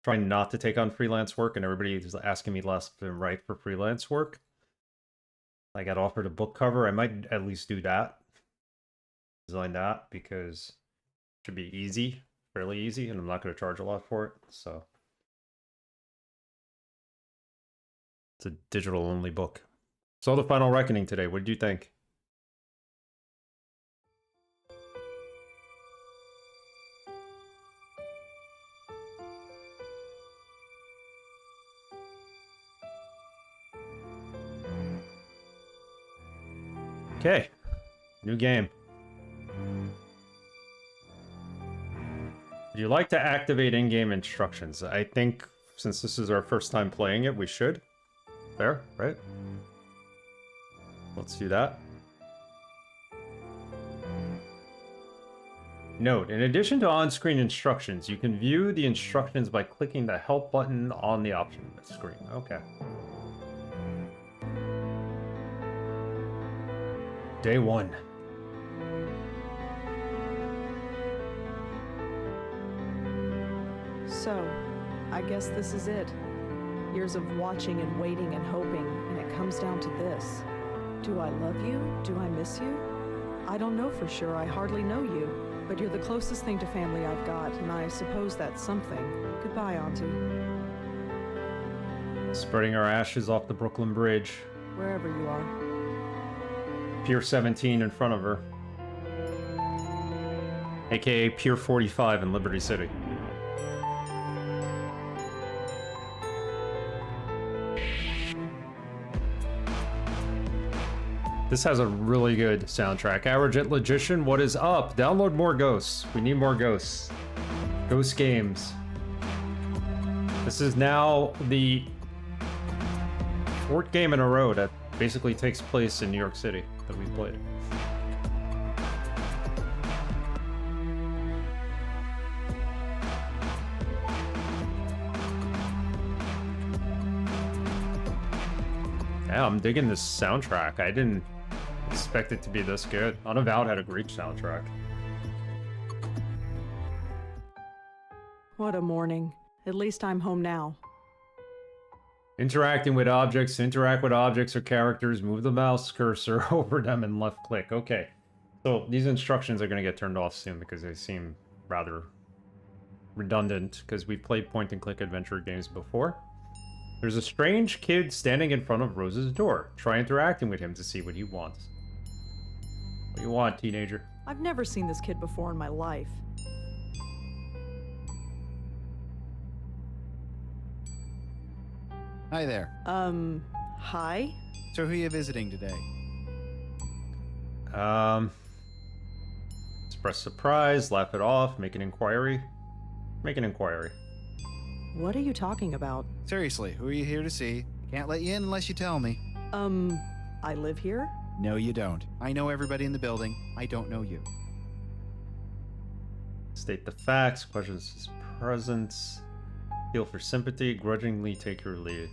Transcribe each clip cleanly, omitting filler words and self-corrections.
trying not to take on freelance work, and everybody is asking me left and right for freelance work. I got offered a book cover. I might at least do that. Design that, because it should be easy, fairly easy, and I'm not going to charge a lot for it, so. It's a digital-only book. Saw The Final Reckoning today. What did you think? Okay, new game. Would you like to activate in-game instructions? I think since this is our first time playing it, we should. There, right? Let's do that. Note, in addition to on-screen instructions, you can view the instructions by clicking the help button on the option screen. Okay. Day 1. So, I guess this is it. Years of watching and waiting and hoping, and it comes down to this. Do I love you? Do I miss you? I don't know for sure, I hardly know you. But you're the closest thing to family I've got, and I suppose that's something. Goodbye, Auntie. Spreading our ashes off the Brooklyn Bridge. Wherever you are. Pier 17 in front of her. AKA Pier 45 in Liberty City. This has a really good soundtrack. Average Logician, what is up? Download more ghosts. We need more ghosts. Ghost games. This is now the 4th game in a row that basically takes place in New York City that we've played. Yeah, I'm digging this soundtrack. I didn't expect it to be this good. Unavowed had a great soundtrack. What a morning. At least I'm home now. Interacting with objects, interact with objects or characters, move the mouse cursor over them and left click. Okay, so these instructions are going to get turned off soon because they seem rather redundant because we played point and click adventure games before. There's a strange kid standing in front of Rose's door. Try interacting with him to see what he wants. What do you want, teenager? I've never seen this kid before in my life. Hi there. Hi? So who are you visiting today? Express surprise, laugh it off, make an inquiry. Make an inquiry. What are you talking about? Seriously, who are you here to see? Can't let you in unless you tell me. I live here? No, you don't. I know everybody in the building. I don't know you. State the facts, questions his presence, feel for sympathy, grudgingly take your leave.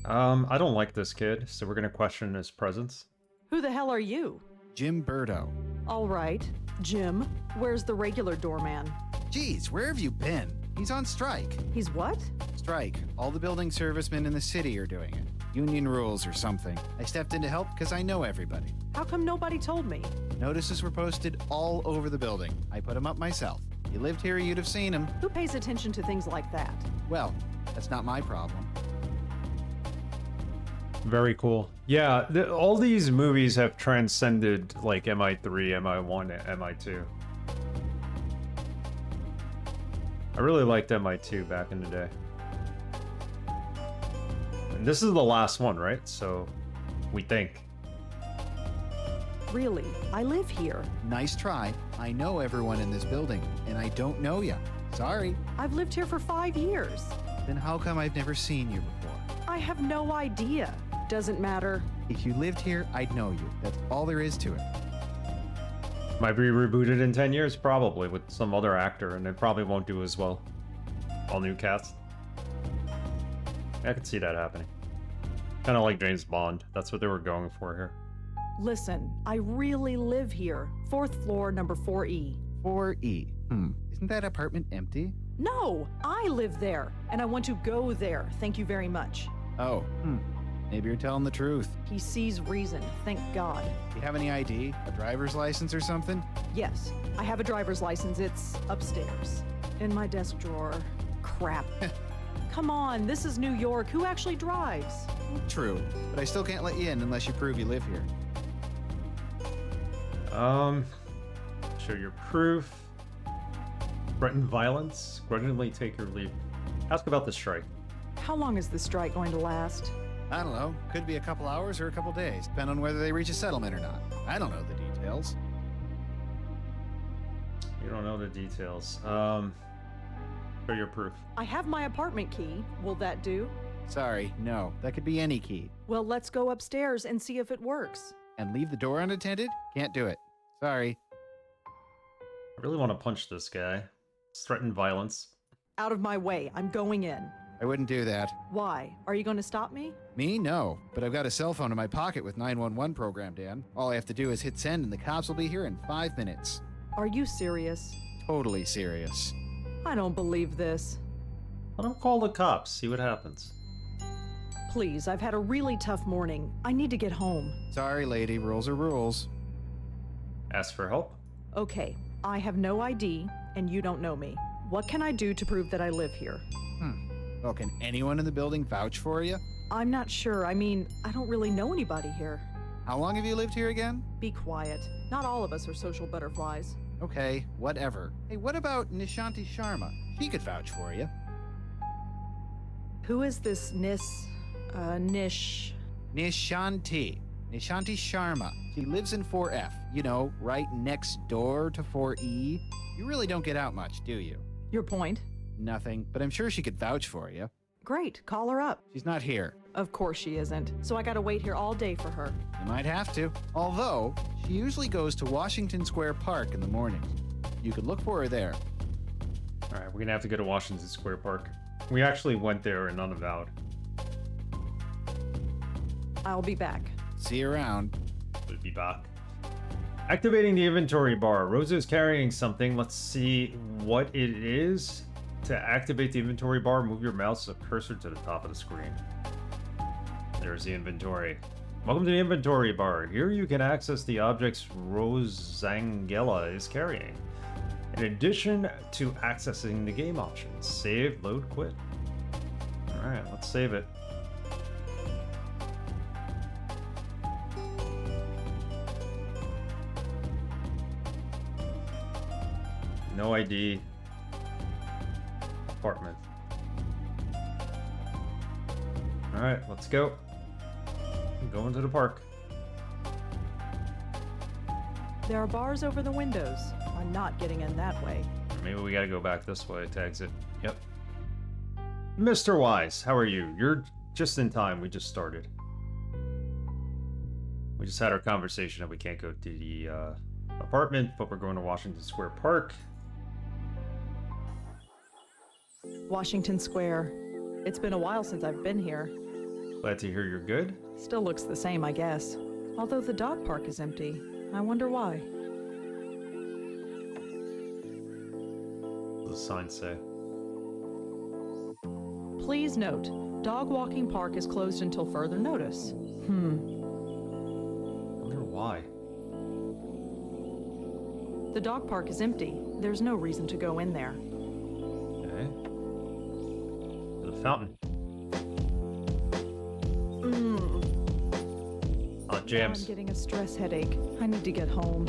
I don't like this kid, so we're gonna question his presence. Who the hell are you? Jim Burdo. All right. Jim, where's the regular doorman? Geez, where have you been? He's on strike. He's what? Strike. All the building servicemen in the city are doing it. Union rules or something. I stepped in to help because I know everybody. How come nobody told me? Notices were posted all over the building. I put them up myself. If you lived here, you'd have seen them. Who pays attention to things like that? Well, that's not my problem. Very cool. Yeah, all these movies have transcended like MI3, MI1, MI2. I really liked MI2 back in the day. And this is the last one, right? So, we think. Really, I live here. Nice try. I know everyone in this building, and I don't know you. Sorry. I've lived here for 5 years. Then how come I've never seen you before? I have no idea. Doesn't matter. If you lived here, I'd know you. That's all there is to it. Might be rebooted in 10 years, probably, with some other actor, and it probably won't do as well. All new cast. I could see that happening. Kind of like James Bond. That's what they were going for here. Listen, I really live here. 4th floor, number 4E. 4E. Isn't that apartment empty? No, I live there, and I want to go there. Thank you very much. Oh, maybe you're telling the truth. He sees reason, thank God. Do you have any ID? A driver's license or something? Yes, I have a driver's license. It's upstairs. In my desk drawer. Crap. Come on, this is New York. Who actually drives? True, but I still can't let you in unless you prove you live here. Show your proof. Threaten violence. Grudgingly take your leave. Ask about the strike. How long is this strike going to last? I don't know. Could be a couple hours or a couple days, depending on whether they reach a settlement or not. I don't know the details. You don't know the details. Show your proof. I have my apartment key. Will that do? Sorry, no. That could be any key. Well, let's go upstairs and see if it works. And leave the door unattended? Can't do it. Sorry. I really want to punch this guy. Threaten violence. Out of my way. I'm going in. I wouldn't do that. Why? Are you going to stop me? Me? No. But I've got a cell phone in my pocket with 911 programmed in. All I have to do is hit send and the cops will be here in 5 minutes. Are you serious? Totally serious. I don't believe this. Let him call the cops. See what happens. Please, I've had a really tough morning. I need to get home. Sorry, lady. Rules are rules. Ask for help. Okay, I have no ID, and you don't know me. What can I do to prove that I live here? Well, can anyone in the building vouch for you? I'm not sure. I mean, I don't really know anybody here. How long have you lived here again? Be quiet. Not all of us are social butterflies. Okay, whatever. Hey, what about Nishanti Sharma? She could vouch for you. Who is this Nish? Nishanti. Nishanti Sharma. She lives in 4F. You know, right next door to 4E. You really don't get out much, do you? Your point? Nothing, but I'm sure she could vouch for you. Great, call her up. She's not here. Of course she isn't. So I gotta wait here all day for her. You might have to. Although, she usually goes to Washington Square Park in the morning. You could look for her there. Alright, we're gonna have to go to Washington Square Park. We actually went there and unavowed. I'll be back. See you around. We'll be back. Activating the inventory bar. Rosa is carrying something. Let's see what it is. To activate the inventory bar, move your mouse cursor to the top of the screen. There's the inventory. Welcome to the inventory bar. Here you can access the objects Rosangela is carrying. In addition to accessing the game options. Save, load, quit. Alright, let's save it. No ID. Apartment. Alright, let's go. I'm going to the park. There are bars over the windows. I'm not getting in that way. Maybe we gotta go back this way to exit. Yep. Mr. Wise, how are you? You're just in time. We just started. We just had our conversation that we can't go to the apartment, but we're going to Washington Square Park. Washington Square. It's been a while since I've been here. Glad to hear you're good. Still looks the same, I guess. Although the dog park is empty. I wonder why. What does the sign say? Please note, dog walking park is closed until further notice. I wonder why. The dog park is empty. There's no reason to go in there. Okay. The fountain. Now Jams. I'm getting a stress headache. I need to get home.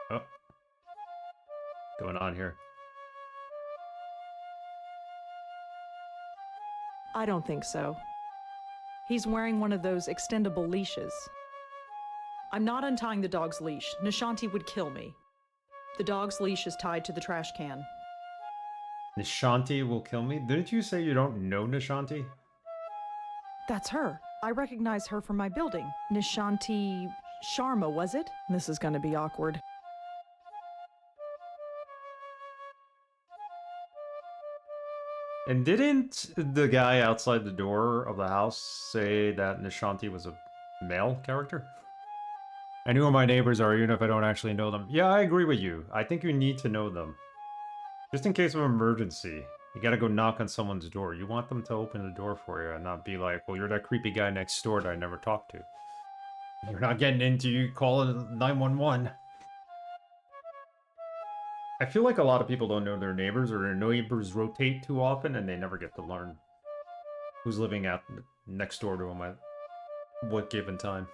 Oh. Going on here? I don't think so. He's wearing one of those extendable leashes. I'm not untying the dog's leash. Nishanti would kill me. The dog's leash is tied to the trash can. Nishanti will kill me? Didn't you say you don't know Nishanti? That's her. I recognize her from my building. Nishanti Sharma, was it? This is gonna be awkward. And didn't the guy outside the door of the house say that Nishanti was a male character? I know who my neighbors are, even if I don't actually know them. Yeah, I agree with you. I think you need to know them. Just in case of emergency. You gotta go knock on someone's door. You want them to open the door for you and not be like, well, you're that creepy guy next door that I never talked to. You're not getting into you calling 911. I feel like a lot of people don't know their neighbors, or their neighbors rotate too often and they never get to learn who's living at next door to them at what given time.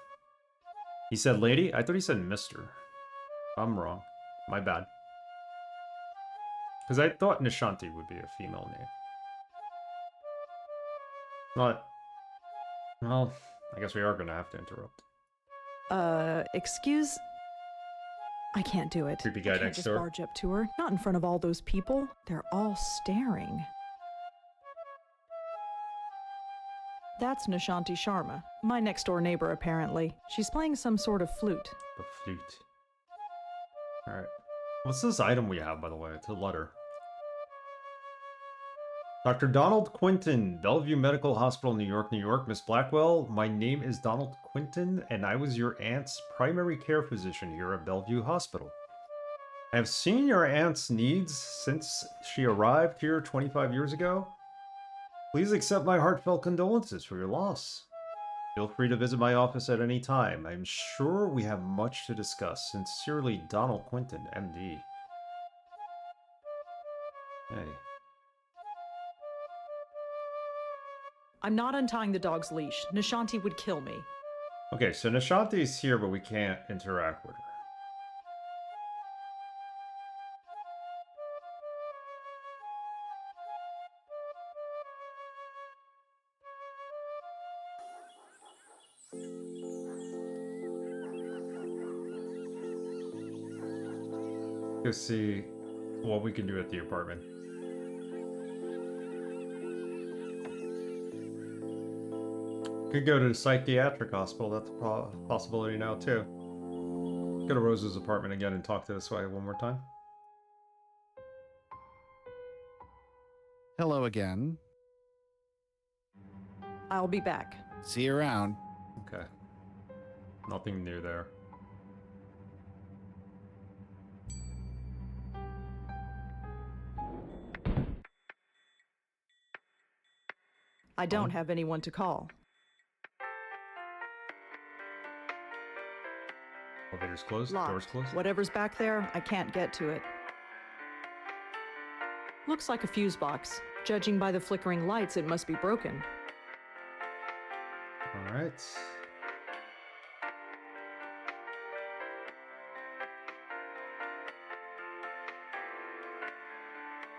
He said lady? I thought he said mister. I'm wrong. My bad. Because I thought Nishanti would be a female name. But, well, I guess we are going to have to interrupt. Excuse... I can't do it. Creepy guy I can't next just door. barge up to her. Not in front of all those people. They're all staring. That's Nishanti Sharma, my next-door neighbor, apparently. She's playing some sort of flute. The flute. Alright. What's this item we have, by the way? It's a letter. Dr. Donald Quinton, Bellevue Medical Hospital, New York, New York. Miss Blackwell, my name is Donald Quinton, and I was your aunt's primary care physician here at Bellevue Hospital. I have seen your aunt's needs since she arrived here 25 years ago. Please accept my heartfelt condolences for your loss. Feel free to visit my office at any time. I'm sure we have much to discuss. Sincerely, Donald Quinton, MD. Hey. I'm not untying the dog's leash. Nishanti would kill me. Okay, so Nishanti is here, but we can't interact with her. Go see what we can do at the apartment. Could go to the psychiatric hospital. That's a possibility now too. Go to Rose's apartment again and talk to this guy one more time. Hello again. I'll be back. See you around. Okay. Nothing new there. I don't have anyone to call. Elevator's closed. Locked. Door's closed. Whatever's back there, I can't get to it. Looks like a fuse box. Judging by the flickering lights, it must be broken. Alright.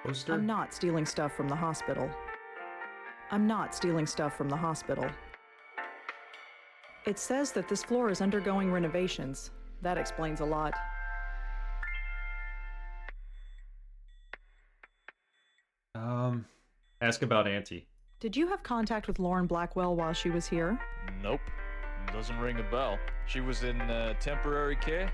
Poster? I'm not stealing stuff from the hospital. I'm not stealing stuff from the hospital. It says that this floor is undergoing renovations. That explains a lot. Ask about Auntie. Did you have contact with Lauren Blackwell while she was here? Nope. Doesn't ring a bell. She was in temporary care?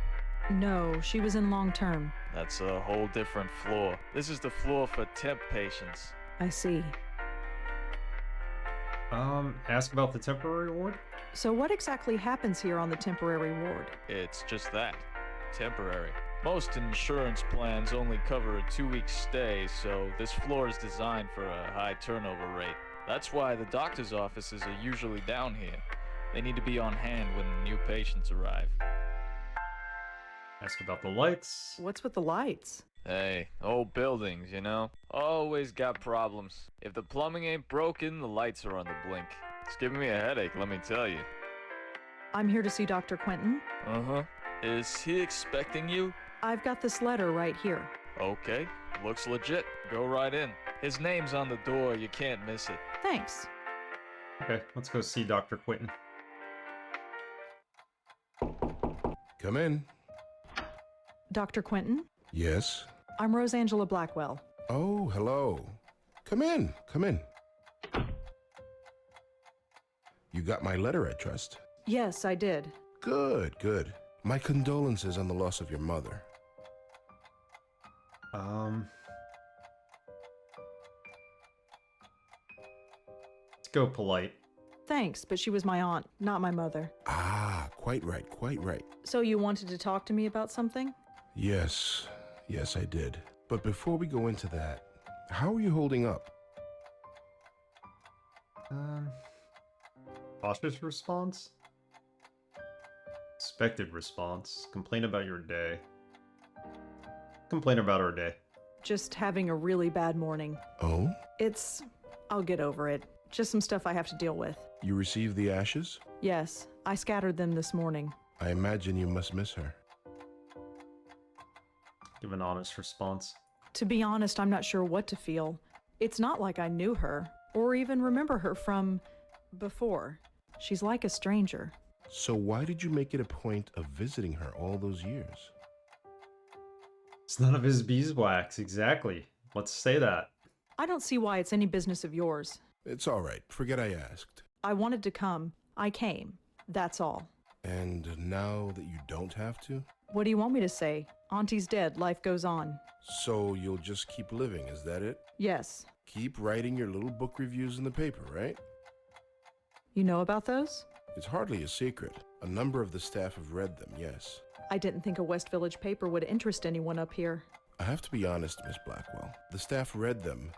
No, she was in long-term. That's a whole different floor. This is the floor for temp patients. I see. Ask about the temporary ward? So what exactly happens here on the temporary ward? It's just that. Temporary. Most insurance plans only cover a 2-week stay, so this floor is designed for a high turnover rate. That's why the doctor's offices are usually down here. They need to be on hand when new patients arrive. Ask about the lights. What's with the lights? Hey, old buildings, you know? Always got problems. If the plumbing ain't broken, the lights are on the blink. It's giving me a headache, let me tell you. I'm here to see Dr. Quinton. Uh-huh. Is he expecting you? I've got this letter right here. Okay, looks legit. Go right in. His name's on the door, you can't miss it. Thanks. Okay, let's go see Dr. Quinton. Come in. Dr. Quinton? Yes. I'm Rosangela Blackwell. Oh, hello. Come in. Come in. You got my letter, I trust. Yes, I did. Good, good. My condolences on the loss of your mother. Let's go polite. Thanks, but she was my aunt, not my mother. Ah, quite right, quite right. So you wanted to talk to me about something? Yes, yes, I did. But before we go into that, how are you holding up? Cautious response? Expected response. Complain about your day. Complain about our day. Just having a really bad morning. Oh? I'll get over it. Just some stuff I have to deal with. You received the ashes? Yes, I scattered them this morning. I imagine you must miss her. Give an honest response. To be honest, I'm not sure what to feel. It's not like I knew her, or even remember her from before. She's like a stranger. So why did you make it a point of visiting her all those years? It's none of his beeswax, exactly. Let's say that. I don't see why it's any business of yours. It's all right. Forget I asked. I wanted to come. I came. That's all. And now that you don't have to? What do you want me to say? Auntie's dead. Life goes on. So you'll just keep living, is that it? Yes. Keep writing your little book reviews in the paper, right? You know about those? It's hardly a secret. A number of the staff have read them, yes. I didn't think a West Village paper would interest anyone up here. I have to be honest, Miss Blackwell. The staff read them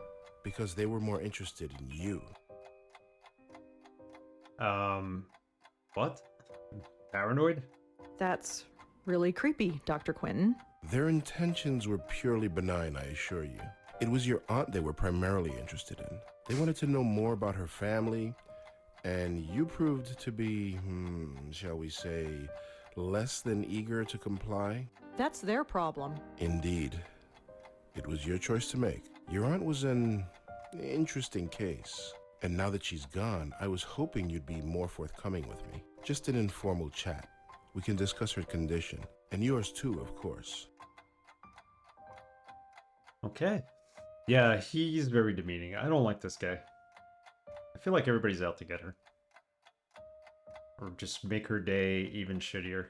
because they were more interested in you. What? Paranoid? That's really creepy, Dr. Quentin. Their intentions were purely benign, I assure you. It was your aunt they were primarily interested in. They wanted to know more about her family, and you proved to be, shall we say, less than eager to comply? That's their problem. Indeed. It was your choice to make. Your aunt was an interesting case. And now that she's gone, I was hoping you'd be more forthcoming with me. Just an informal chat. We can discuss her condition. And yours too, of course. Okay. Yeah, he's very demeaning. I don't like this guy. I feel like everybody's out to get her. Or just make her day even shittier.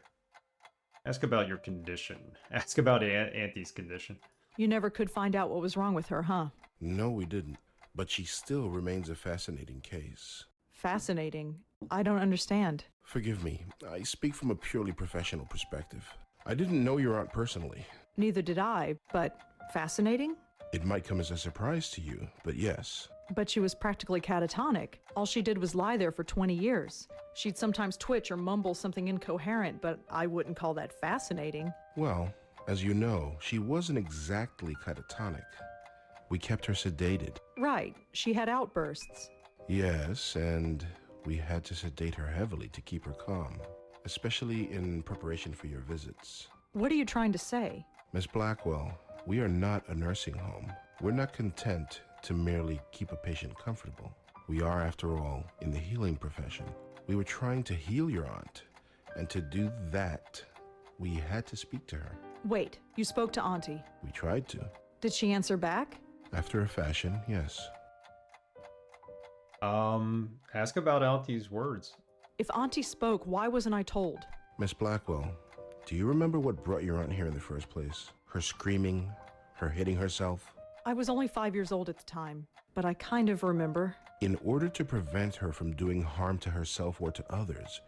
Ask about your condition. Ask about Auntie's condition. You never could find out what was wrong with her, huh? No, we didn't. But she still remains a fascinating case. Fascinating. I don't understand. Forgive me. I speak from a purely professional perspective. I didn't know your aunt personally. Neither did I, but fascinating? It might come as a surprise to you, but yes. But she was practically catatonic. All she did was lie there for 20 years. She'd sometimes twitch or mumble something incoherent, but I wouldn't call that fascinating. Well, as you know, she wasn't exactly catatonic. We kept her sedated. Right. She had outbursts. Yes, and we had to sedate her heavily to keep her calm, especially in preparation for your visits. What are you trying to say? Miss Blackwell, we are not a nursing home. We're not content to merely keep a patient comfortable. We are, after all, in the healing profession. We were trying to heal your aunt, and to do that, we had to speak to her. Wait, you spoke to Auntie. We tried to. Did she answer back? After a fashion, yes. Ask about Auntie's words. If Auntie spoke, why wasn't I told? Miss Blackwell, do you remember what brought your aunt here in the first place? Her screaming, her hitting herself? I was only 5 years old at the time, but I kind of remember. In order to prevent her from doing harm to herself or to others,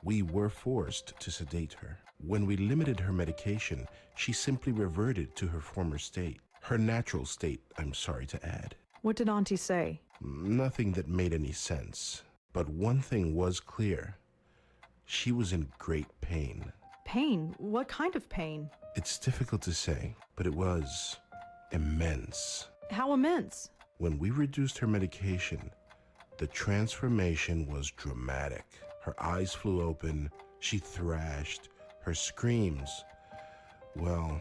we were forced to sedate her. When we limited her medication, she simply reverted to her former state. Her natural state, I'm sorry to add. What did Auntie say? Nothing that made any sense. But one thing was clear. She was in great pain. Pain? What kind of pain? It's difficult to say, but it was immense. How immense? When we reduced her medication, the transformation was dramatic. Her eyes flew open, she thrashed, her screams. Well,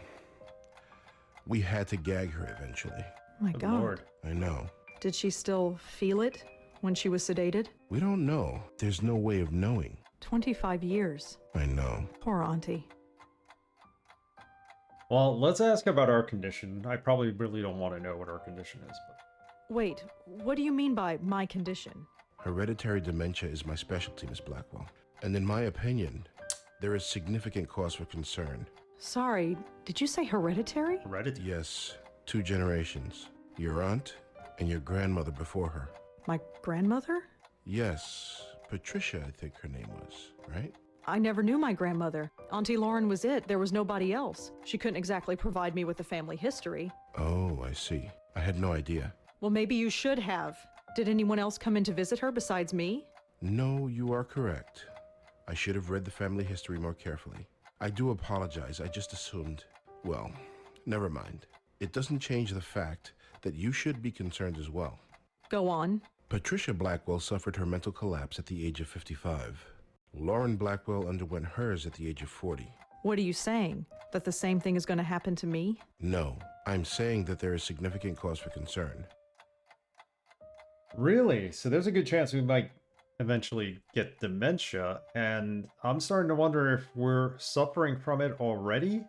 we had to gag her eventually. My Good God. Lord. I know. Did she still feel it when she was sedated? We don't know. There's no way of knowing. 25 years. I know. Poor Auntie. Well, let's ask about our condition. I probably really don't want to know what our condition is, but... Wait, what do you mean by my condition? Hereditary dementia is my specialty, Miss Blackwell. And in my opinion, there is significant cause for concern. Sorry, did you say hereditary? Hereditary? Yes, 2 generations. Your aunt and your grandmother before her. My grandmother? Yes, Patricia, I think her name was, right? I never knew my grandmother. Auntie Lauren was it. There was nobody else. She couldn't exactly provide me with a family history. Oh, I see. I had no idea. Well, maybe you should have. Did anyone else come in to visit her besides me? No, you are correct. I should have read the family history more carefully. I do apologize. I just assumed. Well, never mind. It doesn't change the fact that you should be concerned as well. Go on. Patricia Blackwell suffered her mental collapse at the age of 55. Lauren Blackwell underwent hers at the age of 40. What are you saying? That the same thing is going to happen to me? No, I'm saying that there is significant cause for concern. Really? So there's a good chance we might eventually get dementia, and I'm starting to wonder if we're suffering from it already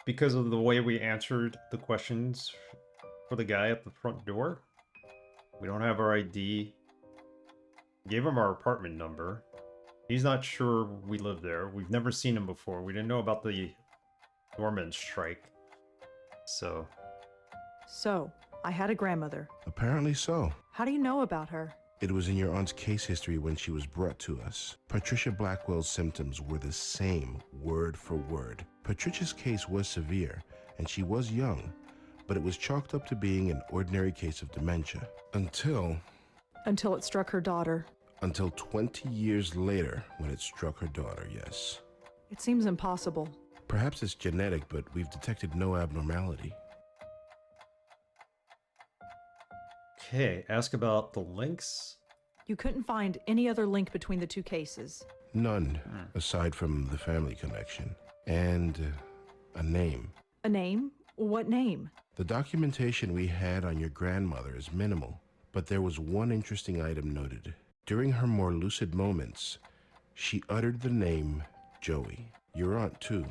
because of the way we answered the questions for the guy at the front door. We don't have our ID. Gave him our apartment number. He's not sure we live there. We've never seen him before. We didn't know about the doorman strike. So, I had a grandmother. Apparently so. How do you know about her? It was in your aunt's case history when she was brought to us. Patricia Blackwell's symptoms were the same, word for word. Patricia's case was severe, and she was young, but it was chalked up to being an ordinary case of dementia. Until it struck her daughter. Until 20 years later, when it struck her daughter, yes. It seems impossible. Perhaps it's genetic, but we've detected no abnormality. okay, ask about the links. You couldn't find any other link between the two cases. None, aside from the family connection. And a name. A name? What name? The documentation we had on your grandmother is minimal, but there was one interesting item noted. During her more lucid moments, she uttered the name Joey. Your aunt, too,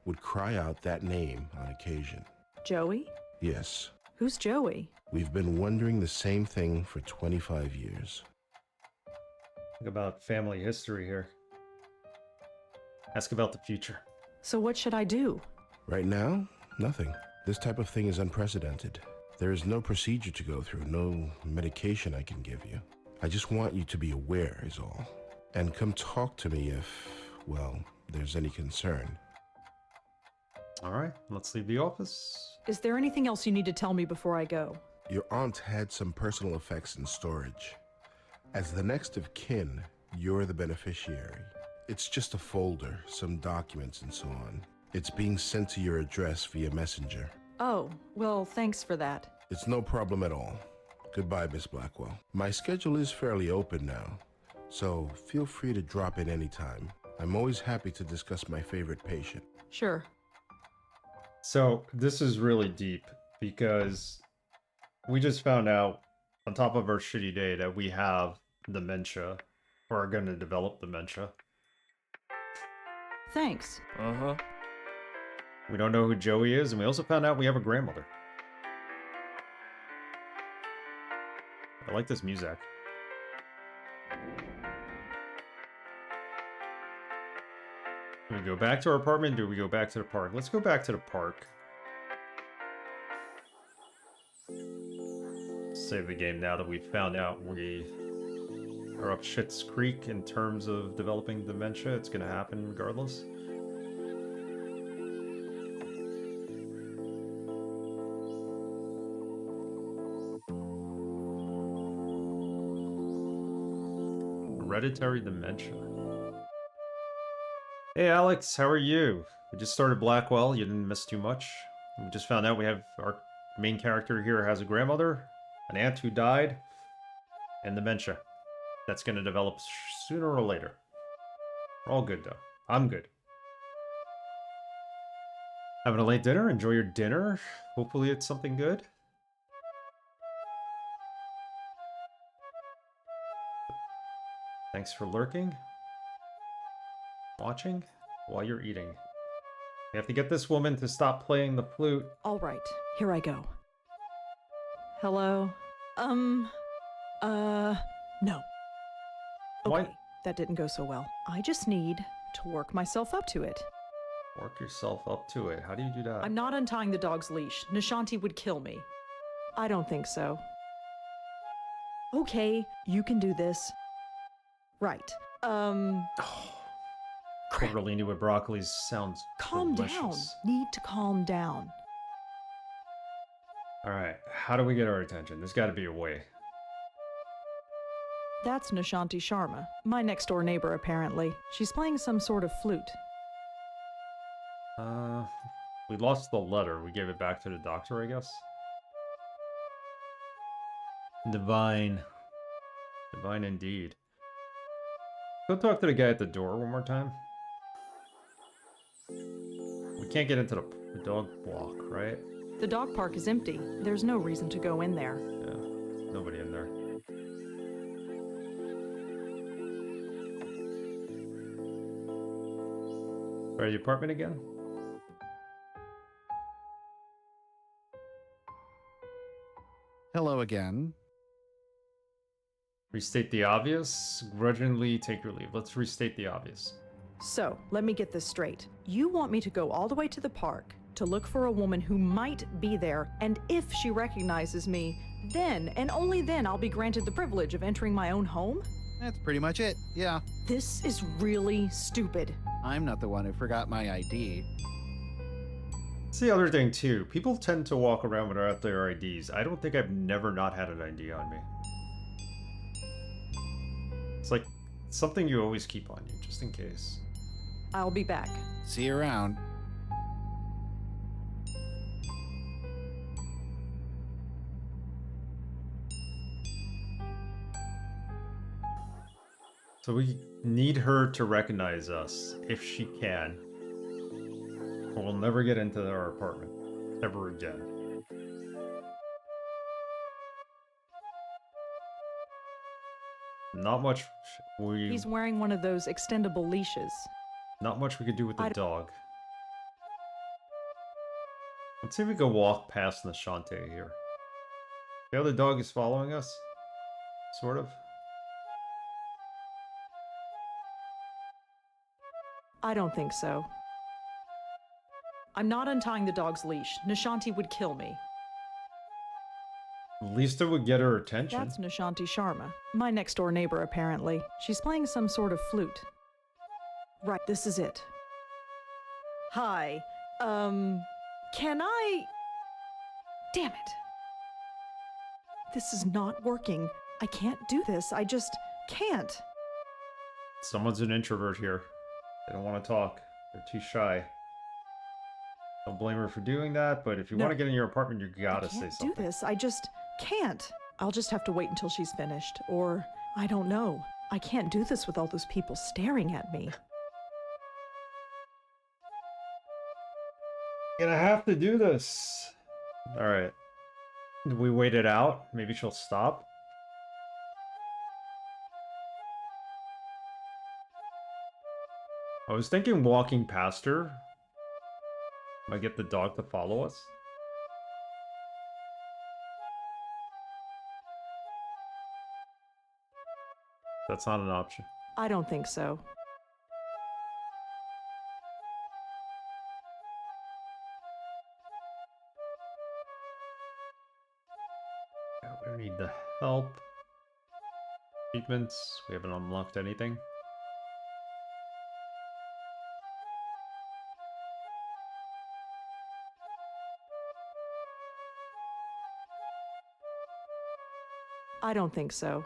would cry out that name on occasion. Joey? Yes. Who's Joey? We've been wondering the same thing for 25 years. Think about family history here. Ask about the future. So what should I do? Right now, nothing. This type of thing is unprecedented. There is no procedure to go through, no medication I can give you. I just want you to be aware is all. And come talk to me if, well, there's any concern. All right, let's leave the office. Is there anything else you need to tell me before I go? Your aunt had some personal effects in storage. As the next of kin, you're the beneficiary. It's just a folder, some documents and so on. It's being sent to your address via messenger. Oh, well, thanks for that. It's no problem at all. Goodbye, Miss Blackwell. My schedule is fairly open now, so feel free to drop in anytime. I'm always happy to discuss my favorite patient. Sure. So this is really deep because we just found out on top of our shitty day that we have dementia or are going to develop dementia. Thanks. Uh-huh. We don't know who Joey is, and we also found out we have a grandmother. I like this music. Do we go back to our apartment? Do we go back to the park? Let's go back to the park. Save the game now that we've found out we are up shit's creek in terms of developing dementia. It's gonna happen regardless. Hereditary dementia. Hey Alex, how are you? We just started Blackwell, you didn't miss too much. We just found out we have our main character here has a grandmother, an aunt who died, and dementia. That's going to develop sooner or later. We're all good though. I'm good. Having a late dinner? Enjoy your dinner. Hopefully it's something good. Thanks for lurking. Watching while you're eating. We have to get this woman to stop playing the flute. All right, here I go. Hello? No. Why- Okay, that didn't go so well. I just need to work myself up to it. Work yourself up to it. How do you do that? I'm not untying the dog's leash. Nishanti would kill me. I don't think so. Okay, you can do this. Right. Crap. Tortellini with broccoli sounds Calm down. delicious. Need to calm down. Alright, how do we get her attention? There's gotta be a way. That's Nishanti Sharma, my next door neighbor apparently. She's playing some sort of flute. We lost the letter. We gave it back to the doctor, I guess. Divine. Divine indeed. Go talk to the guy at the door one more time. We can't get into the dog walk, right? The dog park is empty. There's no reason to go in there. Yeah, nobody in there. Where are the apartment again? Hello again. Restate the obvious. Grudgingly take your leave. Let's restate the obvious. So, let me get this straight. You want me to go all the way to the park to look for a woman who might be there, and if she recognizes me, then and only then I'll be granted the privilege of entering my own home? That's pretty much it, yeah. This is really stupid. I'm not the one who forgot my ID. It's the other thing too. People tend to walk around without their IDs. I don't think I've never not had an ID on me. It's like something you always keep on you, just in case. I'll be back. See you around. So we need her to recognize us, if she can. Or we'll never get into our apartment, ever again. Not much He's wearing one of those extendable leashes. Not much we could do with the I- dog. Let's see if we can walk past Nishante here. See how the dog is following us? Sort of. I don't think so. I'm not untying the dog's leash. Nishanti would kill me. At least it would get her attention. That's Nishanti Sharma, my next door neighbor apparently. She's playing some sort of flute. Right, this is it. Hi, can I... Damn it. This is not working. I can't do this. I just can't. Someone's an introvert here. They don't want to talk. They're too shy. Don't blame her for doing that, but if you No. want to get in your apartment, you gotta I say can't something. do this. I just can't. I'll just have to wait until she's finished. Or, I don't know. I can't do this with all those people staring at me. Gonna have to do this. Alright. We wait it out. Maybe she'll stop. I was thinking walking past her might get the dog to follow us. That's not an option. I don't think so. We don't need the help. Treatments. We haven't unlocked anything. I don't think so.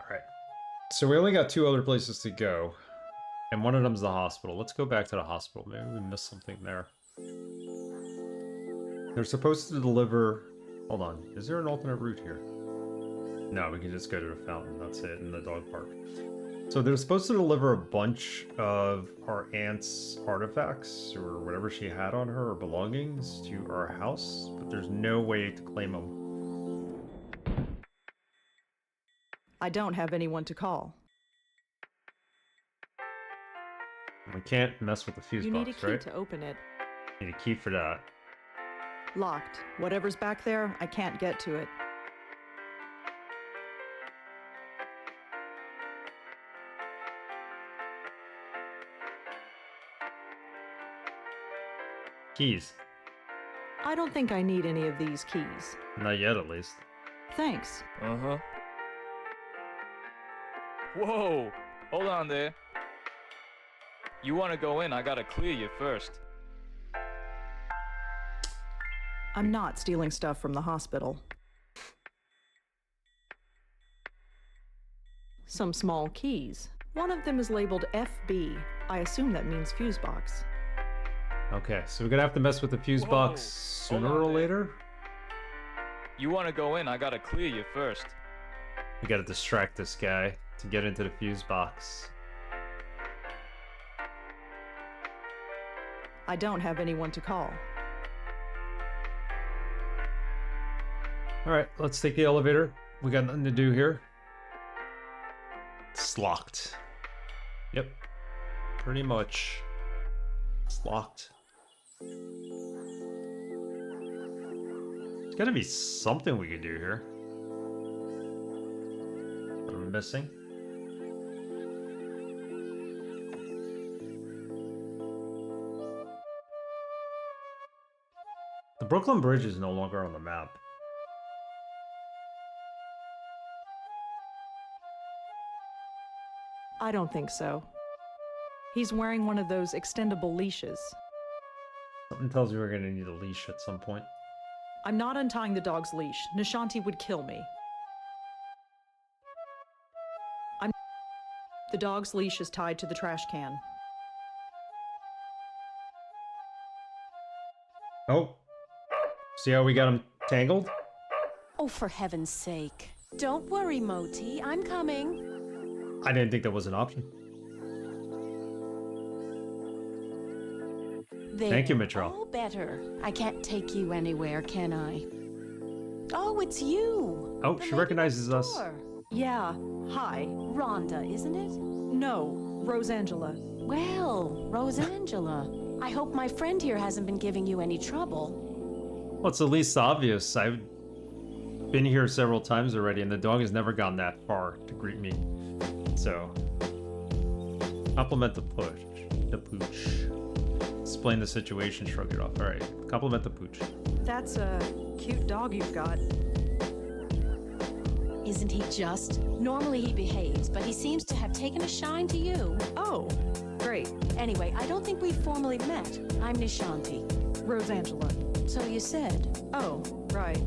Alright. So we only got 2 other places to go. And one of them's the hospital. Let's go back to the hospital. Maybe we missed something there. They're supposed to deliver... Hold on. Is there an alternate route here? No, we can just go to the fountain. That's it, in the dog park. So they're supposed to deliver a bunch of our aunt's artifacts, or whatever she had on her, or belongings, to our house. But there's no way to claim them. I don't have anyone to call. We can't mess with the fuse You need a box, key right? to open it. Need a key for that. Locked. Whatever's back there, I can't get to it. Keys. I don't think I need any of these keys. Not yet, at least. Thanks. Uh-huh. Whoa! Hold on there. You want to go in, I gotta clear you first. I'm not stealing stuff from the hospital. Some small keys. One of them is labeled FB. I assume that means fuse box. Okay, so we're gonna have to mess with the fuse Whoa, box hold sooner on or there. later. You want to go in, I gotta clear you first. We gotta distract this guy to get into the fuse box. I don't have anyone to call. Alright, let's take the elevator. We got nothing to do here. It's locked. Yep. Pretty much. It's locked. There's gotta be something we could do here. What am I missing? The Brooklyn Bridge is no longer on the map. I don't think so. He's wearing one of those extendable leashes. Something tells me we're gonna need a leash at some point. I'm not untying the dog's leash. Nishanti would kill me. The dog's leash is tied to the trash can. Oh. See how we got him tangled? Oh, for heaven's sake. Don't worry, Moti. I'm coming. I didn't think that was an option. Thank you, Mitchell. All better. I can't take you anywhere, can I? Oh, it's you. Oh, The she lady recognizes next us. door. Yeah, hi. Rhonda, isn't it? No, Rosangela. Well, Rosangela. I hope my friend here hasn't been giving you any trouble. Well, it's the least obvious. I've been here several times already, and the dog has never gone that far to greet me. So, compliment the push. The pooch. Explain the situation, shrug it off. Alright, compliment the pooch. That's a cute dog you've got. Isn't he just? Normally he behaves, but he seems to have taken a shine to you. Oh, great. Anyway, I don't think we've formally met. I'm Nishanti. Rosangela. So you said. Oh, right.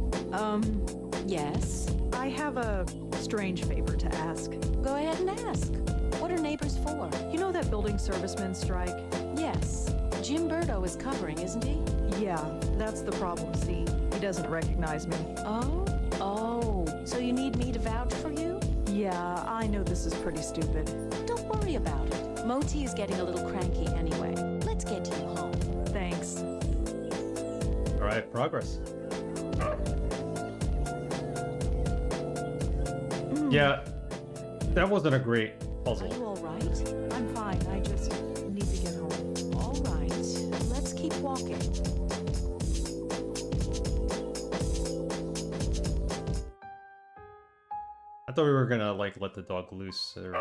Yes? I have a strange favor to ask. Go ahead and ask. What are neighbors for? You know that building servicemen strike? Yes. Jim Berto is covering, isn't he? Yeah, that's the problem, see? He doesn't recognize me. Oh? Oh. So you need me to vouch for you? Yeah, I know this is pretty stupid. Don't worry about it. Moti is getting a little cranky anyway. Let's get you home. Thanks. Alright, progress. Yeah, that wasn't a great Are puzzle. you all right? I'm fine, I just need to get home. All right. Let's keep walking. I thought we were gonna, like, let the dog loose or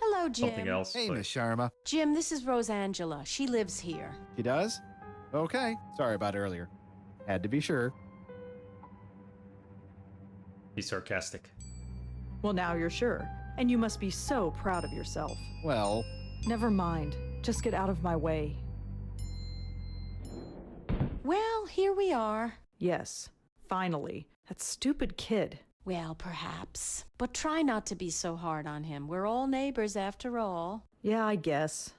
Hello, Jim. something else. Hey, but- Miss Sharma. Jim, this is Rosangela. She lives here. She does? Okay. Sorry about earlier. Had to be sure. Be sarcastic. Well, now you're sure. And you must be so proud of yourself. Well, Never mind. Just get out of my way. Well, here we are. Yes, finally. That stupid kid. Well, perhaps. But try not to be so hard on him. We're all neighbors after all. Yeah, I guess.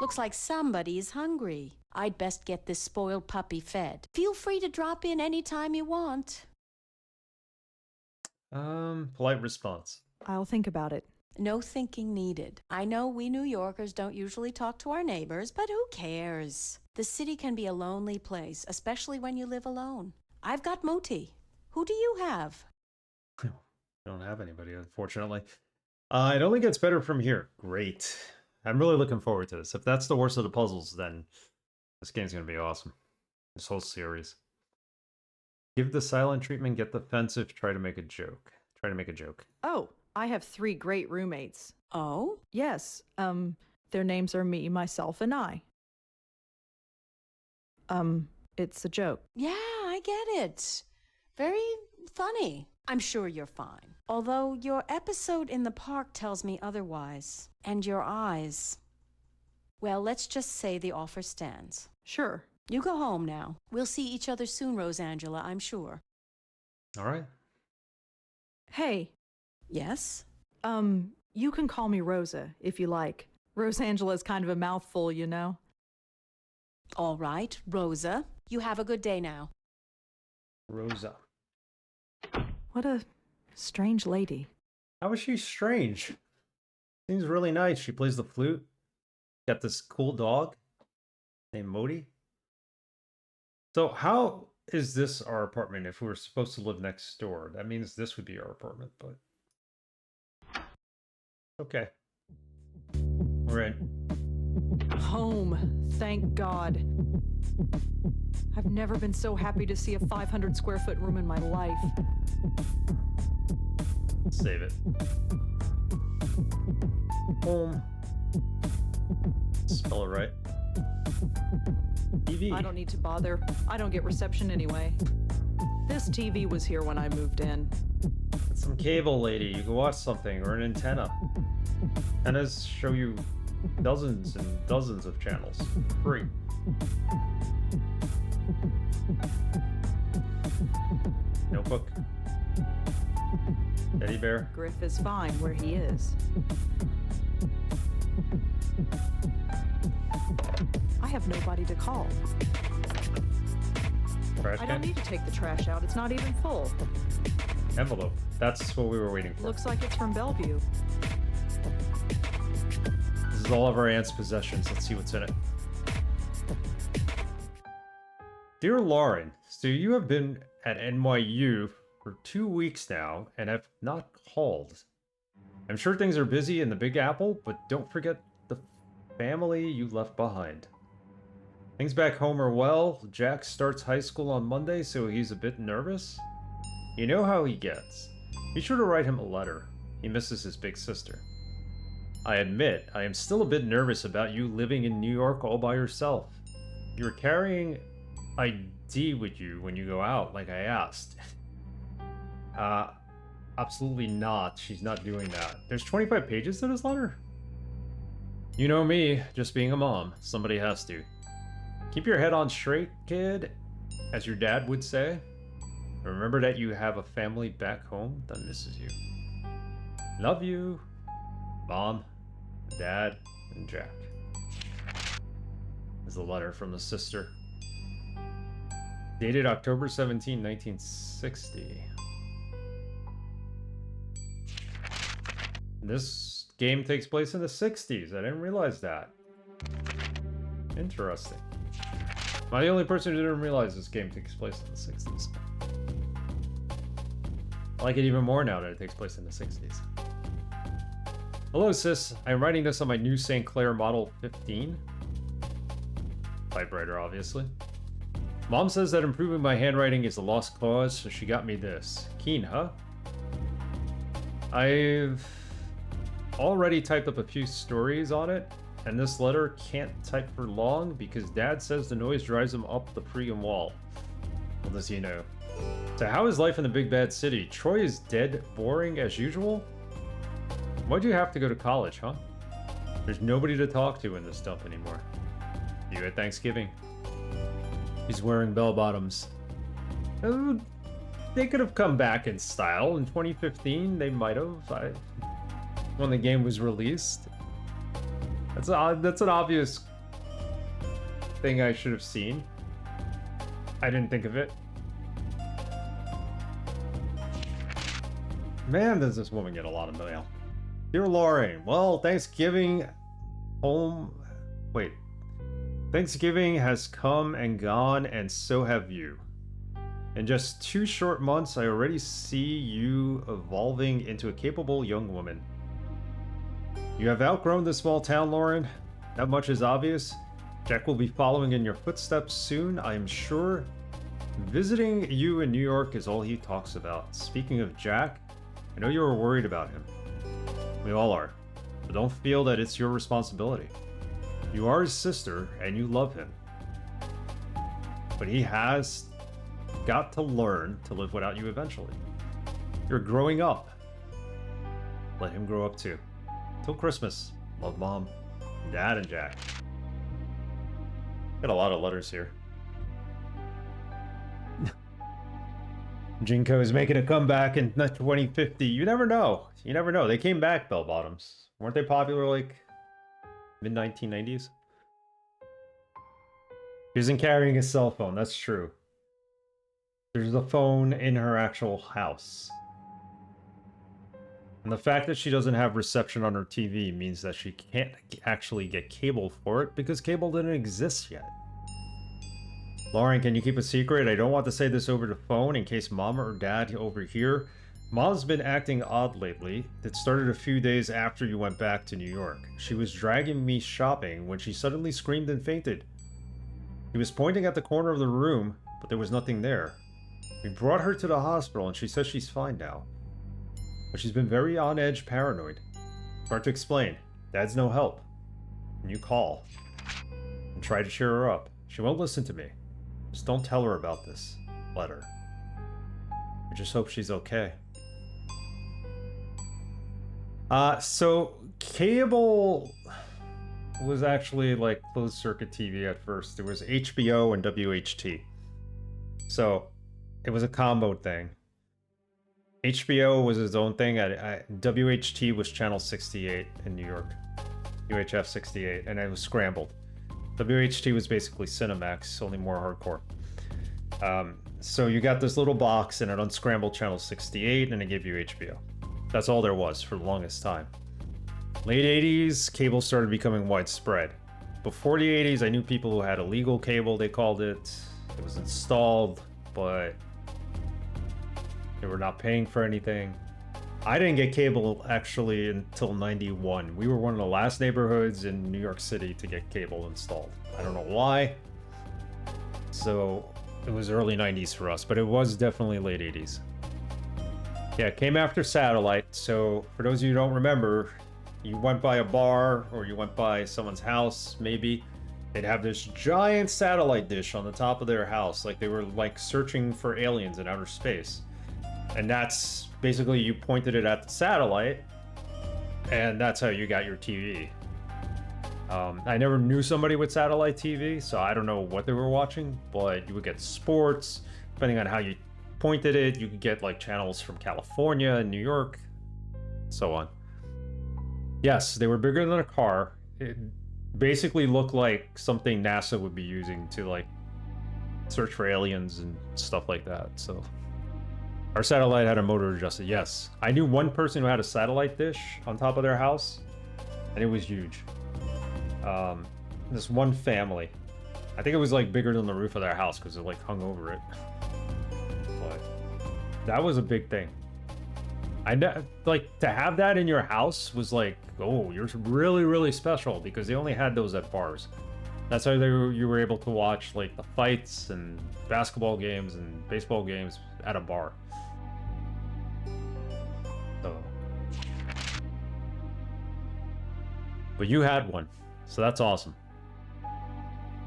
Looks like somebody's hungry. I'd best get this spoiled puppy fed. Feel free to drop in any time you want. Polite response. I'll think about it. No thinking needed. I know we New Yorkers don't usually talk to our neighbors, but who cares? The city can be a lonely place, especially when you live alone. I've got Moti. Who do you have? I don't have anybody, unfortunately. It only gets better from here. Great. I'm really looking forward to this. If that's the worst of the puzzles, then this game's going to be awesome. This whole series. Give the silent treatment, get defensive, try to make a joke. Try to make a joke. Oh, I have 3 great roommates. Oh? Yes, their names are me, myself, and I. It's a joke. Yeah, I get it. Very funny. I'm sure you're fine. Although your episode in the park tells me otherwise. And your eyes. Well, let's just say the offer stands. Sure. You go home now. We'll see each other soon, Rosangela, I'm sure. All right. Hey, Yes? you can call me Rosa, if you like. Rosangela's kind of a mouthful, you know? All right, Rosa. You have a good day now. Rosa. What a strange lady. How is she strange? Seems really nice. She plays the flute. Got this cool dog named Modi. So how is this our apartment if we were supposed to live next door? That means this would be our apartment, but... Okay. We're in. Home, thank God. I've never been so happy to see a 500 square foot room in my life. Save it. Home. Spell it right. TV. I don't need to bother. I don't get reception anyway. This TV was here when I moved in. Get some cable, lady. You can watch something or an antenna. Antennas show you dozens and dozens of channels. Free. Notebook. Teddy bear. Griff is fine where he is. I have nobody to call. Trash I don't can. need to take the trash out. It's not even full. Envelope. That's what we were waiting for. Looks like it's from Bellevue. This is all of our aunt's possessions. Let's see what's in it. Dear Lauren, so you have been at NYU for 2 weeks now and have not called. I'm sure things are busy in the Big Apple, but don't forget the family you left behind. Things back home are well. Jack starts high school on Monday, so he's a bit nervous. You know how he gets. Be sure to write him a letter. He misses his big sister. I admit, I am still a bit nervous about you living in New York all by yourself. You're carrying ID with you when you go out, like I asked. Absolutely not. She's not doing that. There's 25 pages to this letter? You know me, just being a mom. Somebody has to. Keep your head on straight, kid, as your dad would say. Remember that you have a family back home that misses you. Love you, Mom, Dad, and Jack. Is a letter from the sister. Dated October 17, 1960. This game takes place in the 60s. I didn't realize that. Interesting. Am I the only person who didn't realize this game takes place in the 60s? I like it even more now that it takes place in the 60s. Hello, sis. I'm writing this on my new St. Clair Model 15. Typewriter, obviously. Mom says that improving my handwriting is a lost cause, so she got me this. Keen, huh? I've already typed up a few stories on it, and this letter can't type for long because Dad says the noise drives him up the freaking wall. Well, does he know? So how is life in the big bad city? Troy is dead boring as usual? Why'd you have to go to college, huh? There's nobody to talk to in this dump anymore. You at Thanksgiving? He's wearing bell bottoms. Oh, they could have come back in style in 2015. They might have. When the game was released. That's an obvious thing I should have seen. I didn't think of it. Man, does this woman get a lot of mail. Dear Lauren, well, Thanksgiving has come and gone, and so have you. In just 2 short months, I already see you evolving into a capable young woman. You have outgrown the small town, Lauren. That much is obvious. Jack will be following in your footsteps soon, I am sure. Visiting you in New York is all he talks about. Speaking of Jack, I know you are worried about him. We all are. But don't feel that it's your responsibility. You are his sister, and you love him. but he has got to learn to live without you eventually. You're growing up. Let him grow up too. Till Christmas. Love, Mom, Dad, and Jack. Got a lot of letters here. Jinko is making a comeback in 2050. You never know. You never know. They came back, bell bottoms. Weren't they popular like mid-1990s? She isn't carrying a cell phone. That's true. There's a phone in her actual house. And the fact that she doesn't have reception on her TV means that she can't actually get cable for it because cable didn't exist yet. Lauren, can you keep a secret? I don't want to say this over the phone in case Mom or Dad overhear. Mom's been acting odd lately. It started a few days after you went back to New York. She was dragging me shopping when she suddenly screamed and fainted. He was pointing at the corner of the room, but there was nothing there. We brought her to the hospital and she says she's fine now. But she's been very on edge, paranoid. Hard to explain. Dad's no help. And you call and try to cheer her up. She won't listen to me. Just don't tell her about this. Let her. I just hope she's okay. So cable was actually like closed circuit TV at first. There was HBO and WHT. So it was a combo thing. HBO was its own thing. WHT was channel 68 in New York. UHF 68, and it was scrambled. WHT was basically Cinemax, only more hardcore. So you got this little box and it unscrambled channel 68 and it gave you HBO. That's all there was for the longest time. Late 80s, cable started becoming widespread. Before the 80s, I knew people who had illegal cable, they called it. It was installed, but they were not paying for anything. I didn't get cable actually until 91. We were one of the last neighborhoods in New York City to get cable installed. I don't know why. So it was early 90s for us, but it was definitely late 80s. Yeah, it came after satellite. So for those of you who don't remember, you went by a bar or you went by someone's house, maybe. They'd have this giant satellite dish on the top of their house, like they were like searching for aliens in outer space. And that's basically, you pointed it at the satellite, and that's how you got your TV. I never knew somebody with satellite TV, so I don't know what they were watching, but you would get sports. Depending on how you pointed it, you could get like channels from California and New York, so on. Yes, they were bigger than a car. It basically looked like something NASA would be using to like search for aliens and stuff like that, so. Our satellite had a motor adjusted, yes. I knew one person who had a satellite dish on top of their house, and it was huge. This one family, I think it was like bigger than the roof of their house because it like hung over it. But that was a big thing. Like to have that in your house was like, oh, you're really, really special because they only had those at bars. That's how you were able to watch like the fights and basketball games and baseball games at a bar. So, but you had one, so that's awesome.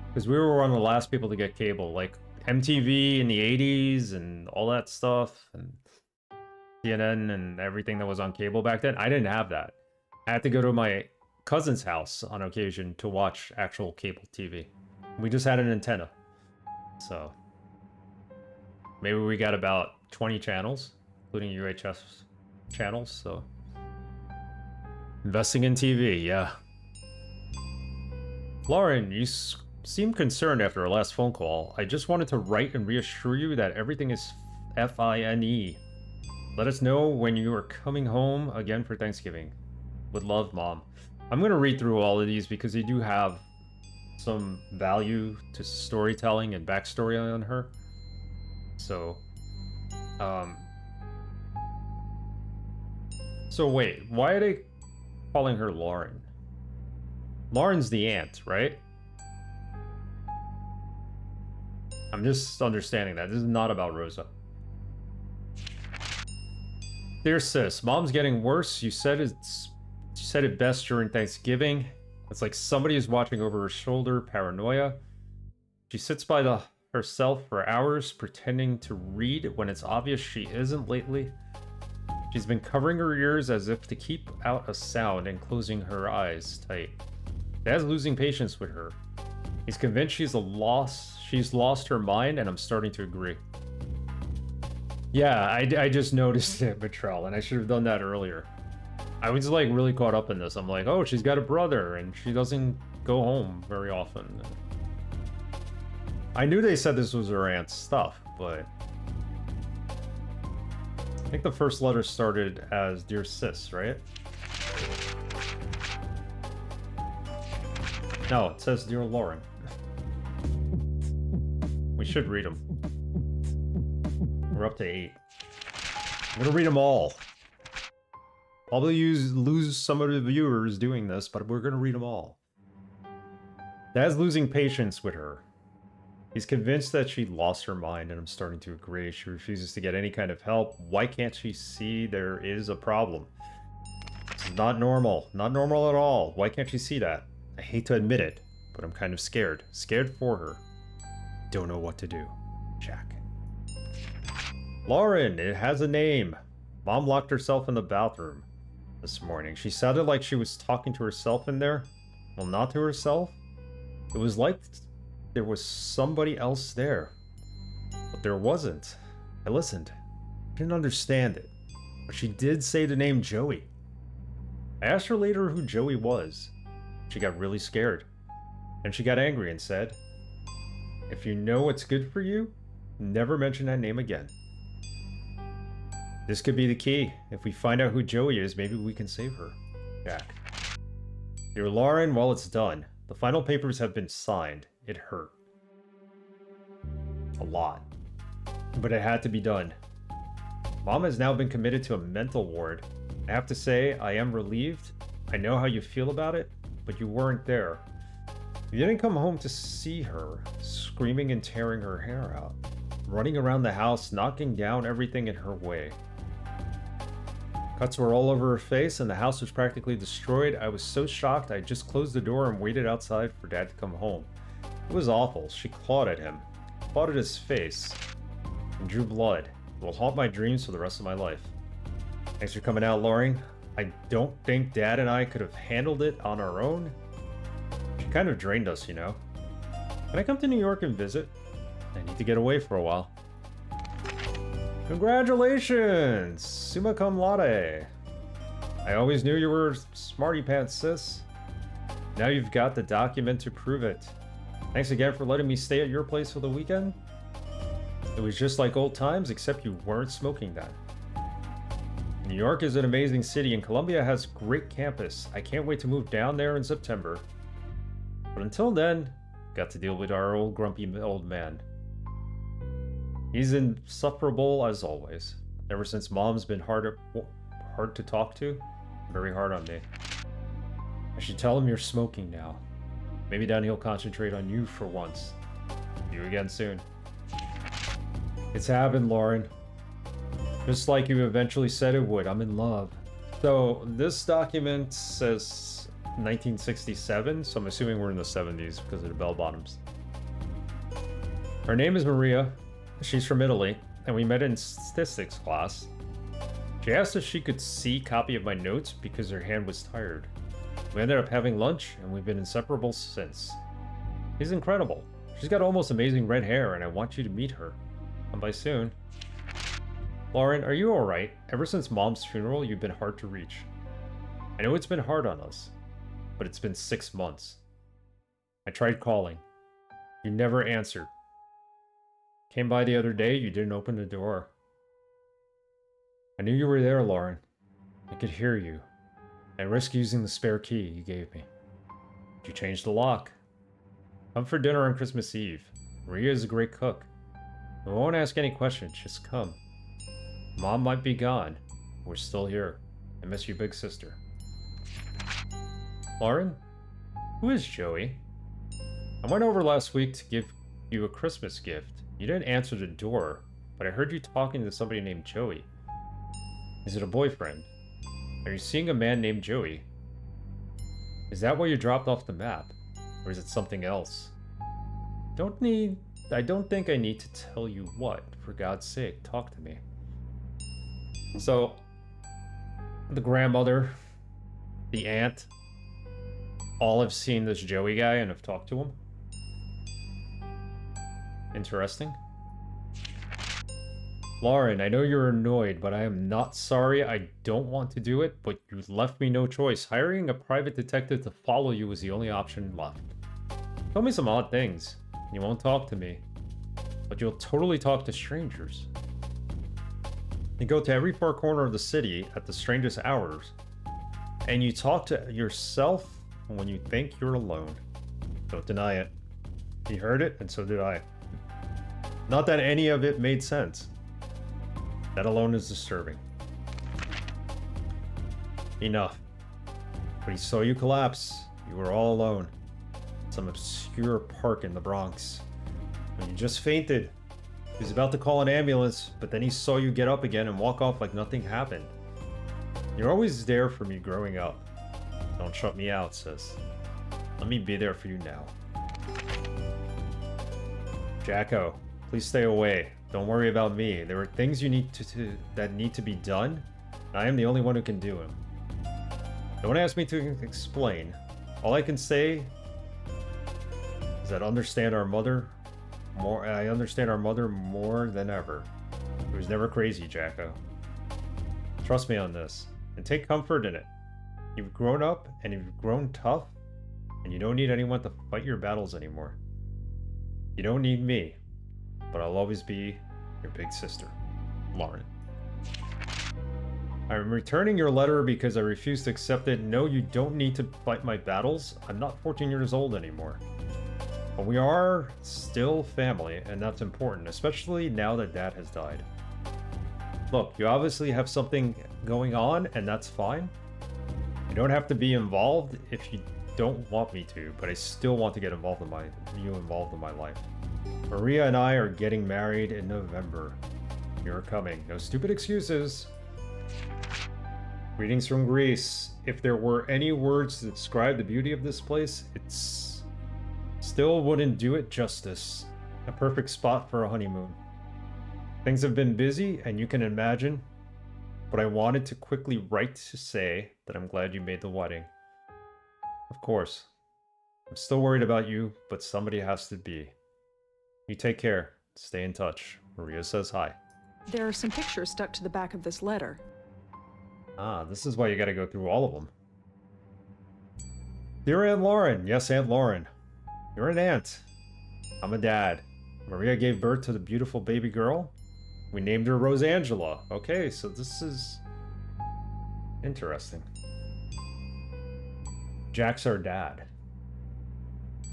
Because we were one of the last people to get cable, like MTV in the 80s and all that stuff, and CNN and everything that was on cable back then. I didn't have that. I had to go to my cousin's house on occasion to watch actual cable TV. We just had an antenna. So maybe we got about 20 channels, including UHF channels, so investing in TV, yeah. Lauren, you seem concerned after our last phone call. I just wanted to write and reassure you that everything is fine. Let us know when you are coming home again for Thanksgiving. With love, Mom. I'm going to read through all of these because they do have some value to storytelling and backstory on her. So, so wait, why are they calling her Lauren? Lauren's the aunt, right? I'm just understanding that. This is not about Rosa. Dear sis, Mom's getting worse. You said it best during Thanksgiving. It's like somebody is watching over her shoulder, paranoia. She sits by the herself for hours pretending to read when it's obvious she isn't lately. She's been covering her ears as if to keep out a sound and closing her eyes tight. Dad's losing patience with her. He's convinced she's lost her mind, and I'm starting to agree. Yeah, I just noticed it, Betrell, and I should have done that earlier. I was like really caught up in this. I'm like, oh, she's got a brother, and she doesn't go home very often. I knew they said this was her aunt's stuff, but I think the first letter started as Dear Sis, right? No, it says Dear Lauren. We should read them. We're up to 8. I'm gonna read them all. Probably lose some of the viewers doing this, but we're gonna read them all. Dad's losing patience with her. He's convinced that she lost her mind, and I'm starting to agree. She refuses to get any kind of help. Why can't she see there is a problem? It's not normal. Not normal at all. Why can't she see that? I hate to admit it, but I'm kind of scared. Scared for her. Don't know what to do. Jack. Lauren, it has a name. Mom locked herself in the bathroom this morning. She sounded like she was talking to herself in there. Well, not to herself. It was like there was somebody else there. But there wasn't. I listened. I didn't understand it. But she did say the name Joey. I asked her later who Joey was. She got really scared. And she got angry and said, if you know what's good for you, never mention that name again. This could be the key. If we find out who Joey is, maybe we can save her. Jack. Dear Lauren, well, it's done. The final papers have been signed. It hurt. A lot. But it had to be done. Mom has now been committed to a mental ward. I have to say, I am relieved. I know how you feel about it, but you weren't there. You didn't come home to see her, screaming and tearing her hair out, running around the house, knocking down everything in her way. Cuts were all over her face, and the house was practically destroyed. I was so shocked, I just closed the door and waited outside for Dad to come home. It was awful. She clawed at him, clawed at his face, and drew blood. It will haunt my dreams for the rest of my life. Thanks for coming out, Lauren. I don't think Dad and I could have handled it on our own. She kind of drained us, you know. Can I come to New York and visit? I need to get away for a while. Congratulations! Summa cum laude. I always knew you were smarty pants, sis. Now you've got the document to prove it. Thanks again for letting me stay at your place for the weekend. It was just like old times, except you weren't smoking then. New York is an amazing city, and Columbia has great campus. I can't wait to move down there in September. But until then, got to deal with our old grumpy old man. He's insufferable as always. Ever since Mom's been hard to talk to, very hard on me. I should tell him you're smoking now. Maybe then he'll concentrate on you for once. See you again soon. It's happened, Lauren. Just like you eventually said it would. I'm in love. So this document says 1967, so I'm assuming we're in the 70s because of the bell bottoms. Her name is Maria. She's from Italy, and we met in statistics class. She asked if she could see a copy of my notes because her hand was tired. We ended up having lunch, and we've been inseparable since. She's incredible. She's got almost amazing red hair, and I want you to meet her. Come by soon. Lauren, are you alright? Ever since Mom's funeral, you've been hard to reach. I know it's been hard on us, but it's been 6 months. I tried calling. You never answered. Came by the other day, you didn't open the door. I knew you were there, Lauren. I could hear you. I risked using the spare key you gave me. You changed the lock. Come for dinner on Christmas Eve. Maria is a great cook. I won't ask any questions, just come. Mom might be gone. We're still here. I miss you, big sister. Lauren? Who is Joey? I went over last week to give you a Christmas gift. You didn't answer the door, but I heard you talking to somebody named Joey. Is it a boyfriend? Are you seeing a man named Joey? Is that why you dropped off the map? Or is it something else? Don't need I don't think I need to tell you what. For God's sake, talk to me. So, the grandmother, the aunt, all have seen this Joey guy and have talked to him. Interesting. Lauren, I know you're annoyed, but I am not sorry. I don't want to do it, but you left me no choice. Hiring a private detective to follow you was the only option left. Tell me some odd things. You won't talk to me, but you'll totally talk to strangers. You go to every far corner of the city at the strangest hours, and you talk to yourself when you think you're alone. Don't deny it. He heard it, and so did I. Not that any of it made sense. That alone is disturbing. Enough. When he saw you collapse, you were all alone. Some obscure park in the Bronx. When you just fainted. He was about to call an ambulance, but then he saw you get up again and walk off like nothing happened. You're always there for me growing up. Don't shut me out, sis. Let me be there for you now. Jacko, please stay away. Don't worry about me. There are things you need that need to be done, and I am the only one who can do them. Don't ask me to explain. All I can say is that I understand our mother more than ever. It was never crazy, Jacko. Trust me on this, and take comfort in it. You've grown up, and you've grown tough, and you don't need anyone to fight your battles anymore. You don't need me, but I'll always be your big sister, Lauren. I'm returning your letter because I refuse to accept it. No, you don't need to fight my battles. I'm not 14 years old anymore. But we are still family, and that's important, especially now that Dad has died. Look, you obviously have something going on, and that's fine. You don't have to be involved if you don't want me to, but I still want to get involved in my life. Maria and I are getting married in November. You're coming. No stupid excuses. Greetings from Greece. If there were any words to describe the beauty of this place, it's still wouldn't do it justice. A perfect spot for a honeymoon. Things have been busy, and you can imagine, but I wanted to quickly write to say that I'm glad you made the wedding. Of course. I'm still worried about you, but somebody has to be. You take care. Stay in touch. Maria says hi. There are some pictures stuck to the back of this letter. Ah, this is why you gotta go through all of them. Dear Aunt Lauren. Yes, Aunt Lauren. You're an aunt. I'm a dad. Maria gave birth to the beautiful baby girl. We named her Rosangela. Okay, so this is interesting. Jack's our dad.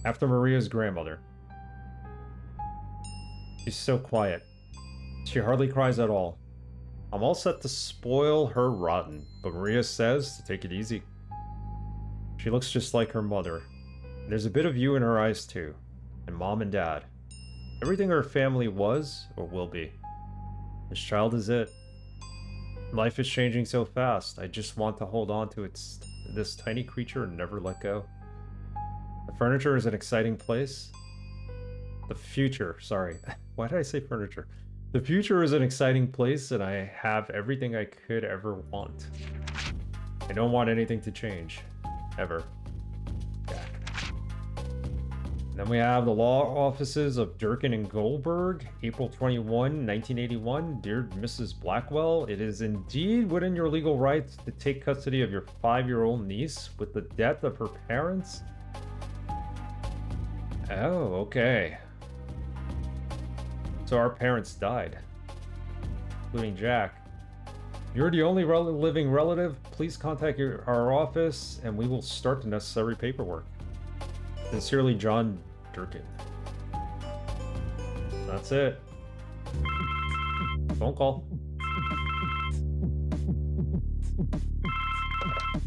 After Maria's grandmother. She's so quiet. She hardly cries at all. I'm all set to spoil her rotten, but Maria says to take it easy. She looks just like her mother. There's a bit of you in her eyes too. And Mom and Dad. Everything her family was or will be. This child is it. Life is changing so fast. I just want to hold on to this tiny creature and never let go. The furniture is an exciting place. The future, sorry. Why did I say furniture? The future is an exciting place, and I have everything I could ever want. I don't want anything to change. Ever. Jack. Then we have the law offices of Durkin and Goldberg, April 21, 1981. Dear Mrs. Blackwell, it is indeed within your legal rights to take custody of your 5-year-old niece with the death of her parents. Oh, okay. So our parents died, including Jack. You're the only living relative. Please contact our office and we will start the necessary paperwork. Sincerely, John Durkin. That's it. Phone call.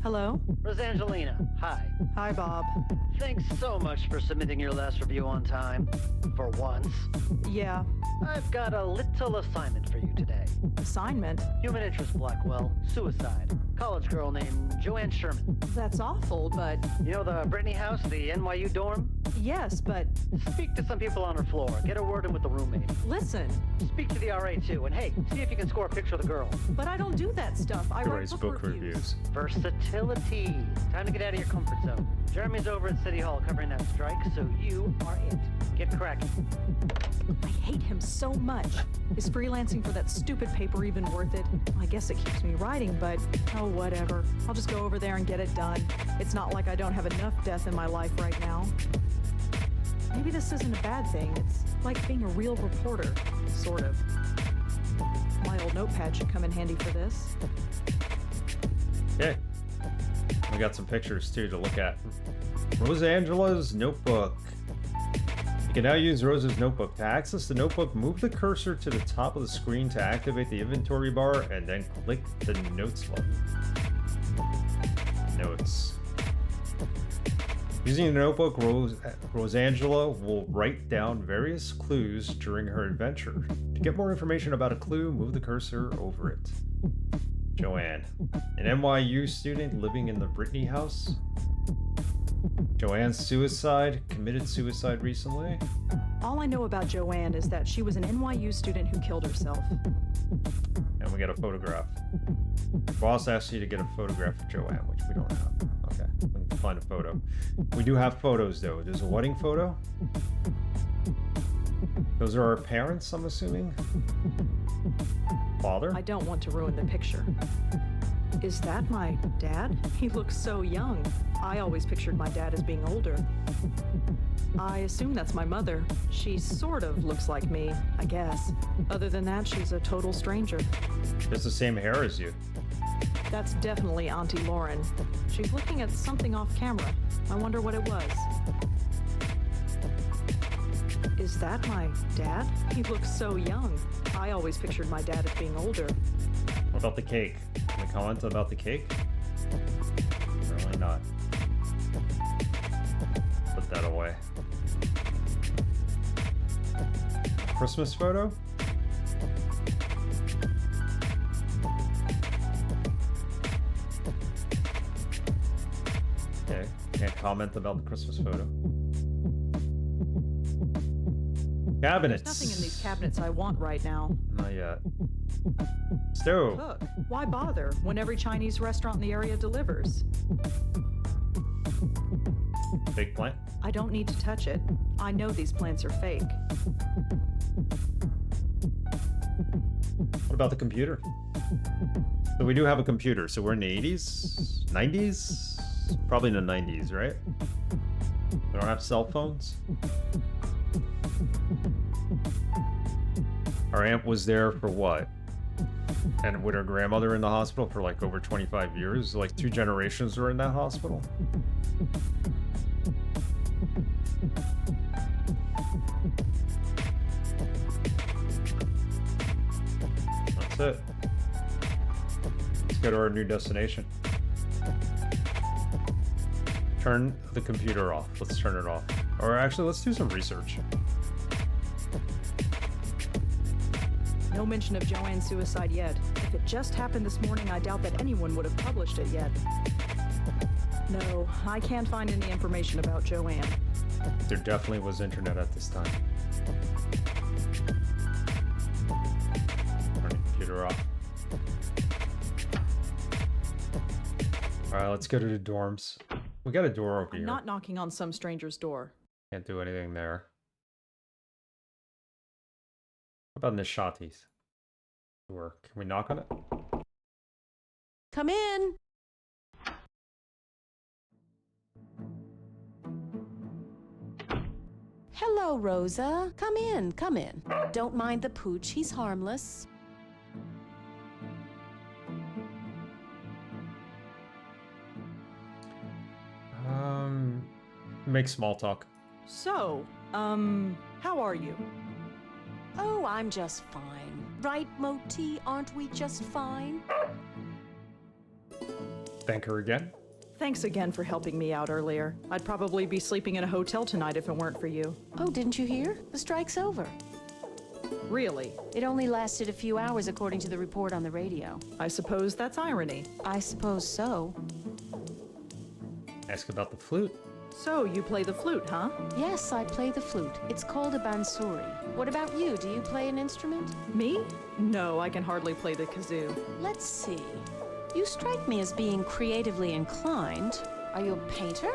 Hello? Rosangelina, hi. Hi, Bob. Thanks so much for submitting your last review on time. For once. Yeah. I've got a little assignment for you today. Assignment? Human interest Blackwell. Suicide. College girl named Joanne Sherman. That's awful, but... You know the Brittany house, the NYU dorm? Yes, but... Speak to some people on her floor. Get a word in with the roommate. Listen. Speak to the RA too, and hey, see if you can score a picture of the girl. But I don't do that stuff. I He write writes book reviews. Versatility. Time to get out of your comfort zone. Jeremy's over at City Hall covering that strike, so you are it. Get cracking. I hate him so much. Is freelancing for that stupid paper even worth it? I guess it keeps me writing, but oh, whatever. I'll just go over there and get it done. It's not like I don't have enough death in my life right now. Maybe this isn't a bad thing. It's like being a real reporter, sort of. My old notepad should come in handy for this. Okay. We got some pictures too to look at. Rosangela's notebook. You can now use Rosa's notebook. To access the notebook, move the cursor to the top of the screen to activate the inventory bar and then click the notes button. Notes. Using the notebook, Rosangela will write down various clues during her adventure. To get more information about a clue, move the cursor over it. Joanne, an NYU student living in the Brittany house. Joanne's committed suicide recently. All I know about Joanne is that she was an NYU student who killed herself. And we got a photograph. Boss asked you to get a photograph of Joanne, which we don't have. Okay, we can find a photo. We do have photos though. There's a wedding photo. Those are our parents, I'm assuming. Father? I don't want to ruin the picture. Is that my dad? He looks so young. I always pictured my dad as being older. I assume that's my mother. She sort of looks like me, I guess. Other than that, she's a total stranger. She has the same hair as you. That's definitely Auntie Lauren. She's looking at something off camera. I wonder what it was. Is that my dad? He looks so young. I always pictured my dad as being older. What about the cake? Can we comment about the cake? Apparently not. Put that away. Christmas photo? Okay, can't comment about the Christmas photo. Cabinets. There's nothing in these cabinets I want right now. Not yet. Stove. Cook. Why bother when every Chinese restaurant in the area delivers? Big plant. I don't need to touch it. I know these plants are fake. What about the computer? So we do have a computer. So we're in the 80s? 90s? Probably in the 90s, right? We don't have cell phones. Our aunt was there for what? And with her grandmother in the hospital for like over 25 years. Like 2 generations were in that hospital. That's it. Let's go to our new destination. Turn the computer off. Let's turn it off. Or actually, let's do some research. No mention of Joanne's suicide yet. If it just happened this morning, I doubt that anyone would have published it yet. No, I can't find any information about Joanne. There definitely was internet at this time. Turn the computer off. Alright, let's go to the dorms. We got a door over I'm here. not knocking on some stranger's door. Can't do anything there. What about Nishati's door? Can we knock on it? Come in. Hello, Rosa. Come in, come in. Don't mind the pooch, he's harmless. Make small talk. So, how are you? Oh, I'm just fine. Right, Moti? Aren't we just fine? Thank her again. Thanks again for helping me out earlier. I'd probably be sleeping in a hotel tonight if it weren't for you. Oh, didn't you hear? The strike's over. Really? It only lasted a few hours according to the report on the radio. I suppose that's irony. I suppose so. Ask about the flute. So, you play the flute, huh? Yes, I play the flute. It's called a bansuri. What about you? Do you play an instrument? Me? No, I can hardly play the kazoo. Let's see. You strike me as being creatively inclined. Are you a painter?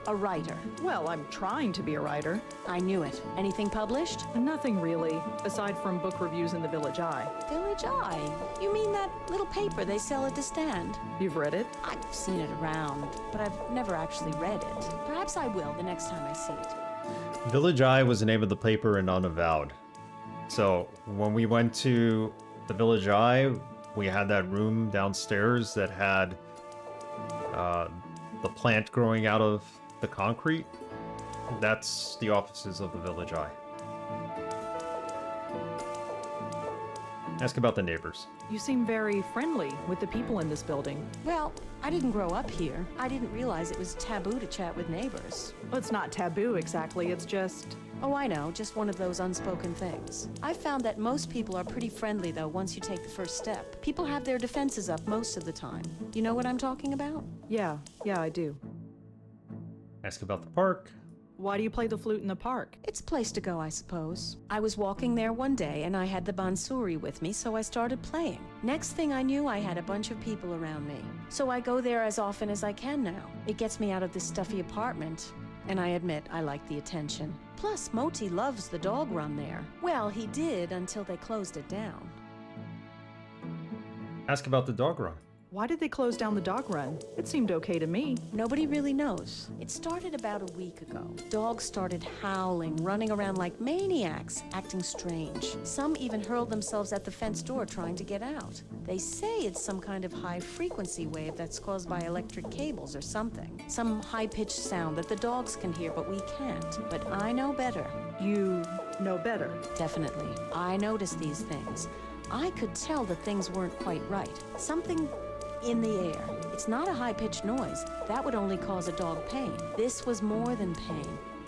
A writer? Well, I'm trying to be a writer. I knew it. Anything published? Nothing really, aside from book reviews in the Village Eye. Village Eye? You mean that little paper they sell at the stand? You've read it? I've seen it around, but I've never actually read it. Perhaps I will the next time I see it. Village Eye was the name of the paper in Unavowed. So when we went to the Village Eye, we had that room downstairs that had the plant growing out of the concrete. That's the offices of the Village Eye. Ask about the neighbors. You seem very friendly with the people in this building. Well, I didn't grow up here. I didn't realize it was taboo to chat with neighbors. Well, it's not taboo exactly, it's just... Oh, I know, just one of those unspoken things. I've found that most people are pretty friendly, though, once you take the first step. People have their defenses up most of the time. You know what I'm talking about? Yeah, I do. Ask about the park. Why do you play the flute in the park? It's a place to go, I suppose. I was walking there one day, and I had the bansuri with me, so I started playing. Next thing I knew, I had a bunch of people around me. So I go there as often as I can now. It gets me out of this stuffy apartment. And I admit, I like the attention. Plus, Moti loves the dog run there. Well, he did until they closed it down. Ask about the dog run. Why did they close down the dog run? It seemed okay to me. Nobody really knows. It started about a week ago. Dogs started howling, running around like maniacs, acting strange. Some even hurled themselves at the fence door trying to get out. They say it's some kind of high-frequency wave that's caused by electric cables or something. Some high-pitched sound that the dogs can hear, but we can't. But I know better. You know better. Definitely. I noticed these things. I could tell that things weren't quite right. Something in the air. It's not a high-pitched noise. That would only cause a dog pain. This was more than pain.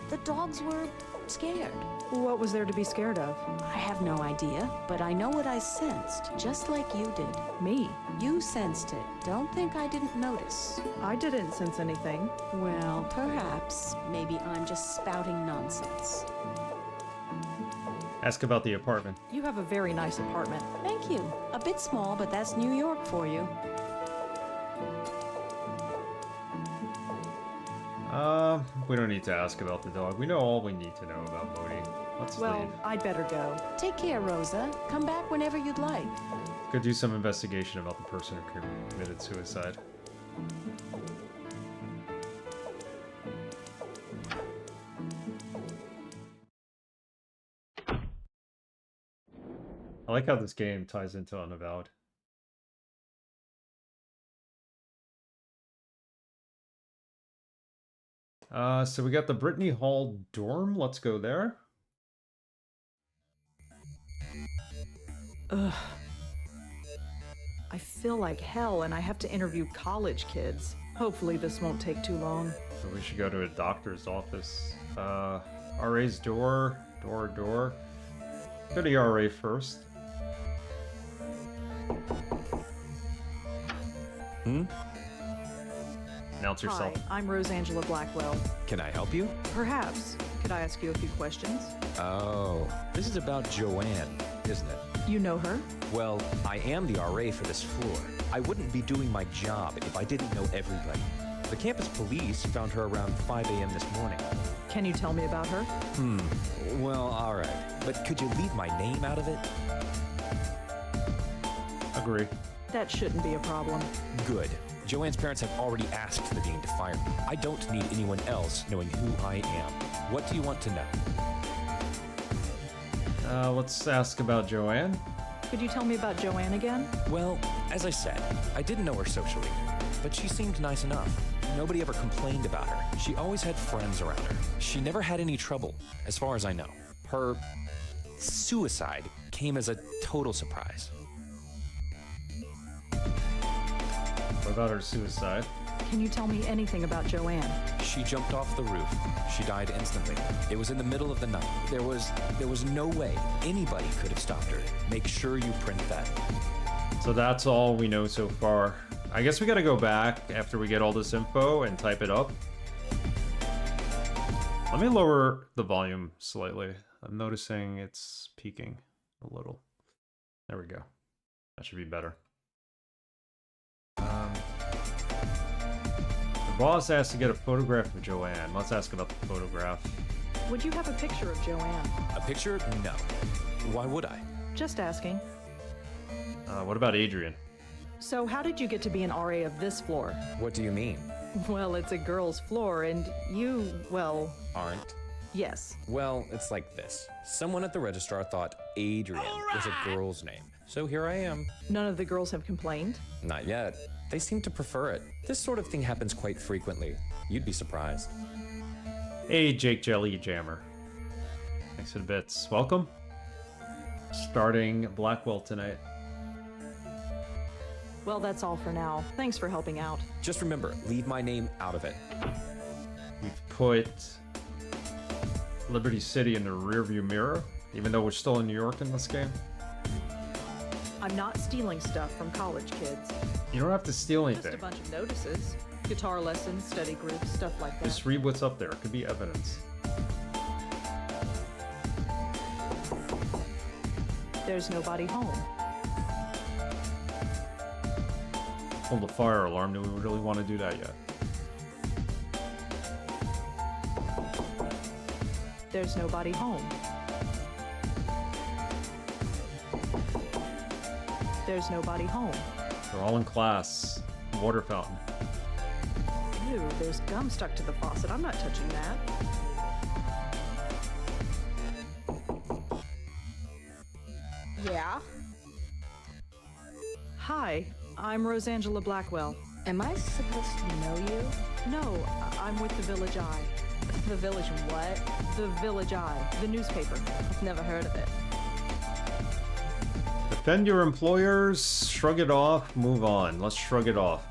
The dogs were scared. What was there to be scared of? I have no idea, but I know what I sensed, just like you did. Me? You sensed it. Don't think I didn't notice. I didn't sense anything. Well, perhaps. Maybe I'm just spouting nonsense. Ask about the apartment. You have a very nice apartment. Thank you. A bit small, but that's New York for you. We don't need to ask about the dog. We know all we need to know about Modi. Let's Well, leave. I'd better go. Take care, Rosa. Come back whenever you'd like. Go do some investigation about the person who committed suicide. I like how this game ties into Unavowed. So we got the Brittany Hall dorm. Let's go there. Ugh. I feel like hell and I have to interview college kids. Hopefully this won't take too long. So we should go to a doctor's office. RA's door. Go to the RA first. Announce yourself. Hi, I'm Rosangela Blackwell. Can I help you? Perhaps. Could I ask you a few questions? Oh, this is about Joanne, isn't it? You know her? Well, I am the RA for this floor. I wouldn't be doing my job if I didn't know everybody. The campus police found her around 5 a.m. this morning. Can you tell me about her? Well, all right. But could you leave my name out of it? Agree. That shouldn't be a problem. Good. Joanne's parents have already asked the dean to fire me. I don't need anyone else knowing who I am. What do you want to know? Let's ask about Joanne. Could you tell me about Joanne again? Well, as I said, I didn't know her socially, but she seemed nice enough. Nobody ever complained about her. She always had friends around her. She never had any trouble, as far as I know. Her suicide came as a total surprise. What about her suicide? Can you tell me anything about Joanne? She jumped off the roof. She died instantly. It was in the middle of the night. There was no way anybody could have stopped her. Make sure you print that. So that's all we know so far. I guess we gotta go back after we get all this info and type it up. Let me lower the volume slightly. I'm noticing it's peaking a little. There we go. That should be better. The boss asked to get a photograph of Joanne. Let's ask about the photograph. Would you have a picture of Joanne? A picture? No. Why would I? Just asking. What about Adrian? So how did you get to be an RA of this floor? What do you mean? Well, it's a girl's floor, and you, well... Aren't? Yes. Well, it's like this. Someone at the registrar thought Adrian was a girl's name. So here I am. None of the girls have complained? Not yet. They seem to prefer it. This sort of thing happens quite frequently. You'd be surprised. Hey, Jake Jelly Jammer. Thanks for the bits. Welcome. Starting Blackwell tonight. Well, that's all for now. Thanks for helping out. Just remember, leave my name out of it. We've put Liberty City in the rearview mirror, even though we're still in New York in this game. I'm not stealing stuff from college kids. You don't have to steal Just anything. a bunch of notices. Guitar lessons, study groups, stuff like that. Just read what's up there. It could be evidence. There's nobody home. Hold the fire alarm. Do we really want to do that yet? There's nobody home. There's nobody home. They're all in class. Water fountain. Ew, there's gum stuck to the faucet. I'm not touching that. Yeah? Hi, I'm Rosangela Blackwell. Am I supposed to know you? No, I'm with the Village Eye. The Village what? The Village Eye, the newspaper. I've never heard of it. Defend your employers. Shrug it off. Move on. Let's shrug it off.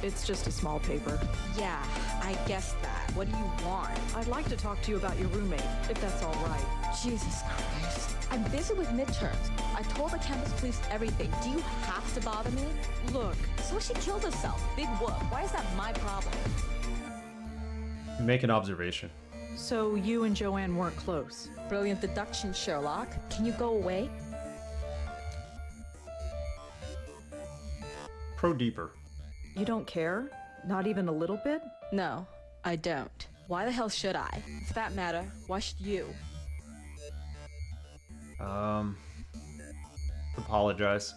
It's just a small paper. Yeah, I guess that. What do you want? I'd like to talk to you about your roommate, if that's all right. Jesus Christ. I'm busy with midterms. I told the campus police everything. Do you have to bother me? Look, So she killed herself. Big whoop. Why is that my problem? Make an observation. so you and Joanne weren't close. Brilliant deduction, Sherlock. Can you go away? Pro deeper. You don't care? Not even a little bit? No, I don't. Why the hell should I? For that matter, why should you? Apologize.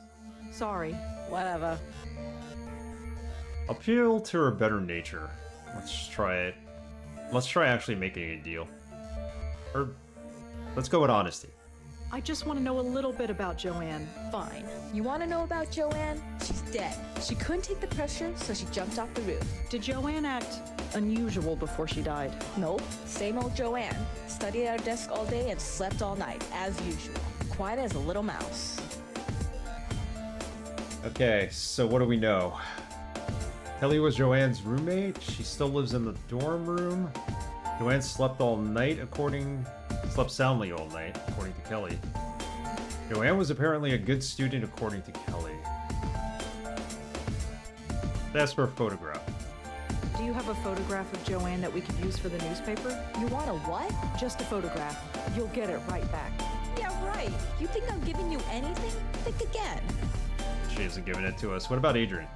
Sorry. Whatever. Appeal to her better nature. Let's try it. Let's try actually making a deal. Or, let's go with honesty. I just want to know a little bit about Joanne. Fine. You want to know about Joanne? She's dead. She couldn't take the pressure, so she jumped off the roof. Did Joanne act unusual before she died? Nope. Same old Joanne. Studied at her desk all day and slept all night, as usual. Quiet as a little mouse. Okay, so what do we know? Kelly was Joanne's roommate. She still lives in the dorm room. Joanne slept soundly all night, according to Kelly. Joanne was apparently a good student, according to Kelly. That's for a photograph. Do you have a photograph of Joanne that we could use for the newspaper? You want a what? Just a photograph. You'll get it right back. Yeah, right. You think I'm giving you anything? Think again. She isn't giving it to us. What about Adrian?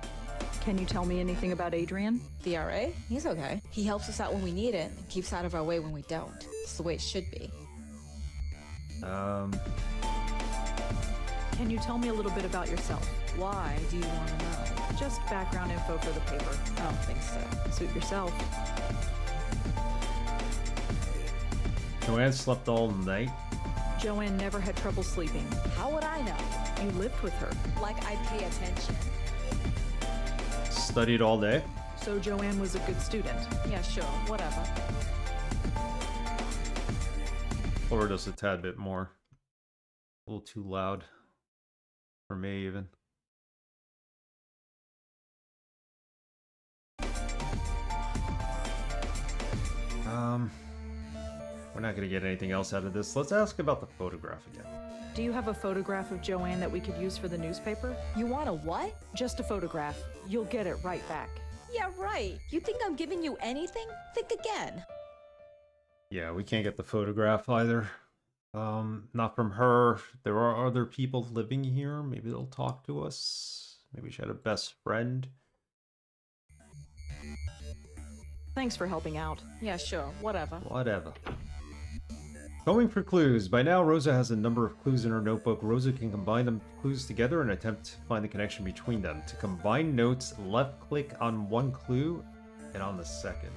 Can you tell me anything about Adrian? The RA? He's okay. He helps us out when we need it and keeps out of our way when we don't. It's the way it should be. Can you tell me a little bit about yourself? Why do you want to know? Just background info for the paper. I don't think so. Suit yourself. Joanne slept all night. Joanne never had trouble sleeping. How would I know? You lived with her. Like I pay attention. Studied all day. So Joanne was a good student. Yeah, sure. Whatever. Lower just a tad bit more. A little too loud. For me, even. We're not gonna get anything else out of this. Let's ask about the photograph again. Do you have a photograph of Joanne that we could use for the newspaper? You want a what? Just a photograph. You'll get it right back. Yeah, right. You think I'm giving you anything? Think again. Yeah, we can't get the photograph either. Not from her. There are other people living here. Maybe they'll talk to us. Maybe she had a best friend. Thanks for helping out. Yeah, sure. Whatever. Whatever. Going for clues. By now, Rosa has a number of clues in her notebook. Rosa can combine them clues together and attempt to find the connection between them. To combine notes, left-click on one clue and on the second.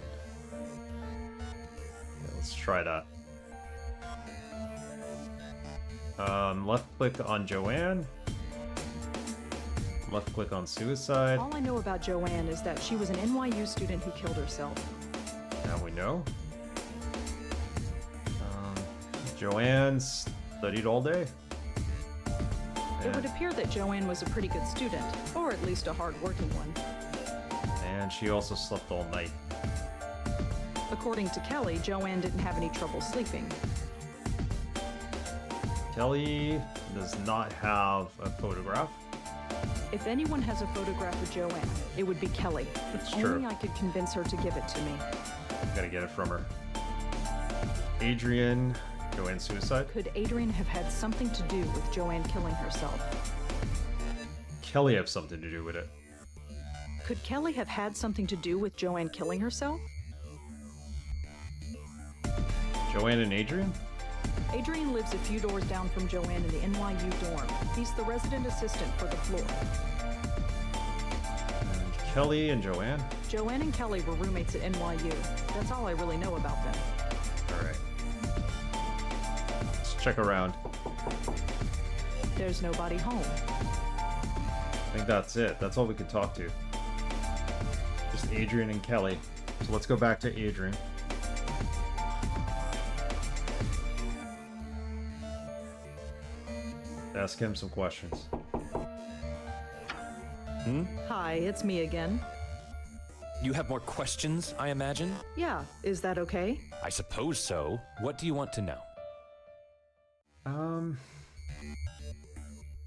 Yeah, let's try that. Left-click on Joanne. Left-click on suicide. All I know about Joanne is that she was an NYU student who killed herself. Now we know. Joanne studied all day. It would appear that Joanne was a pretty good student, or at least a hard-working one. And she also slept all night. According to Kelly, Joanne didn't have any trouble sleeping. Kelly does not have a photograph. If anyone has a photograph of Joanne, it would be Kelly. That's If true. only I could convince her to give it to me. Gotta get it from her. Adrian, Joanne's suicide. Could Adrian have had something to do with Joanne killing herself? Kelly have something to do with it. Could Kelly have had something to do with Joanne killing herself? Joanne and Adrian? Adrian lives a few doors down from Joanne in the NYU dorm. He's the resident assistant for the floor. And Kelly and Joanne? Joanne and Kelly were roommates at NYU. That's all I really know about them. Alright. Let's check around. There's nobody home. I think that's it. That's all we could talk to. Just Adrian and Kelly. So let's go back to Adrian. Ask him some questions. Hi, it's me again. You have more questions, I imagine? Yeah, is that okay? I suppose so. What do you want to know?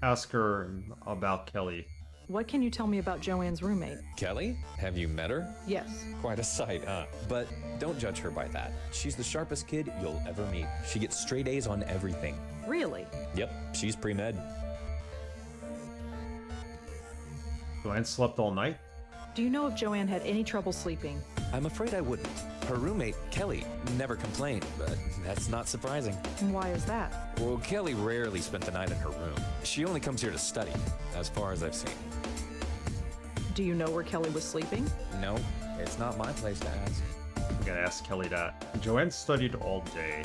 Ask her about Kelly. What can you tell me about Joanne's roommate? Kelly? Have you met her? Yes. Quite a sight, huh? But don't judge her by that. She's the sharpest kid you'll ever meet. She gets straight A's on everything. Really? Yep, she's pre-med. Joanne slept all night? Do you know if Joanne had any trouble sleeping? I'm afraid I wouldn't. Her roommate, Kelly, never complained, but that's not surprising. And why is that? Well, Kelly rarely spent the night in her room. She only comes here to study, as far as I've seen. Do you know where Kelly was sleeping? No, it's not my place to ask. I'm gonna ask Kelly that. Joanne studied all day.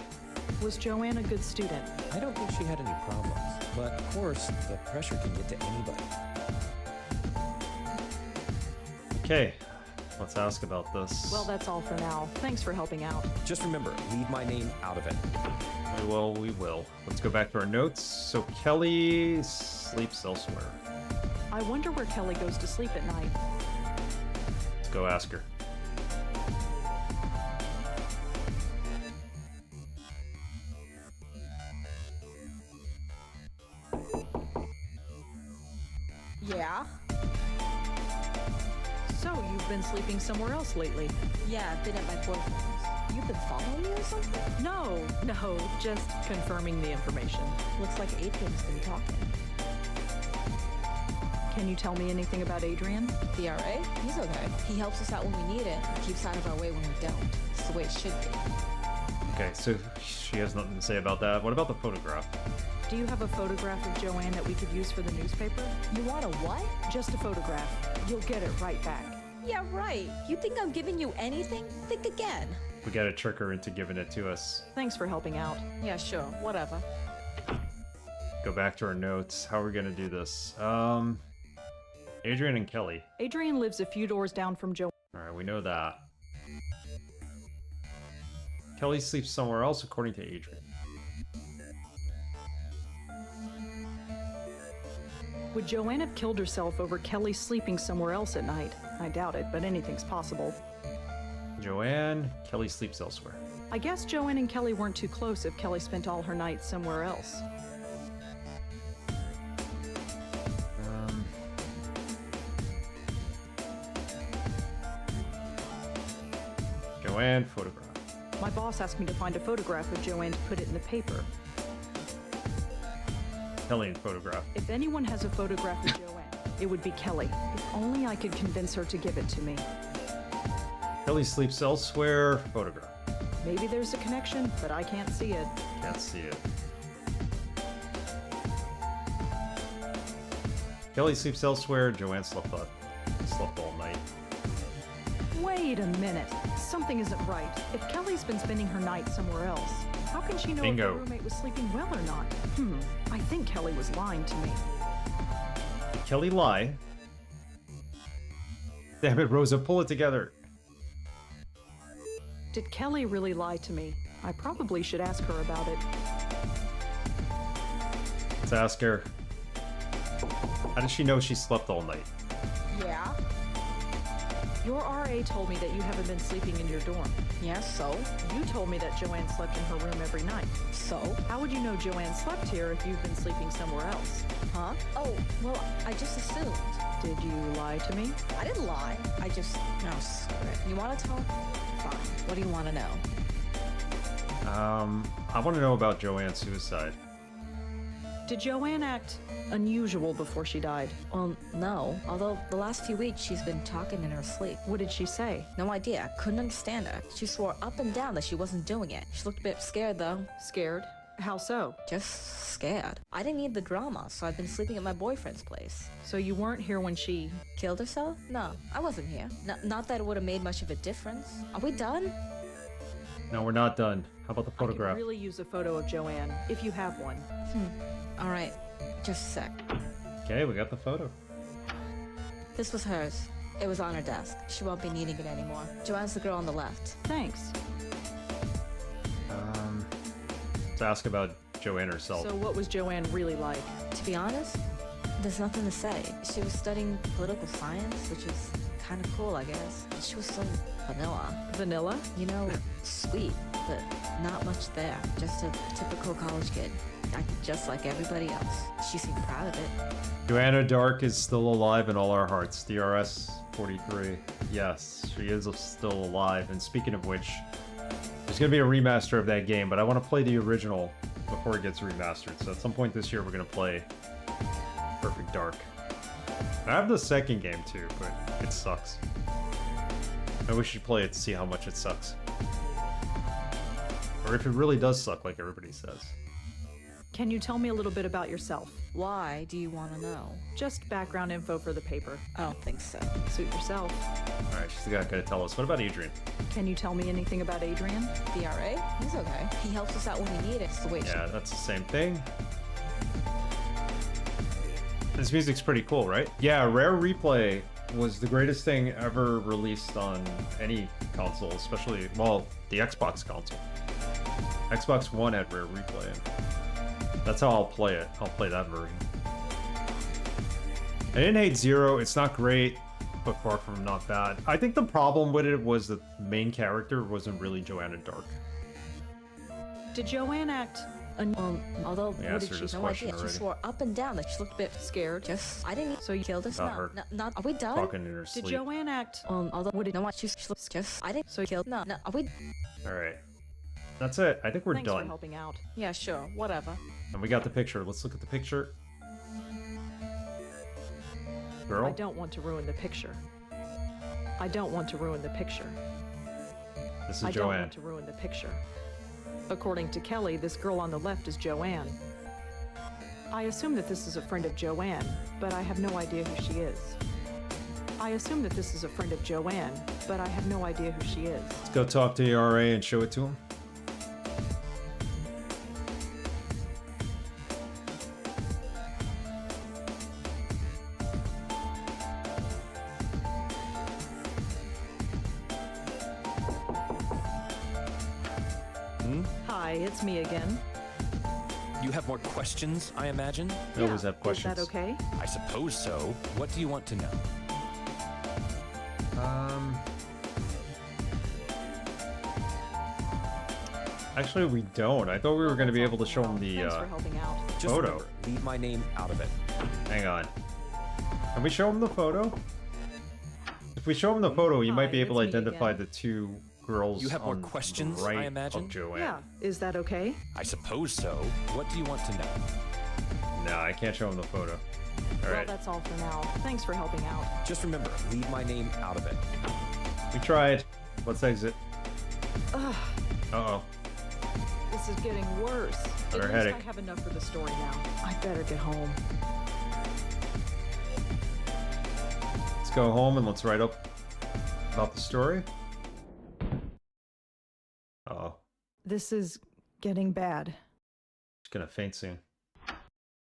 Was Joanne a good student? I don't think she had any problems, but of course, the pressure can get to anybody. Okay, let's ask about this. Well, that's all for now. Thanks for helping out. Just remember, leave my name out of it. We will. Let's go back to our notes. So Kelly sleeps elsewhere. I wonder where Kelly goes to sleep at night. Let's go ask her. Yeah? So, you've been sleeping somewhere else lately? Yeah, I've been at my boyfriend's. You've been following me or something? No, just confirming the information. Looks like Adrian's been talking. Can you tell me anything about Adrian? The RA? He's okay. He helps us out when we need it, and keeps out of our way when we don't. It's the way it should be. Okay, so she has nothing to say about that. What about the photograph? Do you have a photograph of Joanne that we could use for the newspaper? You want a what? Just a photograph. You'll get it right back. Yeah, right. You think I'm giving you anything? Think again. We gotta trick her into giving it to us. Thanks for helping out. Yeah, sure. Whatever. Go back to our notes. How are we gonna do this? Adrian and Kelly. Adrian lives a few doors down from Joanne. Alright, we know that. Kelly sleeps somewhere else according to Adrian. Would Joanne have killed herself over Kelly sleeping somewhere else at night? I doubt it, but anything's possible. Joanne, Kelly sleeps elsewhere. I guess Joanne and Kelly weren't too close if Kelly spent all her nights somewhere else. Joanne, photograph. My boss asked me to find a photograph of Joanne to put it in the paper. Kelly in photograph. If anyone has a photograph of Joanne, it would be Kelly. If only I could convince her to give it to me. Kelly sleeps elsewhere, photograph. Maybe there's a connection, but I can't see it. Can't see it. Kelly sleeps elsewhere, Joanne slept all night. Wait a minute. Something isn't right. If Kelly's been spending her night somewhere else, how can she know Bingo. if her roommate was sleeping well or not? I think Kelly was lying to me. Did Kelly lie? Damn it, Rosa, pull it together. Did Kelly really lie to me? I probably should ask her about it. Let's ask her. How did she know she slept all night? Yeah? Your RA told me that you haven't been sleeping in your dorm. Yeah, so? You told me that Joanne slept in her room every night. So? How would you know Joanne slept here if you've been sleeping somewhere else? Huh? Oh, well, I just assumed. Did you lie to me? I didn't lie. I just... No, screw it. You want to talk? Fine. What do you want to know? I want to know about Joanne's suicide. Did Joanne act unusual before she died? Well, no. Although the last few weeks she's been talking in her sleep. What did she say? No idea. Couldn't understand her. She swore up and down that she wasn't doing it. She looked a bit scared, though. Scared? How so? Just scared. I didn't need the drama, so I've been sleeping at my boyfriend's place. So you weren't here when she... Killed herself? No, I wasn't here. Not that it would have made much of a difference. Are we done? No, we're not done. How about the I photograph? could really use a photo of Joanne, if you have one. All right. Just a sec. Okay, we got the photo. This was hers. It was on her desk. She won't be needing it anymore. Joanne's the girl on the left. Thanks. Let's ask about Joanne herself. So what was Joanne really like? To be honest, there's nothing to say. She was studying political science, which is kind of cool, I guess. She was so vanilla. Vanilla? You know, sweet, but not much there. Just a typical college kid. Acted just like everybody else. She seemed proud of it. Joanna Dark is still alive in all our hearts. DRS 43. Yes, she is still alive. And speaking of which, there's going to be a remaster of that game, but I want to play the original before it gets remastered. So at some point this year, we're going to play Perfect Dark. I have the second game too, but it sucks. I wish you'd play it to see how much it sucks. Or if it really does suck like everybody says. Can you tell me a little bit about yourself? Why do you want to know? Just background info for the paper. I don't think so. Suit yourself. Alright, she's not going to tell us. What about Adrian? Can you tell me anything about Adrian? The RA? He's okay. He helps us out when we need it. It's the way Yeah, that's the same thing. This music's pretty cool, right? Yeah, Rare Replay was the greatest thing ever released on any console, especially, well, the Xbox console. Xbox One had Rare Replay, and that's how I'll play it. I'll play that version. I didn't hate Zero. It's not great, but far from not bad. I think the problem with it was that the main character wasn't really Joanna Dark. Did Joanne act although I what asked did her she? this No question idea. She already. swore up and down that she looked a bit scared? Just I didn't. So you Killed us? About No, her. not. Are we done? Talking in her Did sleep. Joanne act Although what did? No, what? She looks just. I didn't. So Killed? No. Are we? Alright. That's it. I think we're Thanks for done. helping out. Yeah, sure. Whatever. And we got the picture. Let's look at the picture. Girl? I don't want to ruin the picture. I don't want to ruin the picture. This is I don't Joanne. want to ruin the picture. According to Kelly, this girl on the left is Joanne. I assume that this is a friend of Joanne, but I have no idea who she is. I assume that this is a friend of Joanne, but I have no idea who she is. Let's go talk to the RA and show it to him. Hi, it's me again. You have more questions, I imagine? I always have questions. Is that okay? I suppose so. What do you want to know? Actually, we don't. I thought we were going to be able to show him the Thanks for helping out. Just photo. remember, leave my name out of it. Hang on. Can we show him the photo? If we show him the photo, you might Hi, be able to it's me identify again. the two girls You have more on questions, the right I imagine? of Joanne. Yeah, is that okay? I suppose so. What do you want to know? No, I can't show him the photo. All Well, right. that's all for now. Thanks for helping out. Just remember, leave my name out of it. We tried. Let's exit. Ugh, Uh-oh. this is getting worse. Got At our least headache. I have enough for the story now. I better get home. Let's go home and let's write up about the story. Uh-oh. This is getting bad. She's gonna faint soon.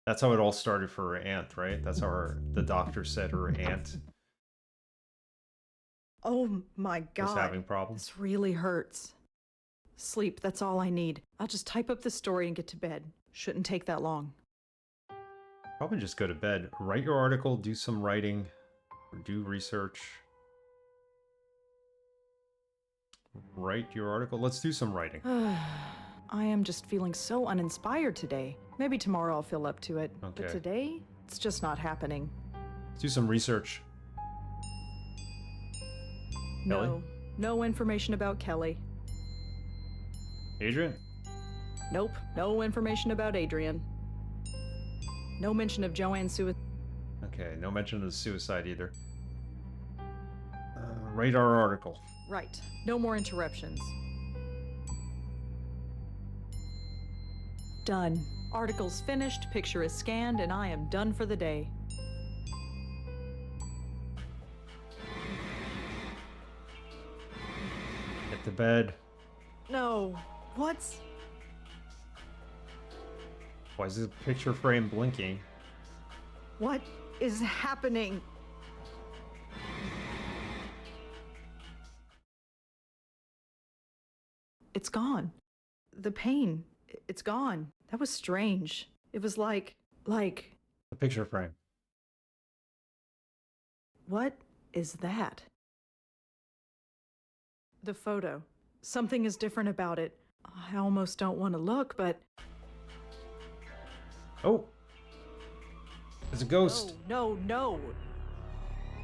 That's how it all started for her aunt, right? That's how the doctor said her aunt Oh my was god. having problems. This really hurts. Sleep, that's all I need. I'll just type up the story and get to bed. Shouldn't take that long. Probably just go to bed. Write your article, do some writing, or do research. Write your article. Let's do some writing. I am just feeling so uninspired today. Maybe tomorrow I'll feel up to it. Okay. But today, it's just not happening. Let's do some research. Kelly? No. No information about Kelly. Adrian? Nope. No information about Adrian. No mention of Joanne's suicide. Okay, no mention of the suicide either. Write our article. Right. No more interruptions. Done. Article's finished, picture is scanned, and I am done for the day. Get to bed. No. What's... Why is the picture frame blinking? What is happening? It's gone. The pain, it's gone. That was strange. It was like, The picture frame. what is that? The photo. Something is different about it. I almost don't want to look, but Oh! There's a ghost. no, no, no.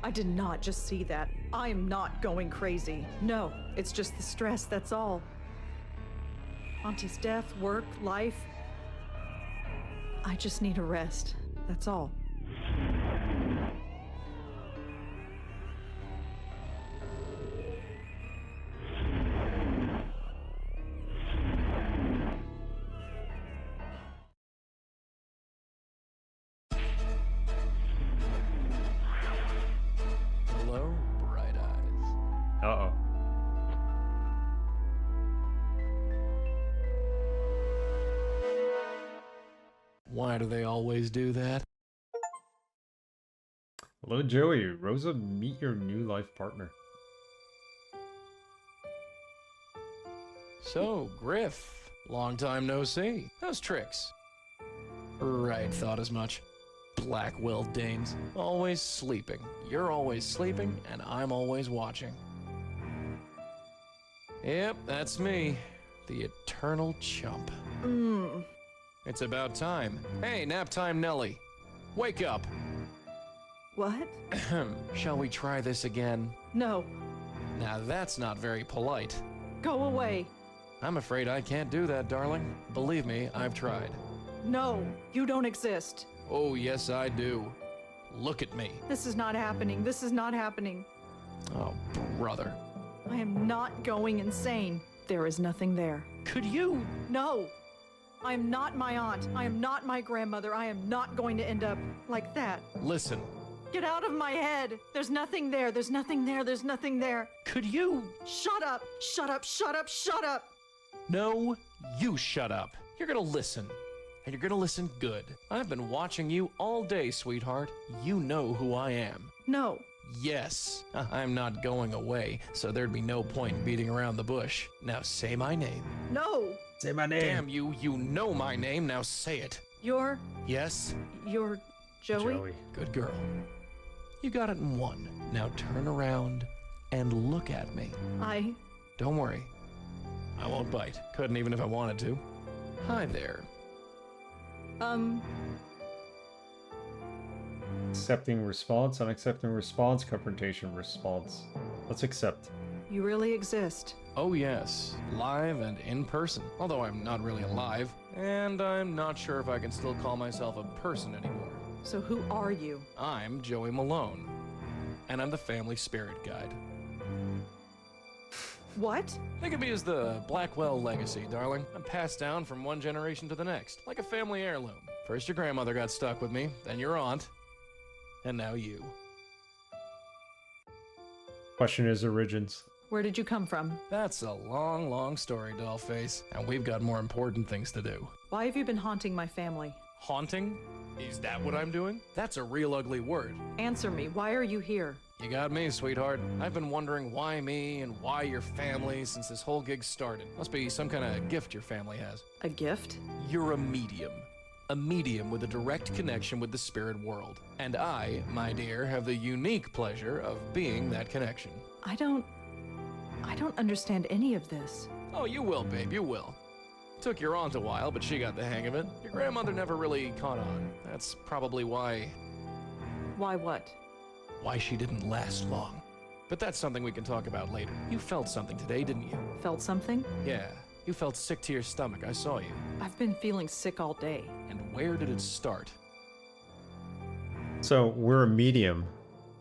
I did not just see that. I am not going crazy. No, it's just the stress, that's all. Auntie's death, work, life. I just need a rest. That's all. Hello, bright eyes. Uh-oh. Why do they always do that? Hello, Joey. Rosa, meet your new life partner. So, Griff, long time no see. How's tricks? Right, thought as much. Blackwell dames, always sleeping. You're always sleeping, and I'm always watching. Yep, that's me. The eternal chump. It's about time. Hey, nap time Nelly. Wake up. What? Shall we try this again? No, Now that's not very polite. go away. I'm afraid I can't do that, darling. Believe me, I've tried. No, you don't exist. Oh, yes, I do. Look at me. This is not happening. This is not happening. Oh, brother. I am not going insane. There is nothing there. Could you? No! I am not my aunt. I am not my grandmother. I am not going to end up like that. Listen. Get out of my head! There's nothing there. There's nothing there. There's nothing there. Could you? Shut up! Shut up! Shut up! Shut up! No, you shut up. You're gonna listen. And you're gonna listen good. I've been watching you all day, sweetheart. You know who I am. No. Yes, I'm not going away, so there'd be no point beating around the bush. Now say my name. No! Say my name. Damn you, you know my name, now say it. You're Yes? Joey? Good girl. You got it in one. Now turn around and look at me. I Don't worry. I won't bite. Couldn't even if I wanted to. Hi there. Accepting response, unaccepting response, confrontation response. Let's accept. You really exist. Oh yes, live and in person. Although I'm not really alive, and I'm not sure if I can still call myself a person anymore. So who are you? I'm Joey Mallone, and I'm the family spirit guide. What? Think of me as the Blackwell legacy, darling. I'm passed down from one generation to the next, like a family heirloom. First your grandmother got stuck with me, then your aunt, and now you. Question is origins. Where did you come from? That's a long, long story, dollface, and we've got more important things to do. Why have you been haunting my family? Haunting? Is that what I'm doing? That's a real ugly word. Answer me, why are you here? You got me, sweetheart. I've been wondering why me and why your family since this whole gig started. Must be some kind of gift your family has. A gift? You're a medium. A medium with a direct connection with the spirit world. And I, my dear, have the unique pleasure of being that connection. I don't understand any of this. Oh, you will, babe, you will. Took your aunt a while, but she got the hang of it. Your grandmother never really caught on. That's probably why... Why what? Why she didn't last long. But that's something we can talk about later. You felt something today, didn't you? Felt something? Yeah, you felt sick to your stomach, I saw you. I've been feeling sick all day. And where did it start? So we're a medium,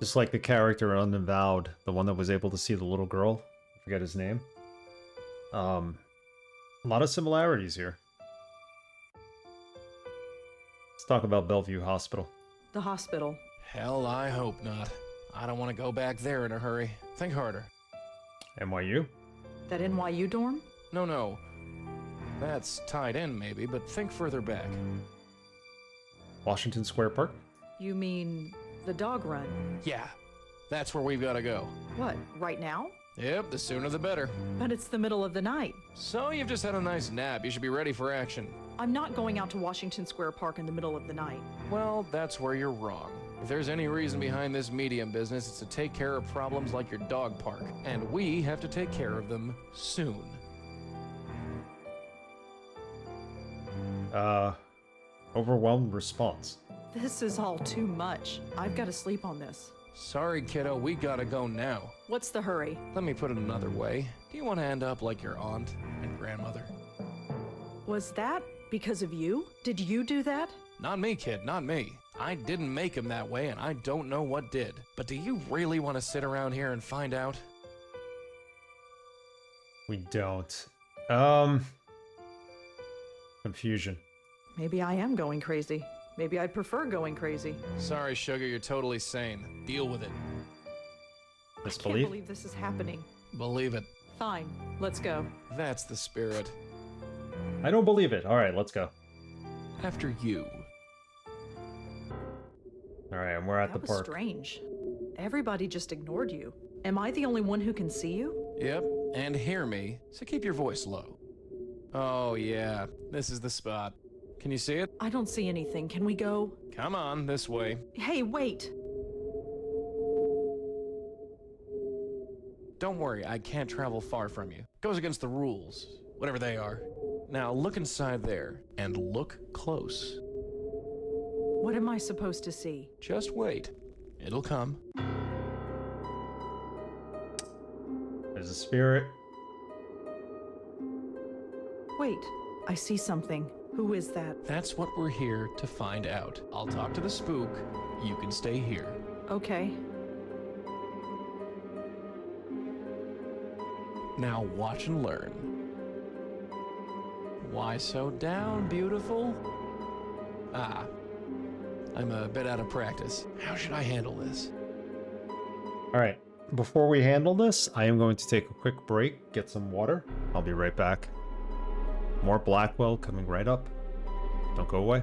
just like the character in Unavowed, the one that was able to see the little girl. I forget his name. A lot of similarities here. Let's talk about Bellevue Hospital. The hospital. Hell, I hope not. I don't want to go back there in a hurry. Think harder. NYU? That NYU dorm? No. That's tied in, maybe, but think further back. Washington Square Park? You mean the dog run? Yeah, that's where we've got to go. What, right now? Yep, the sooner the better. But it's the middle of the night. So you've just had a nice nap. You should be ready for action. I'm not going out to Washington Square Park in the middle of the night. Well, that's where you're wrong. If there's any reason behind this medium business, it's to take care of problems like your dog park. And we have to take care of them soon. Overwhelmed response. This is all too much. I've got to sleep on this. Sorry, kiddo, we gotta go now. What's the hurry? Let me put it another way. Do you want to end up like your aunt and grandmother? Was that because of you? Did you do that? Not me, kid, not me. I didn't make him that way, and I don't know what did. But do you really want to sit around here and find out? We don't. Confusion. Maybe I am going crazy. Maybe I'd prefer going crazy. Sorry, sugar, you're totally sane. Deal with it. I can't believe this is happening. Believe it. Fine, let's go. That's the spirit. I don't believe it. All right, let's go. After you. All right, and we're at the That was park. strange. Everybody just ignored you. Am I the only one who can see you? Yep, and hear me, so keep your voice low. Oh yeah, this is the spot. Can you see it? I don't see anything. Can we go? Come on, this way. Hey, wait! Don't worry, I can't travel far from you. Goes against the rules, whatever they are. Now look inside there, and look close. What am I supposed to see? Just wait. It'll come. There's a spirit. Wait, I see something. Who is that? That's what we're here to find out. I'll talk to the spook. You can stay here. Okay. Now watch and learn. Why so down, beautiful? I'm a bit out of practice. How should I handle this? All right, before we handle this, I am going to take a quick break, get some water. I'll be right back. More Blackwell coming right up. Don't go away.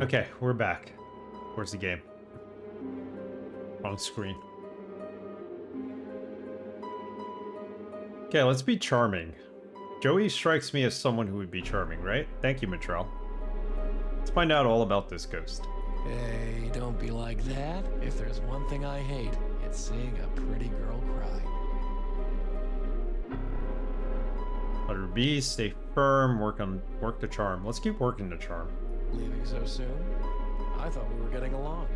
Okay, we're back. Where's the game? On screen. Okay, let's be charming. Joey strikes me as someone who would be charming, right? Thank you, Mitrell. Let's find out all about this ghost. Hey, don't be like that. If there's one thing I hate, it's seeing a pretty girl cry. Let her be, stay firm, work the charm. Let's keep working the charm. Leaving so soon? I thought we were getting along.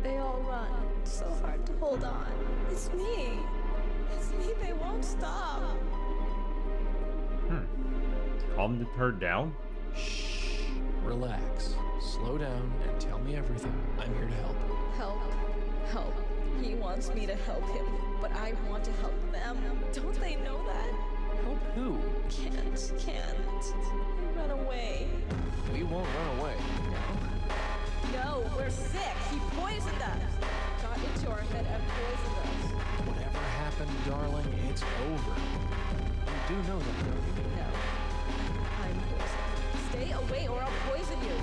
They all run. So hard to hold on. It's me. It's me. They won't stop. Calm her down? Shh. Relax. Slow down and tell me everything. I'm here to help. Help. Help. He wants me to help him, but I want to help them. Don't they know that? Help who? Can't. They run away. We won't run away. No, we're sick. He poisoned us. Got into our head and poisoned us. Whatever happened, darling, it's over. You do know that, don't you? No. I'm poisoned. Stay away or I'll poison you.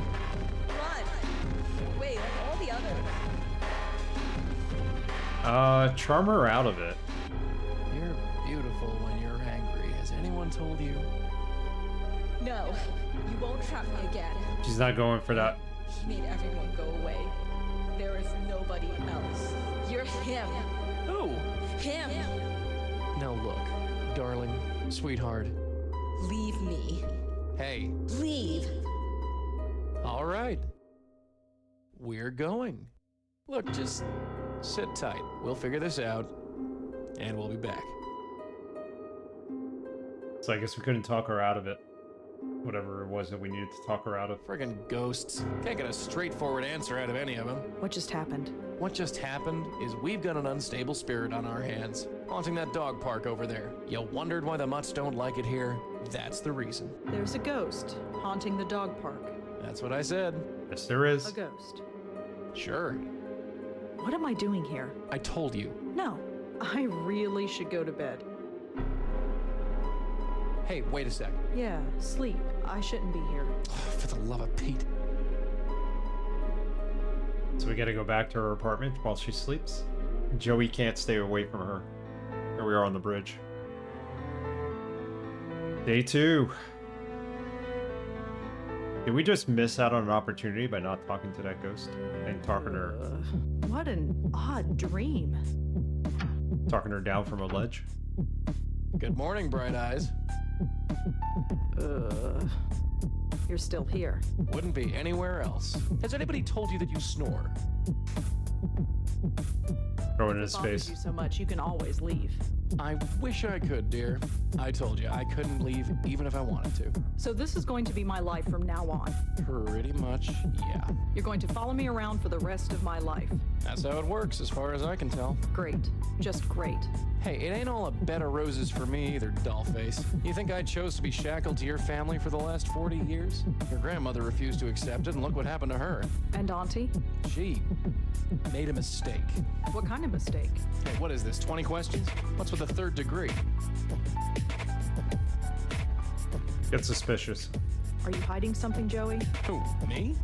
Run. Away like all the others. Charm her out of it. You're beautiful when you're angry. Has anyone told you? No. You won't trap me again. She's not going for that. He made everyone go away. There is nobody else. You're him. Who? Him. Now look, darling, sweetheart. Leave me. Hey. Leave. All right. We're going. Look, just sit tight. We'll figure this out, and we'll be back. So I guess we couldn't talk her out of it. Whatever it was that we needed to talk her out of. Friggin' ghosts. Can't get a straightforward answer out of any of them. What just happened? What just happened is we've got an unstable spirit on our hands, haunting that dog park over there. You wondered why the mutts don't like it here? That's the reason. There's a ghost haunting the dog park. That's what I said. Yes, there is. A ghost. Sure. What am I doing here? I told you. No, I really should go to bed. Hey, wait a sec. Yeah, sleep. I shouldn't be here. For the love of Pete. So we gotta go back to her apartment while she sleeps? Joey can't stay away from her. Here we are on the bridge. Day 2. Did we just miss out on an opportunity by not talking to that ghost? And talking her... What an odd dream. Talking her down from a ledge? Good morning, Bright Eyes. You're still here. Wouldn't be anywhere else. Has anybody told you that you snore? Throw it in his If it bothers face. you so much, you can always leave. I wish I could, dear. I told you, I couldn't leave even if I wanted to. So this is going to be my life from now on. Pretty much, yeah. You're going to follow me around for the rest of my life. That's how it works, as far as I can tell. Great. Just great. Hey, it ain't all a bed of roses for me either, dollface. You think I chose to be shackled to your family for the last 40 years? Your grandmother refused to accept it, and look what happened to her. And Auntie? She made a mistake. What kind of mistake? Hey, what is this, 20 questions? What's with the 3rd degree? Get suspicious. Are you hiding something, Joey? Who, me?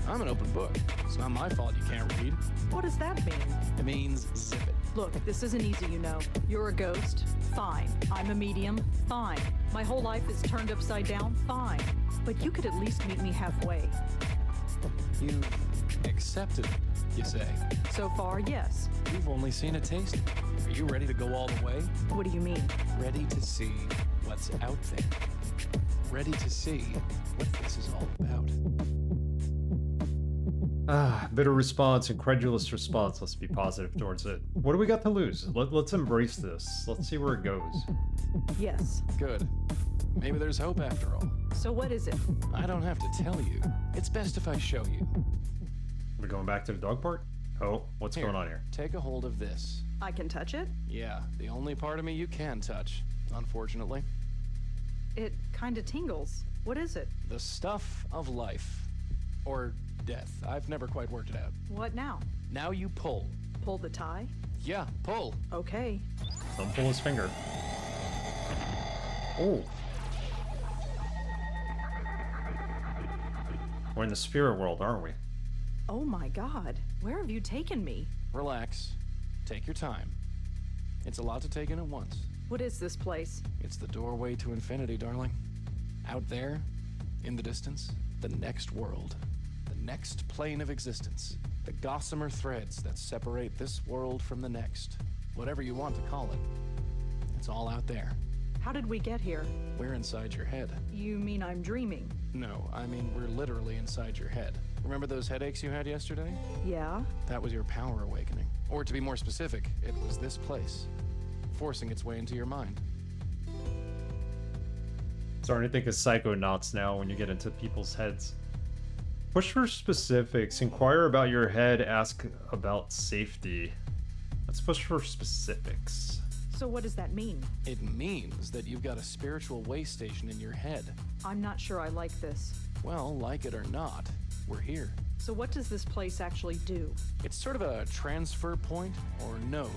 I'm an open book. It's not my fault you can't read. What does that mean? It means zip it. Look, this isn't easy, you know. You're a ghost. Fine. I'm a medium. Fine. My whole life is turned upside down. Fine. But you could at least meet me halfway. You've accepted it, you say? So far, yes. You've only seen a taste. Are you ready to go all the way? What do you mean? Ready to see what's out there. Ready to see what this is all about. Bitter response, incredulous response. Let's be positive towards it. What do we got to lose? Let's embrace this. Let's see where it goes. Yes. Good. Maybe there's hope after all. So what is it? I don't have to tell you. It's best if I show you. We're going back to the dog park? Oh, what's going on here? Take a hold of this. I can touch it? Yeah, the only part of me you can touch, unfortunately. It kinda tingles. What is it? The stuff of life. Or death. I've never quite worked it out. What now? Now you pull. Pull the tie? Yeah, pull. Okay. Don't pull his finger. Oh. We're in the spirit world, aren't we? Oh my god, where have you taken me? Relax. Take your time. It's a lot to take in at once. What is this place? It's the doorway to infinity, darling. Out there, in the distance, the next world. The next plane of existence. The gossamer threads that separate this world from the next. Whatever you want to call it. It's all out there. How did we get here? We're inside your head. You mean I'm dreaming? No, I mean we're literally inside your head. Remember those headaches you had yesterday? Yeah? That was your power awakening. Or to be more specific, it was this place, forcing its way into your mind. Starting to think of psychonauts now when you get into people's heads. Push for specifics. Inquire about your head. Ask about safety. Let's push for specifics. So what does that mean? It means that you've got a spiritual way station in your head. I'm not sure I like this. Well, like it or not, we're here. So what does this place actually do? It's sort of a transfer point or node.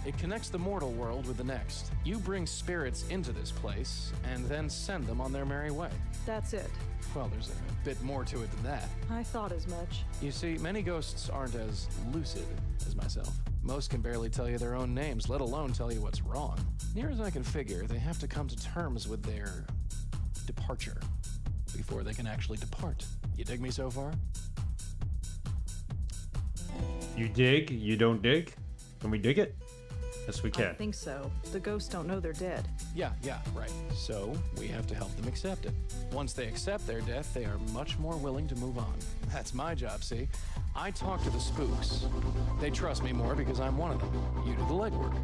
It connects the mortal world with the next. You bring spirits into this place and then send them on their merry way. That's it. Well, there's a bit more to it than that. I thought as much. You see, many ghosts aren't as lucid as myself. Most can barely tell you their own names, let alone tell you what's wrong. Near as I can figure, they have to come to terms with their departure before they can actually depart. You dig me so far? You dig? You don't dig? Can we dig it? Yes, we can. I think so. The ghosts don't know they're dead. Yeah, right. So, we have to help them accept it. Once they accept their death, they are much more willing to move on. That's my job, see? I talk to the spooks. They trust me more because I'm one of them. You do the legwork.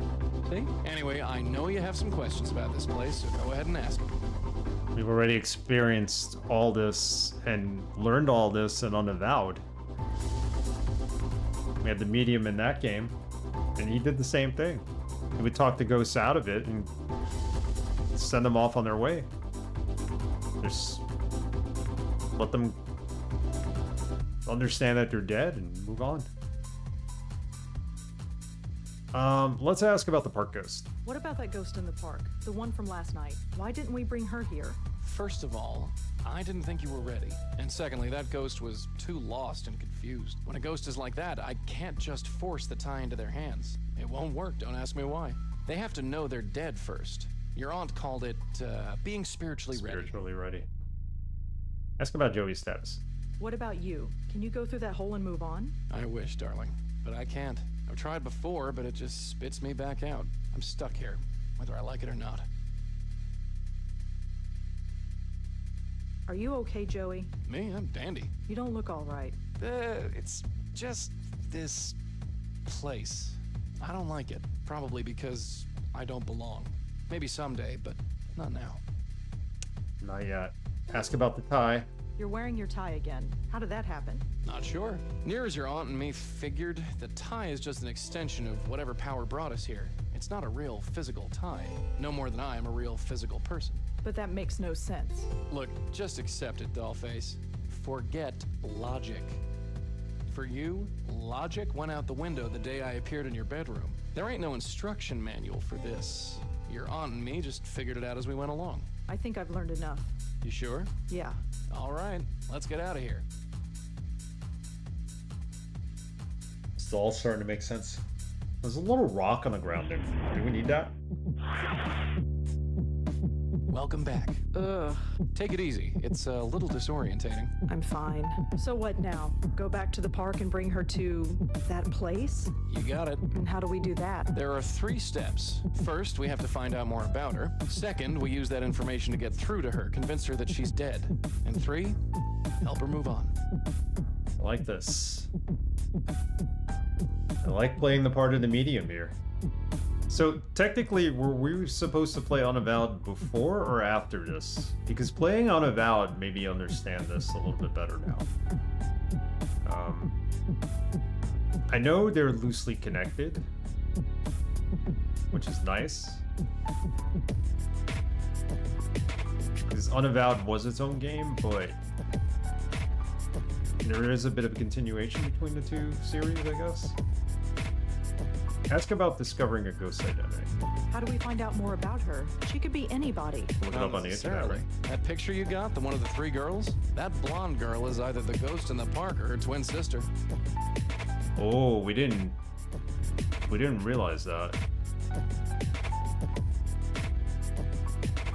See? Anyway, I know you have some questions about this place, so go ahead and ask them. We've already experienced all this and learned all this in Unavowed. We had the medium in that game, and he did the same thing. He would talk the ghosts out of it and send them off on their way. Just let them understand that they're dead and move on. Let's ask about the park ghost. What about that ghost in the park? The one from last night. Why didn't we bring her here? First of all, I didn't think you were ready. And secondly, that ghost was too lost and confused. When a ghost is like that, I can't just force the tie into their hands. It won't work, don't ask me why. They have to know they're dead first. Your aunt called it, being spiritually ready. Spiritually ready. Ask about Joey's status. What about you? Can you go through that hole and move on? I wish, darling, but I can't. I've tried before, but it just spits me back out. I'm stuck here, whether I like it or not. Are you okay, Joey? Me? I'm dandy. You don't look all right. It's just this place. I don't like it. Probably because I don't belong. Maybe someday, but not now. Not yet. Ask about the tie. You're wearing your tie again. How did that happen? Not sure. Near as your aunt and me figured, the tie is just an extension of whatever power brought us here. It's not a real physical tie. No more than I am a real physical person. But that makes no sense. Look, just accept it, dollface. Forget logic. For you, logic went out the window the day I appeared in your bedroom. There ain't no instruction manual for this. Your aunt and me just figured it out as we went along. I think I've learned enough. You sure? Yeah. All right, let's get out of here. It's all starting to make sense. There's a little rock on the ground there. Do we need that? Welcome back. Ugh. Take it easy. It's a little disorientating. I'm fine. So what now? Go back to the park and bring her to that place? You got it. And how do we do that? There are 3 steps. First, we have to find out more about her. Second, we use that information to get through to her, convince her that she's dead. And 3, help her move on. I like this. I like playing the part of the medium here. So technically, were we supposed to play Unavowed before or after this? Because playing Unavowed made me understand this a little bit better now. I know they're loosely connected, which is nice. Because Unavowed was its own game, but there is a bit of a continuation between the 2 series, I guess. Ask about discovering a ghost identity. How do we find out more about her? She could be anybody. Look it up on the internet, right? That picture you got, the one of the 3 girls? That blonde girl is either the ghost in the park or her twin sister. Oh, we didn't realize that.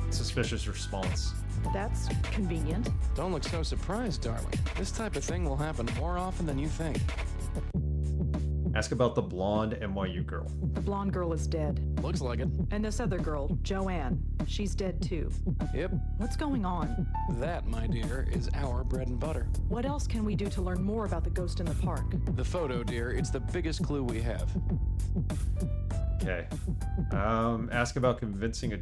Suspicious response. That's convenient. Don't look so surprised, darling. This type of thing will happen more often than you think. Ask about the blonde NYU girl. The blonde girl is dead. Looks like it. And this other girl, Joanne, she's dead too. Yep. What's going on? That, my dear, is our bread and butter. What else can we do to learn more about the ghost in the park? The photo, dear, it's the biggest clue we have. Okay. Ask about convincing a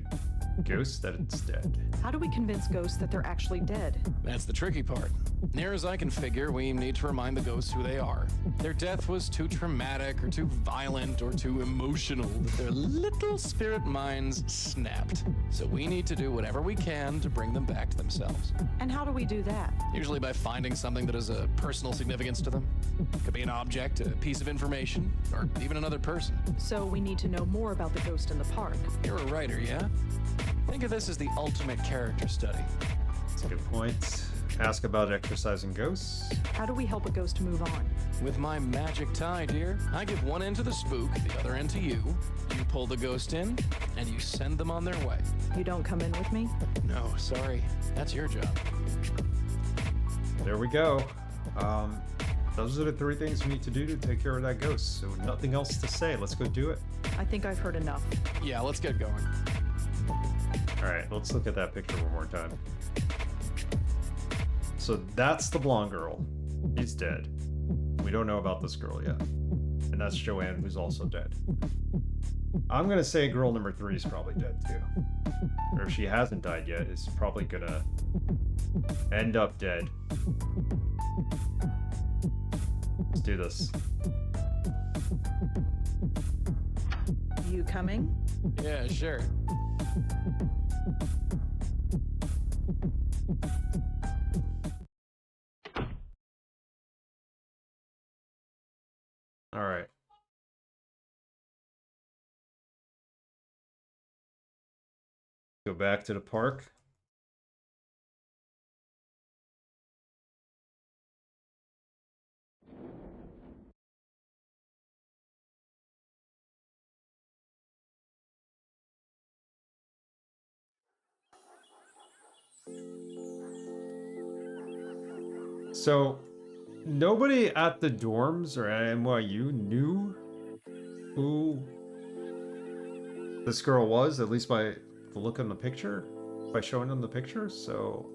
ghost that it's dead. How do we convince ghosts that they're actually dead? That's the tricky part. Near as I can figure, we need to remind the ghosts who they are. Their death was too traumatic or too violent or too emotional that their little spirit minds snapped. So we need to do whatever we can to bring them back to themselves. And how do we do that? Usually by finding something that has a personal significance to them. Could be an object, a piece of information, or even another person. So we need to know more about the ghost in the park. You're a writer, yeah? Think of this as the ultimate character study. That's a good point. Ask about exercising ghosts. How do we help a ghost move on? With my magic tie, dear, I give one end to the spook, the other end to you. You pull the ghost in, and you send them on their way. You don't come in with me? No, sorry. That's your job. There we go. Those are the 3 things we need to do to take care of that ghost. So nothing else to say. Let's go do it. I think I've heard enough. Yeah, let's get going. Alright, let's look at that picture one more time. So that's the blonde girl. She's dead. We don't know about this girl yet. And that's Joanne, who's also dead. I'm gonna say girl number 3 is probably dead too. Or if she hasn't died yet, is probably gonna end up dead. Let's do this. You coming? Yeah, sure. All right. Go back to the park. So, nobody at the dorms or at NYU knew who this girl was, at least by the look on the picture, by showing them the picture, so...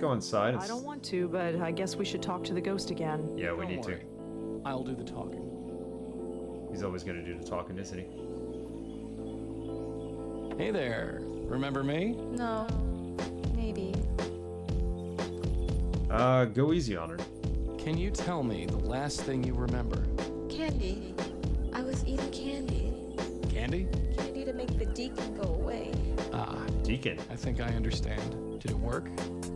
Go inside. I don't want to, but I guess we should talk to the ghost again. Yeah, we need worry. to. I'll do the talking. He's always gonna do the talking, isn't he? Hey there. Remember me? No. Maybe. Go easy on her. Can you tell me the last thing you remember? Candy. I was eating candy. Candy? Candy to make the deacon go away. Ah, Deacon. I think I understand. Did it work?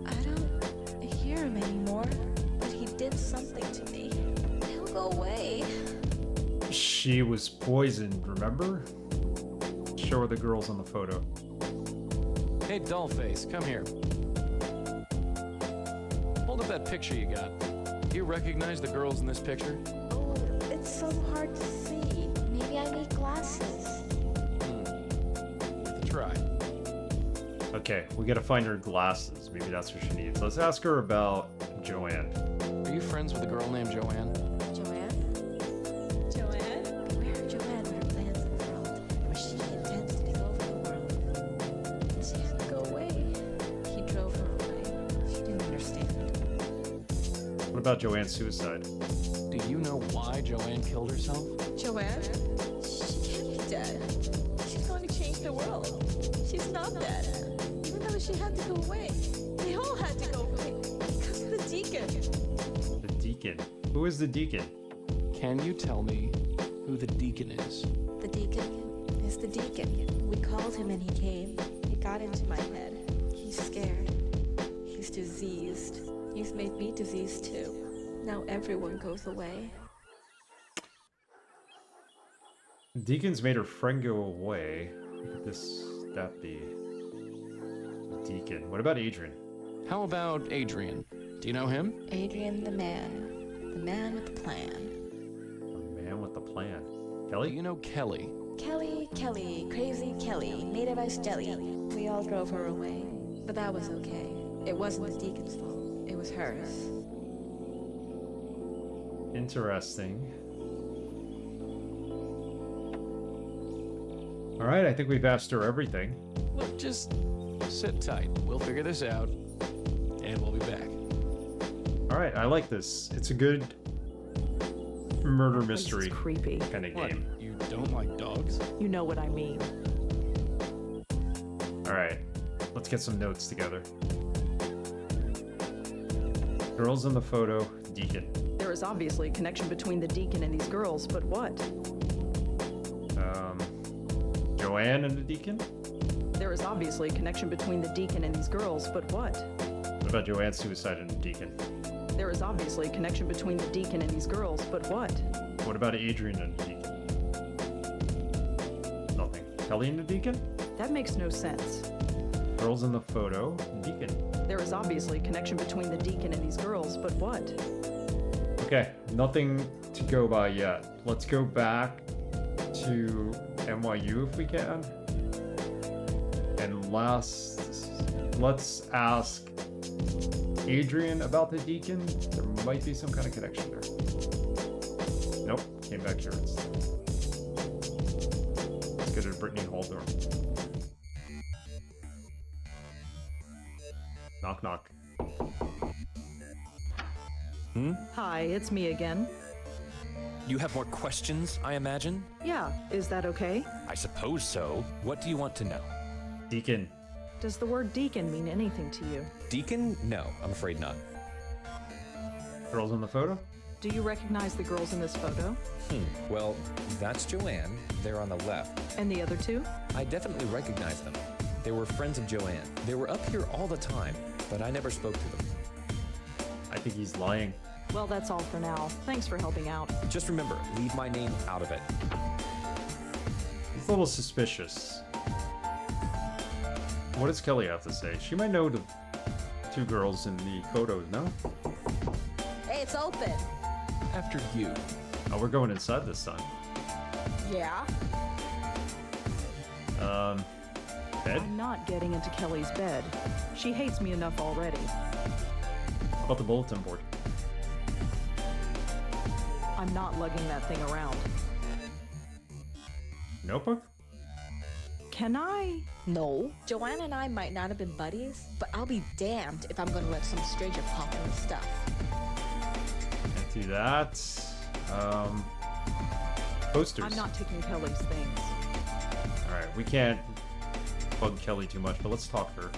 I don't hear him anymore, but he did something to me. He'll go away. She was poisoned, remember? Show her the girls on the photo. Hey, Dollface, come here. Hold up that picture you got. Do you recognize the girls in this picture? Oh, it's so hard to see. Maybe I need glasses. Worth a try. Okay, we gotta find her glasses. Maybe that's what she needs. Let's ask her about Joanne. Are you friends with a girl named Joanne? Joanne? Joanne? Beware of Joanne when her plans unfurled, for she intends to take over the world. And she had to go away. He drove her away. She didn't understand. What about Joanne's suicide? Do you know why Joanne killed herself? Joanne? She can't be dead. She's going to change the world. She's not dead. Even though she had to go away. They all had to go away. Because of the deacon. The deacon. Who is the deacon? Can you tell me who the deacon is? The deacon is the deacon. We called him and he came. He got into my head. He's scared. He's diseased. He's made me diseased too. Now everyone goes away. Deacon's made her friend go away. Could that be? Deacon. What about Adrian? How about Adrian? Do you know him? Adrian the man with the plan. The man with the plan. Do Kelly? you know Kelly? Kelly, crazy Kelly, made of ice jelly. We all drove her away, but that was okay. It wasn't the deacon's fault. It was hers. Interesting. Alright, I think we've asked her everything. Look, just sit tight. We'll figure this out, and we'll be back. Alright, I like this. It's a good murder mystery This is creepy. kind of What, game. you don't like dogs? You know what I mean. Alright, let's get some notes together. Girls in the photo, Deacon. There is obviously a connection between the deacon and these girls, but what? Joanne and the Deacon? There is obviously a connection between the deacon and these girls, but what? What about Joanne's suicide and the Deacon? There is obviously a connection between the deacon and these girls, but what? What about Adrian and the Deacon? Nothing. Kelly and the Deacon? That makes no sense. Girls in the photo, Deacon. There is obviously a connection between the deacon and these girls, but what? Okay, nothing to go by yet. Let's go back to NYU if we can. And let's ask Adrian about the Deacon. There might be some kind of connection there. Nope, came back here instead. Let's go to Brittany Haldor. Knock knock. Hi, it's me again. You have more questions, I imagine? Yeah, is that okay? I suppose so. What do you want to know? Deacon. Does the word deacon mean anything to you? Deacon? No, I'm afraid not. Girls in the photo? Do you recognize the girls in this photo? Well, that's Joanne. They're on the left. And the other two? I definitely recognize them. They were friends of Joanne. They were up here all the time, but I never spoke to them. I think he's lying. Well, that's all for now. Thanks for helping out. Just remember, leave my name out of it. He's a little suspicious. What does Kelly have to say? She might know the two girls in the photos, no? Hey, it's open. After you. Oh, we're going inside this time. Yeah. Bed? I'm not getting into Kelly's bed. She hates me enough already. How about the bulletin board? I'm not lugging that thing around. Notebook? Can I? No. Joanne and I might not have been buddies, but I'll be damned if I'm gonna let some stranger pop in the stuff. Can't do that. Posters. I'm not taking Kelly's things. Alright, we can't bug Kelly too much, but let's talk to her.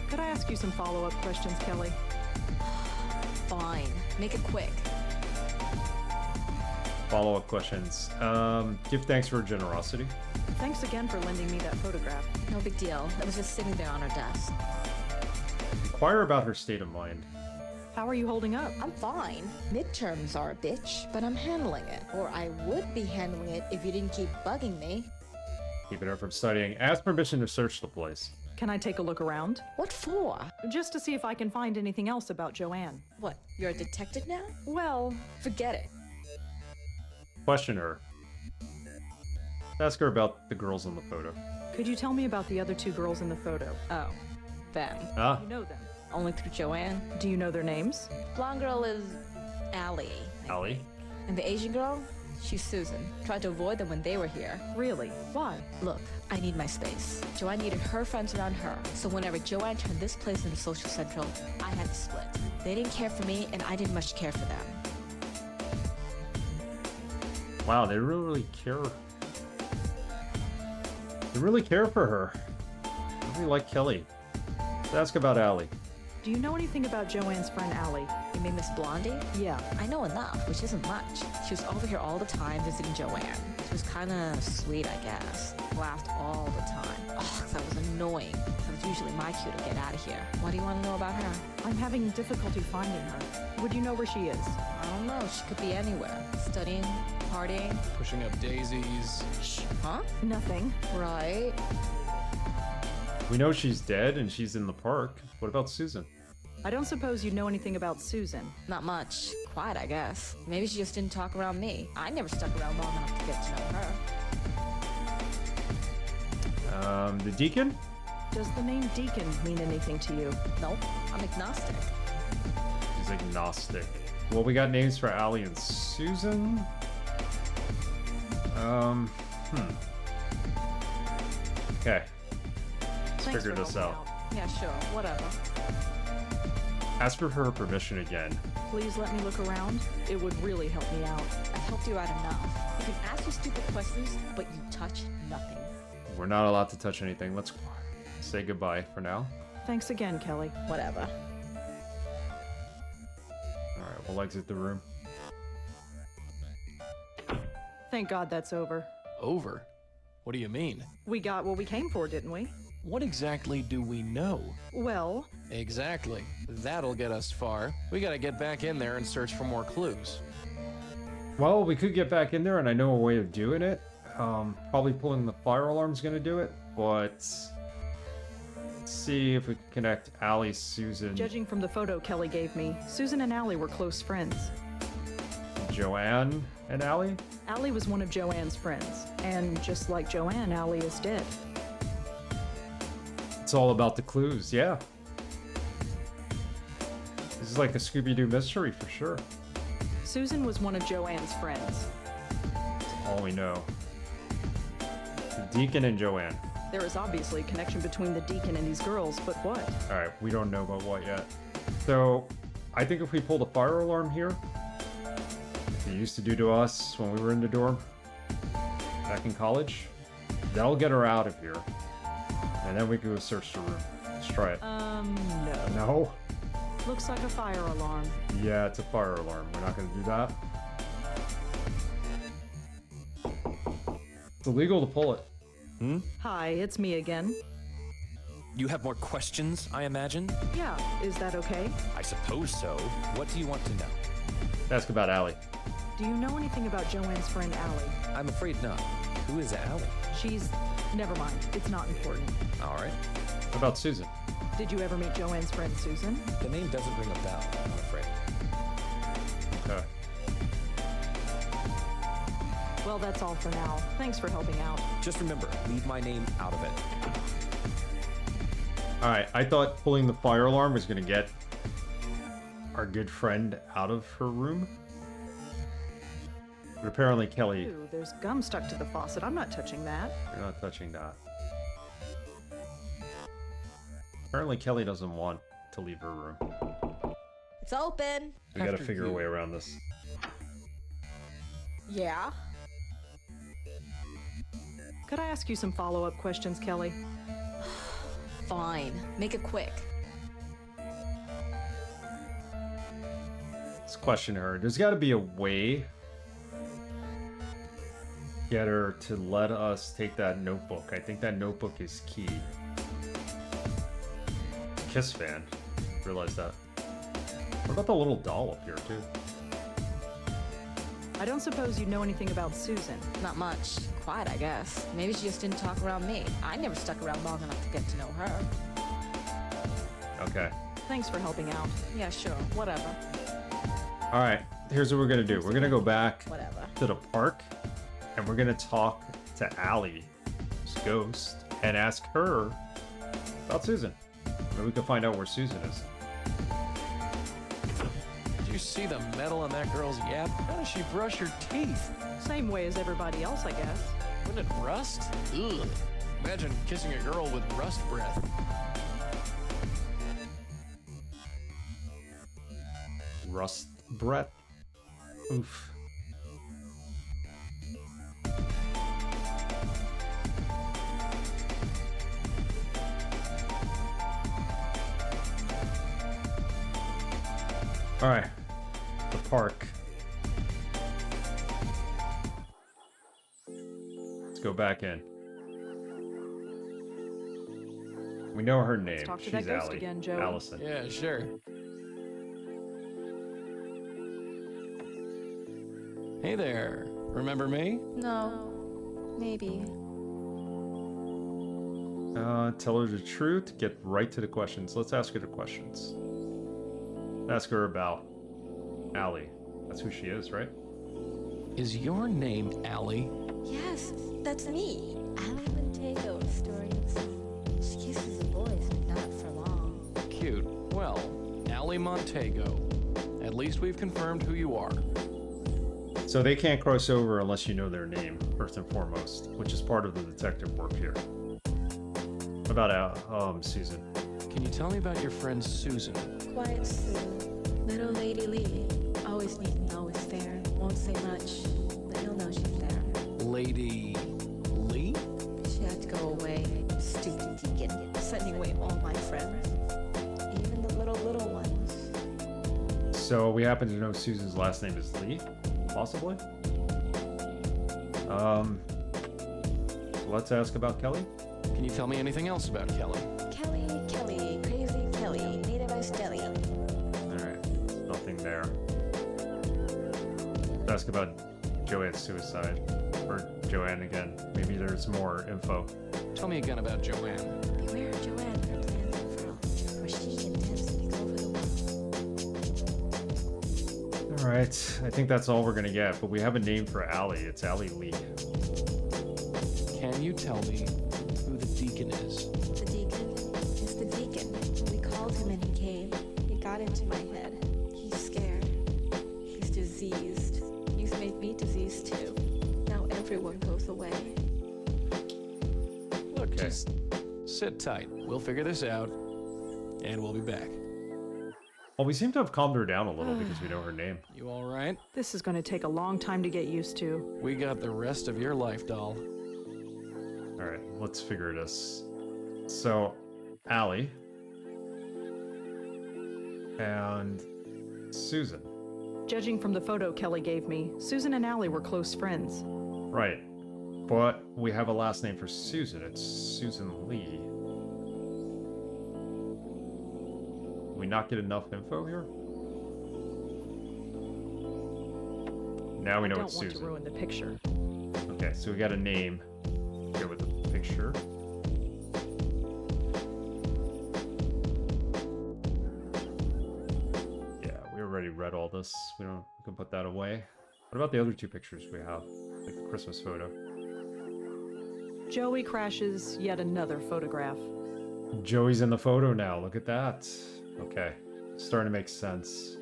Could I ask you some follow-up questions, Kelly? Fine. Make it quick. Follow-up questions. Give thanks for her generosity. Thanks again for lending me that photograph. No big deal. It was just sitting there on her desk. Inquire about her state of mind. How are you holding up? I'm fine. Midterms are a bitch, but I'm handling it. Or I would be handling it if you didn't keep bugging me. Keeping her from studying. Ask permission to search the place. Can I take a look around? What for? Just to see if I can find anything else about Joanne. What, you're a detective now? Well, Forget it. Question her. Ask her about the girls in the photo. could you tell me about the other two girls in the photo? Oh, them. Ah, You know them. Only through Joanne. Do you know their names? Blonde girl is Allie. Allie? And the Asian girl? She's Susan. Tried to avoid them when they were here. Really? Why? Look, I need my space. Joanne needed her friends around her. So whenever Joanne turned this place into social central, I had to split. They didn't care for me, and I didn't much care for them. Wow, they really care. They really care for her. They really like Kelly. Let's ask about Allie. Do you know anything about Joanne's friend Allie? You mean Miss Blondie? Yeah. I know enough, which isn't much. She was over here all the time visiting Joanne. She was kind of sweet, I guess. Laughed all the time. Oh, that was annoying. That was usually my cue to get out of here. What do you want to know about her? I'm having difficulty finding her. Would you know where she is? I don't know. She could be anywhere. Studying, partying. Pushing up daisies. Shh. Huh? Nothing. Right. We know she's dead and she's in the park. What about Susan? I don't suppose you know anything about Susan. Not much. Quiet, I guess. Maybe she just didn't talk around me. I never stuck around long enough to get to know her. The deacon? Does the name Deacon mean anything to you? Nope. I'm agnostic. She's agnostic. Well, we got names for Allie and Susan. Okay. Let's Thanks figure for this helping out. Yeah, sure. Whatever. Ask for her permission again. Please let me look around. It would really help me out. I've helped you out enough. You can ask your stupid questions, but you touch nothing. We're not allowed to touch anything. Let's say goodbye for now. Thanks again, Kelly. Whatever. Alright, we'll exit the room. Thank God that's over. Over? What do you mean? We got what we came for, didn't we? What exactly do we know? Well, Exactly. That'll get us far. We gotta get back in there and search for more clues. Well, we could get back in there, and I know a way of doing it. Probably pulling the fire alarm's gonna do it, but let's see if we can connect Allie, Susan, judging from the photo Kelly gave me, Susan and Allie were close friends. Joanne, and Allie. Allie was one of Joanne's friends, and just like Joanne, Allie is dead. It's all about the clues, yeah. This is like a Scooby-Doo mystery for sure. Susan was one of Joanne's friends. That's all we know. The Deacon and Joanne. There is obviously a connection between the Deacon and these girls, but what? Alright, we don't know about what yet. So, I think if we pull the fire alarm here, like they used to do to us when we were in the dorm, back in college, that'll get her out of here. And then we can go search the room. Let's try it. No. No? Looks like a fire alarm. Yeah, it's a fire alarm. We're not gonna do that. It's illegal to pull it. Hi, it's me again. You have more questions, I imagine? Yeah, is that okay? I suppose so. What do you want to know? Ask about Allie. Do you know anything about Joanne's friend Allie? I'm afraid not. Who is Allie? She's... never mind. It's not important. All right. What about Susan? Did you ever meet Joanne's friend Susan? The name doesn't ring a bell, I'm afraid. Okay. Well, that's all for now. Thanks for helping out. Just remember, leave my name out of it. Alright, I thought pulling the fire alarm was gonna get our good friend out of her room. But apparently Kelly... Ew, there's gum stuck to the faucet. I'm not touching that. You're not touching that. Apparently Kelly doesn't want to leave her room. It's open. We gotta After figure a you. way around this. Yeah. Could I ask you some follow-up questions, Kelly? Fine. Make it quick. Let's question her. There's gotta be a way get her to let us take that notebook. I think that notebook is key. Kiss fan. Realize that. What about the little doll up here too? I don't suppose you know anything about Susan. Not much. Quiet, I guess. Maybe she just didn't talk around me. I never stuck around long enough to get to know her. Okay. Thanks for helping out. Yeah, sure. Whatever. Alright, here's what we're gonna do. We're gonna go back Whatever. to the park and we're gonna talk to Allie, this ghost, and ask her about Susan. Maybe we can find out where Susan is. Did you see the metal in that girl's yap? How does she brush her teeth? Same way as everybody else, I guess. Wouldn't it rust? Ugh. Imagine kissing a girl with rust breath. Rust breath. Oof. Alright. The park. Let's go back in. We know her name. talk to She's that ghost Allie. again, Joey. Allison. Yeah, sure. Hey there. Remember me? No. Maybe. Tell her the truth. Get right to the questions. Let's ask her the questions. Ask her about Allie. That's who she is, right? Is your name Allie? Yes, that's me. Allie Montego, story of song. She kisses boys, but not for long. Cute. Well, Allie Montego. At least we've confirmed who you are. So they can't cross over unless you know their name, first and foremost, which is part of the detective work here. What about Susan? Can you tell me about your friend Susan? Quiet Sue. Little Lady Lee. Always neat and always fair. Won't say much, but he'll know she's there. Lady Lee? She had to go away. Stupid deacon. Sending away all my friends. Even the little ones. So we happen to know Susan's last name is Lee, possibly? Let's ask about Kelly. Can you tell me anything else about Kelly? Kelly, crazy Kelly, native ice deli. Alright, nothing there. Let's ask about Joanne's suicide. Or Joanne again. Maybe there's more info. Tell me again about Joanne. Beware of Joanne, her plans unfurl, where she intends to take over the world. Alright, I think that's all we're gonna get, but we have a name for Allie. It's Allie Lee. Can you tell me who the deacon is? The deacon is the deacon. We called him and he came. He got into my head. He's scared. He's diseased. He's made me diseased too. Now everyone goes away. Look, just sit tight. We'll figure this out, and we'll be back. Well, we seem to have calmed her down a little because we know her name. You all right? This is going to take a long time to get used to. We got the rest of your life, doll. Alright, let's figure this. So, Allie. And Susan. Judging from the photo Kelly gave me, Susan and Allie were close friends. Right. But we have a last name for Susan. It's Susan Lee. We not get enough info here? Now we know it's I don't want Susan. to ruin the picture. Okay, so we got a name. Go with the picture. Yeah, we already read all this. We can put that away. What about the other two pictures we have? Like the Christmas photo. Joey crashes yet another photograph. Joey's in the photo now. Look at that. Okay, starting to make sense.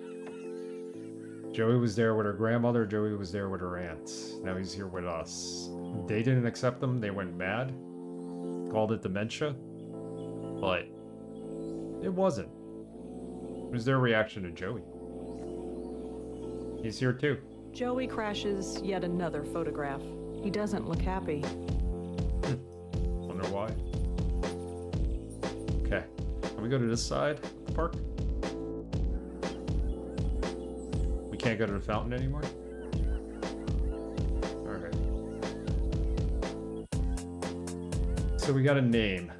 Joey was there with her grandmother. Joey was there with her aunt. Now he's here with us. They didn't accept him. They went mad. Called it dementia. But it wasn't. It was their reaction to Joey. He's here too. Joey crashes yet another photograph. He doesn't look happy. Wonder why. Okay. Can we go to this side of the park? We can't go to the fountain anymore? Alright. So we got a name.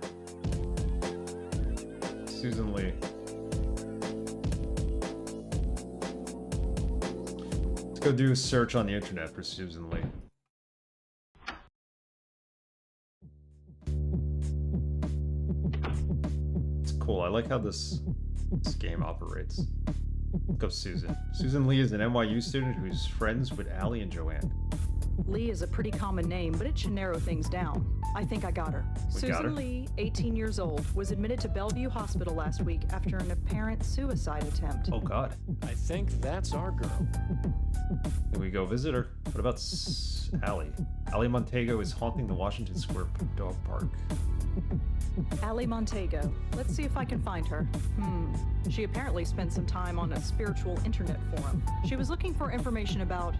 Susan Lee. Let's go do a search on the internet for Susan Lee. It's cool. I like how this game operates. Let's go Susan. Susan Lee is an NYU student who's friends with Allie and Joanne. Lee is a pretty common name, but it should narrow things down. I think I got her. We got her? Susan Lee, 18 years old, was admitted to Bellevue Hospital last week after an apparent suicide attempt. Oh god. I think that's our girl. Can we go visit her? What about Allie? Allie Montego is haunting the Washington Square Dog Park. Allie Montego. Let's see if I can find her. She apparently spent some time on a spiritual internet forum. She was looking for information about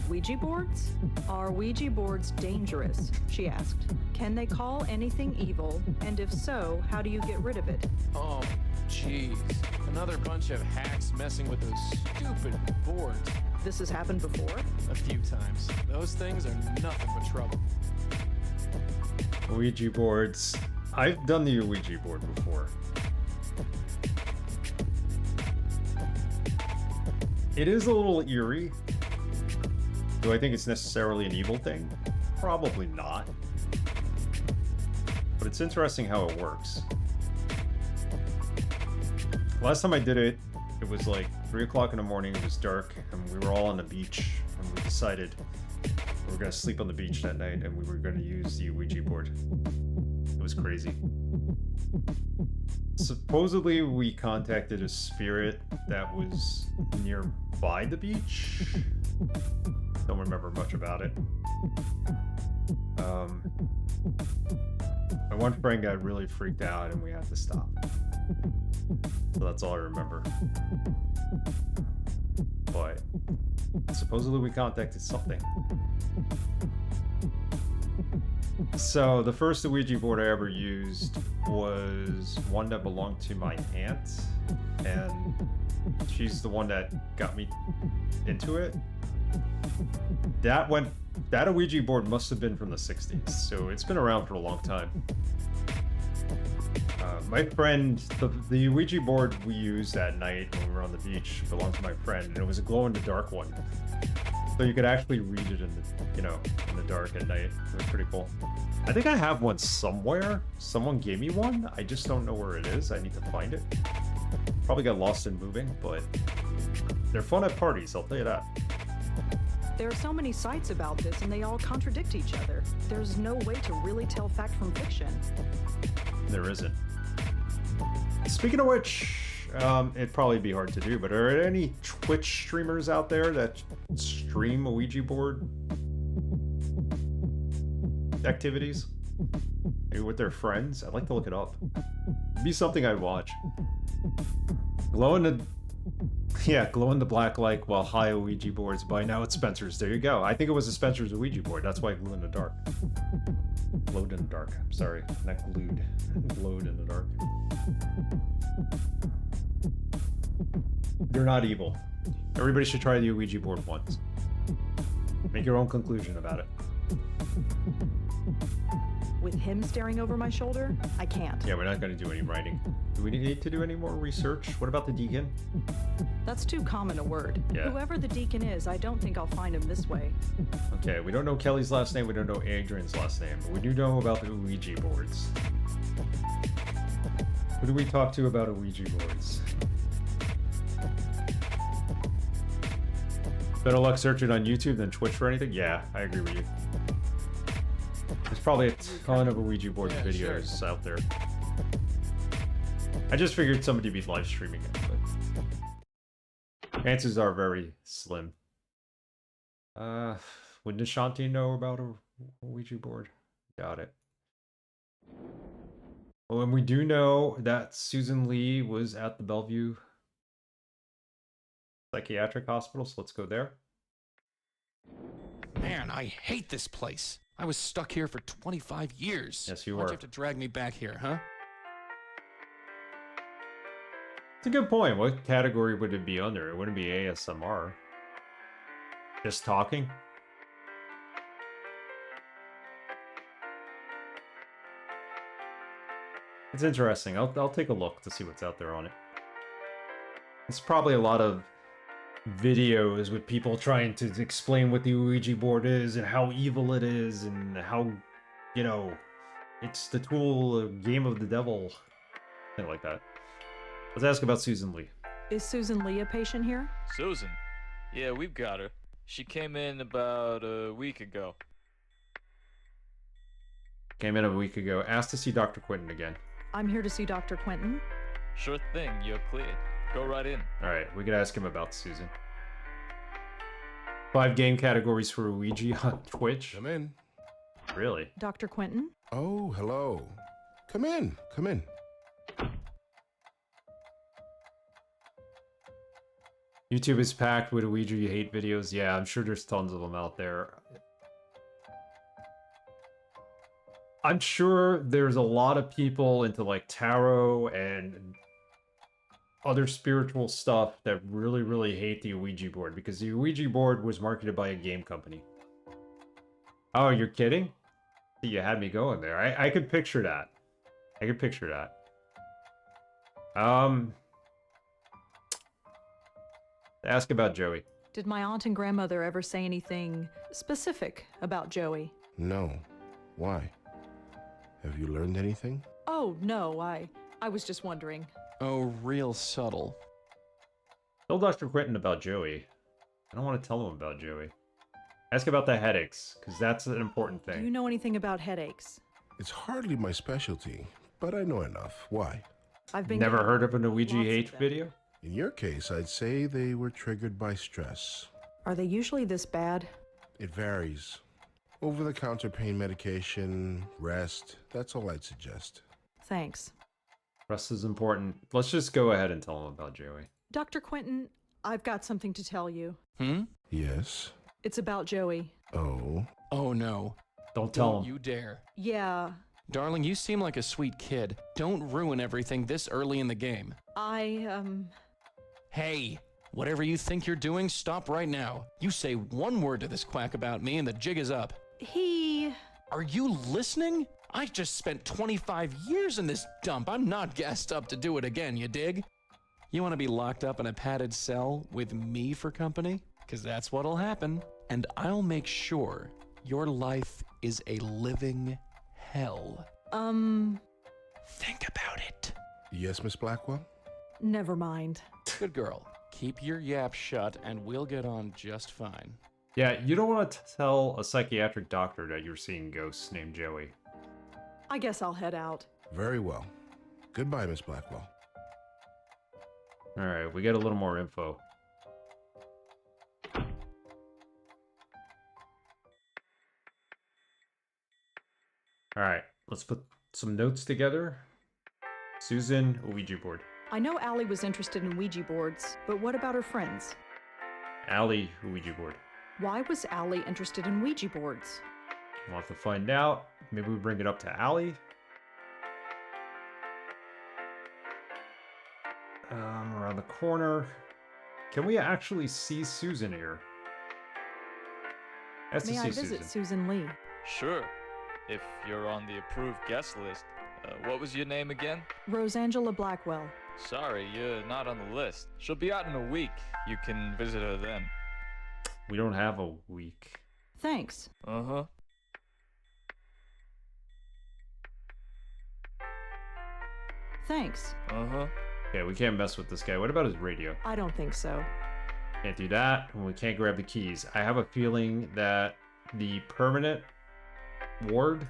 Ouija boards? Are Ouija boards dangerous? She asked. Can they call anything evil? And if so, how do you get rid of it? Oh, jeez. Another bunch of hacks messing with those stupid boards. This has happened before? A few times. Those things are nothing but trouble. Ouija boards. I've done the Ouija board before. It is a little eerie. Do I think it's necessarily an evil thing? Probably not. But it's interesting how it works. Last time I did it, it was like 3 o'clock in the morning, it was dark, and we were all on the beach, and we decided we were going to sleep on the beach that night, and we were going to use the Ouija board. It was crazy. Supposedly, we contacted a spirit that was nearby the beach. Don't remember much about it. My one friend got really freaked out, and we had to stop. So that's all I remember. But supposedly we contacted something. So the first Ouija board I ever used was one that belonged to my aunt, and she's the one that got me into it. That Ouija board must have been from the 60s, so it's been around for a long time. My friend, the Ouija board we used that night when we were on the beach belonged to my friend, and it was a glow-in-the-dark one. So you could actually read it in the dark at night. It was pretty cool. I think I have one somewhere. Someone gave me one. I just don't know where it is. I need to find it. Probably got lost in moving, but they're fun at parties, I'll tell you that. There are so many sites about this, and they all contradict each other. There's no way to really tell fact from fiction. There isn't. Speaking of which, it'd probably be hard to do, but are there any Twitch streamers out there that stream Ouija board activities? Maybe with their friends? I'd like to look it up. It'd be something I'd watch. Glow in the black light while high Ouija boards. By now it's Spencer's. There you go. I think it was a Spencer's Ouija board. That's why I glue in the dark. Glowed in the dark. Sorry, not glued. Glowed in the dark. They're not evil. Everybody should try the Ouija board once. Make your own conclusion about it. With him staring over my shoulder, I can't. Yeah, we're not going to do any writing. Do we need to do any more research? What about the deacon? That's too common a word. Yeah. Whoever the deacon is, I don't think I'll find him this way. Okay, we don't know Kelly's last name, we don't know Adrian's last name, but we do know about the Ouija boards. Who do we talk to about Ouija boards? Better luck searching on YouTube than Twitch for anything? Yeah, I agree with you. There's probably a ton of Ouija board videos out there. I just figured somebody would be live streaming it, but chances are very slim. Would Nishanti know about a Ouija board? Got it. Well, and we do know that Susan Lee was at the Bellevue Psychiatric Hospital, so let's go there. Man, I hate this place. I was stuck here for 25 years. Yes, you Why'd were. you have to drag me back here, huh? It's a good point. What category would it be under? It wouldn't be ASMR. Just talking? It's interesting. I'll take a look to see what's out there on it. It's probably a lot of videos with people trying to explain what the Ouija board is and how evil it is and how, you know, it's the tool, a game of the devil, thing like that. Let's ask about Susan Lee. Is Susan Lee a patient here? Susan? Yeah, we've got her. She came in about a week ago. Came in a week ago. Asked to see Dr. Quinton again. I'm here to see Dr. Quinton. Sure thing, you're cleared. Go right in. Alright, we could ask him about Susan. 5 game categories for Ouija on Twitch. Come in. Really? Dr. Quinton? Oh, hello. Come in. Come in. YouTube is packed with Ouija you hate videos. Yeah, I'm sure there's tons of them out there. I'm sure there's a lot of people into like tarot and other spiritual stuff that really, really hate the Ouija board because the Ouija board was marketed by a game company. Oh, you're kidding? You had me going there. I could picture that. I could picture that. Ask about Joey. Did my aunt and grandmother ever say anything specific about Joey? No. Why? Have you learned anything? Oh, no, I was just wondering. Oh, real subtle. Tell Dr. Quentin about Joey. I don't want to tell him about Joey. Ask about the headaches, because that's an important Do you thing. know anything about headaches? It's hardly my specialty, but I know enough. Why? I've been Never getting heard of a Ouija lots of H them. video? In your case, I'd say they were triggered by stress. Are they usually this bad? It varies. Over-the-counter pain medication, rest, that's all I'd suggest. Thanks. Rest is important. Let's just go ahead and tell him about Joey. Dr. Quentin, I've got something to tell you. Yes? It's about Joey. Oh? Oh no. Don't tell Don't him. you dare. Yeah, Darling, you seem like a sweet kid. Don't ruin everything this early in the game. Hey, whatever you think you're doing, stop right now. You say one word to this quack about me and the jig is up. Are you listening? I just spent 25 years in this dump. I'm not gassed up to do it again, you dig? You want to be locked up in a padded cell with me for company? Because that's what'll happen. And I'll make sure your life is a living hell. Think about it. Yes, Miss Blackwell? never mind. Good girl. Keep your yap shut and we'll get on just fine. Yeah, you don't want to tell a psychiatric doctor that you're seeing ghosts named Joey. I guess I'll head out. Very well. Goodbye, Miss Blackwell. Alright, we get a little more info. Alright, let's put some notes together. Susan, Ouija board. I know Allie was interested in Ouija boards, but what about her friends? Allie, Ouija board. Why was Allie interested in Ouija boards? We'll have to find out. Maybe we bring it up to Allie. Around the corner. Can we actually see Susan here? Has to May see I visit Susan. Susan Lee? Sure, if you're on the approved guest list. What was your name again? Rosangela Blackwell. Sorry, you're not on the list. She'll be out in a week. You can visit her then. We don't have a week. Thanks. Uh-huh. Thanks. Uh-huh. Okay, we can't mess with this guy. What about his radio? I don't think so. Can't do that, and we can't grab the keys. I have a feeling that the permanent ward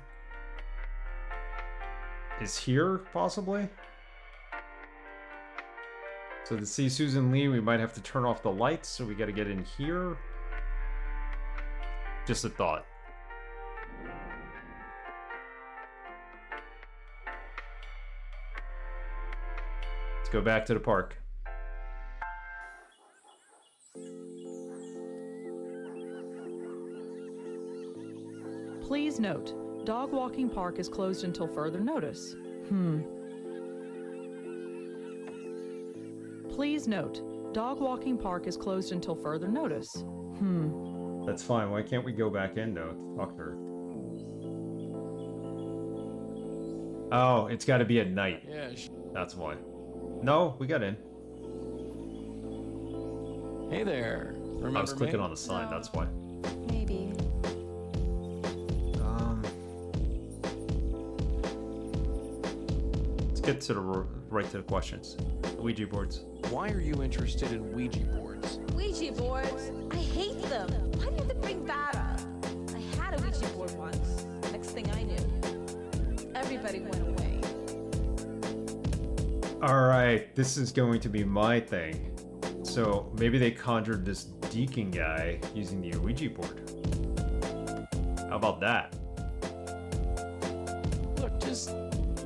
is here, possibly? So to see Susan Lee, we might have to turn off the lights, so we gotta get in here. Just a thought. Let's go back to the park. Please note, dog walking park is closed until further notice. Please note, dog walking park is closed until further notice. That's fine. Why can't we go back in, though, to talk to her? Oh, it's got to be at night. Yeah. That's why. No, we got in. Hey there. Remember I was clicking me? on the sign, that's why. Maybe. Let's get to the right to the questions. Ouija boards. Why are you interested in Ouija boards? Ouija boards? I hate them. Why do you have to bring that up? I had a Ouija board once. Next thing I knew, everybody went away. Alright, this is going to be my thing. So maybe they conjured this deacon guy using the Ouija board. How about that? Look, just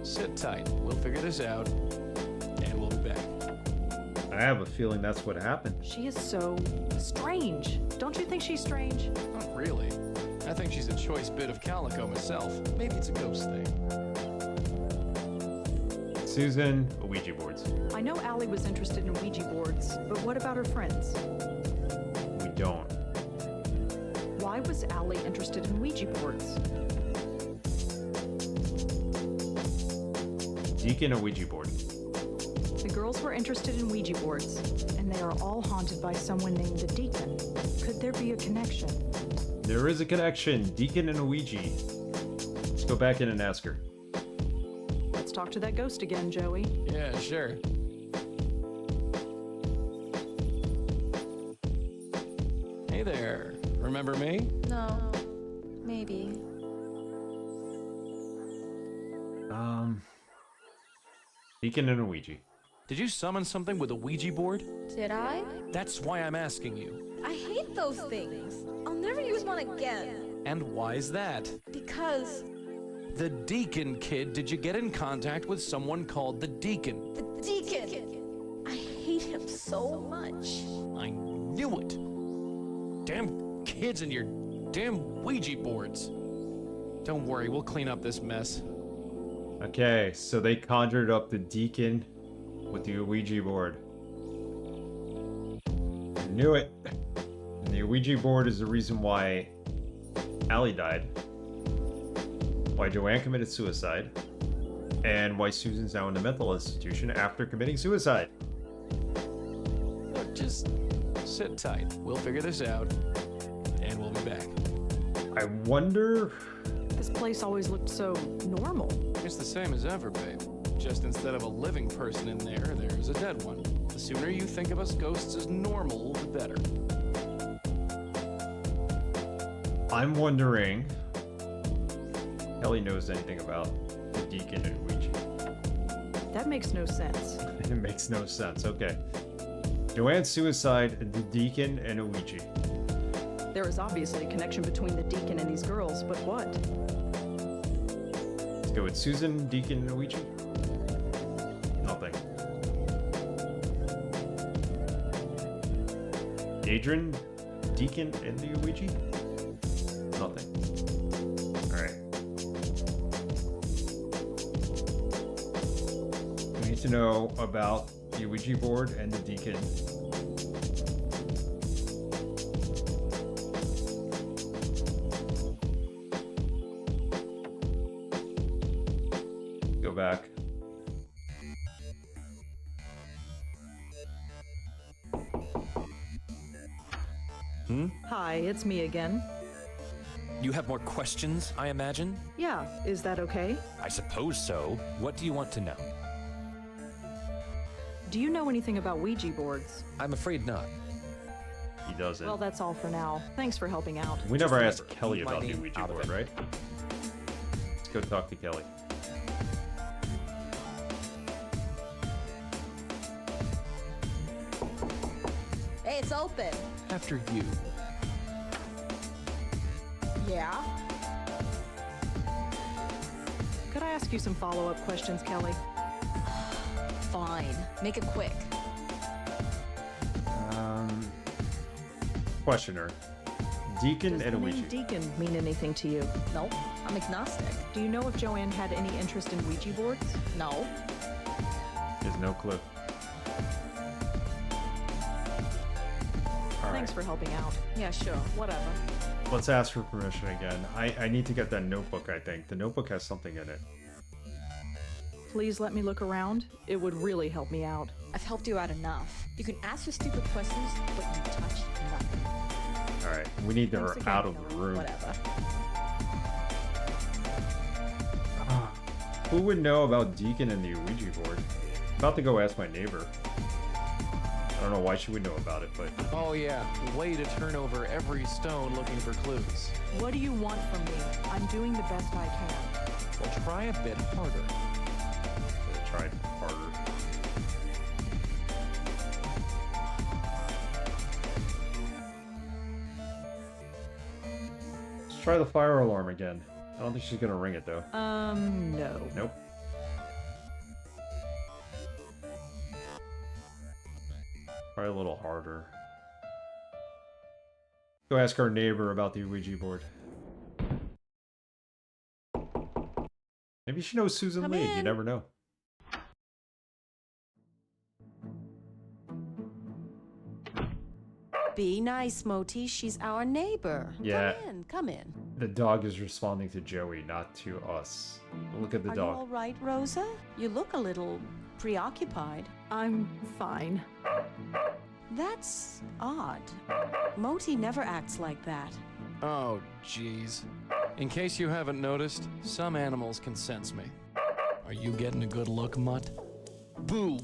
sit tight. We'll figure this out, and we'll be back. I have a feeling that's what happened. She is so strange. Don't you think she's strange? Not really. I think she's a choice bit of calico myself. Maybe it's a ghost thing. Susan, Ouija boards. I know Allie was interested in Ouija boards, but what about her friends? We don't. Why was Allie interested in Ouija boards? Deacon and Ouija board. The girls were interested in Ouija boards, and they are all haunted by someone named the Deacon. Could there be a connection? There is a connection. Deacon and a Ouija. Let's go back in and ask her. Let's talk to that ghost again, Joey. Yeah, sure. Hey there. Remember me? No. Maybe. Deacon and a Ouija. Did you summon something with a Ouija board? Did I? That's why I'm asking you. I hate those things. I'll never use one again. And why's that? Because The Deacon kid, did you get in contact with someone called the Deacon? the Deacon. I hate him so much. I knew it. Damn kids and your damn Ouija boards. Don't worry, we'll clean up this mess. Okay, so they conjured up the Deacon with the Ouija board. I knew it. And the Ouija board is the reason why Allie died, why Joanne committed suicide, and why Susan's now in the mental institution after committing suicide. Look, just sit tight. We'll figure this out, and we'll be back. I wonder... This place always looked so normal. It's the same as ever, babe. Just instead of a living person in there, there's a dead one. The sooner you think of us ghosts as normal, the better. I'm wondering... Kelly knows anything about the Deacon and Ouija. That makes no sense. It makes no sense. Okay. Joanne's suicide, the Deacon, and a Ouija. There is obviously a connection between the Deacon and these girls, but what? Let's go with Susan, Deacon, and a Ouija. Nothing. Adrian, Deacon, and the Ouija? Nothing. Alright. We need to know about the Ouija board and the Deacon. Go back. Hi, it's me again. You have more questions, I imagine? Yeah, is that okay? I suppose so. What do you want to know? Do you know anything about Ouija boards? I'm afraid not. He doesn't. Well, that's all for now. Thanks for helping out. We never Just asked remember, Kelly keep my about the name Ouija out of board, it. right? Let's go talk to Kelly. Hey, it's open. After you. Yeah? Could I ask you some follow-up questions, Kelly? Fine. Make it quick. Questioner. Deacon Does and a the Ouija. name Deacon mean anything to you? Nope. I'm agnostic. Do you know if Joanne had any interest in Ouija boards? No. There's no clue. All Thanks right. for helping out. Yeah, sure. Whatever. Let's ask for permission again. I need to get that notebook, I think. The notebook has something in it. Please let me look around. It would really help me out. I've helped you out enough. You can ask your stupid questions, but you touch nothing. Alright, we need her Thanks again, out of the Kelly. room. Whatever. Who would know about Deacon and the Ouija board? About to go ask my neighbor. I don't know why she would know about it, but... Oh yeah, way to turn over every stone looking for clues. What do you want from me? I'm doing the best I can. Well, try a bit harder. I tried harder. Let's try the fire alarm again. I don't think she's gonna ring it though. No. Nope. Try a little harder. Go ask our neighbor about the Ouija board. Maybe she knows Susan Come Lee. You in. never know. Be nice, Moti. She's our neighbor. Yeah. Come in. Come in. The dog is responding to Joey, not to us. Look at the Are dog. you all right, Rosa? You look a little preoccupied. I'm fine. That's odd. Moti never acts like that. Oh, jeez. In case you haven't noticed, some animals can sense me. Are you getting a good look, Mutt? Boo!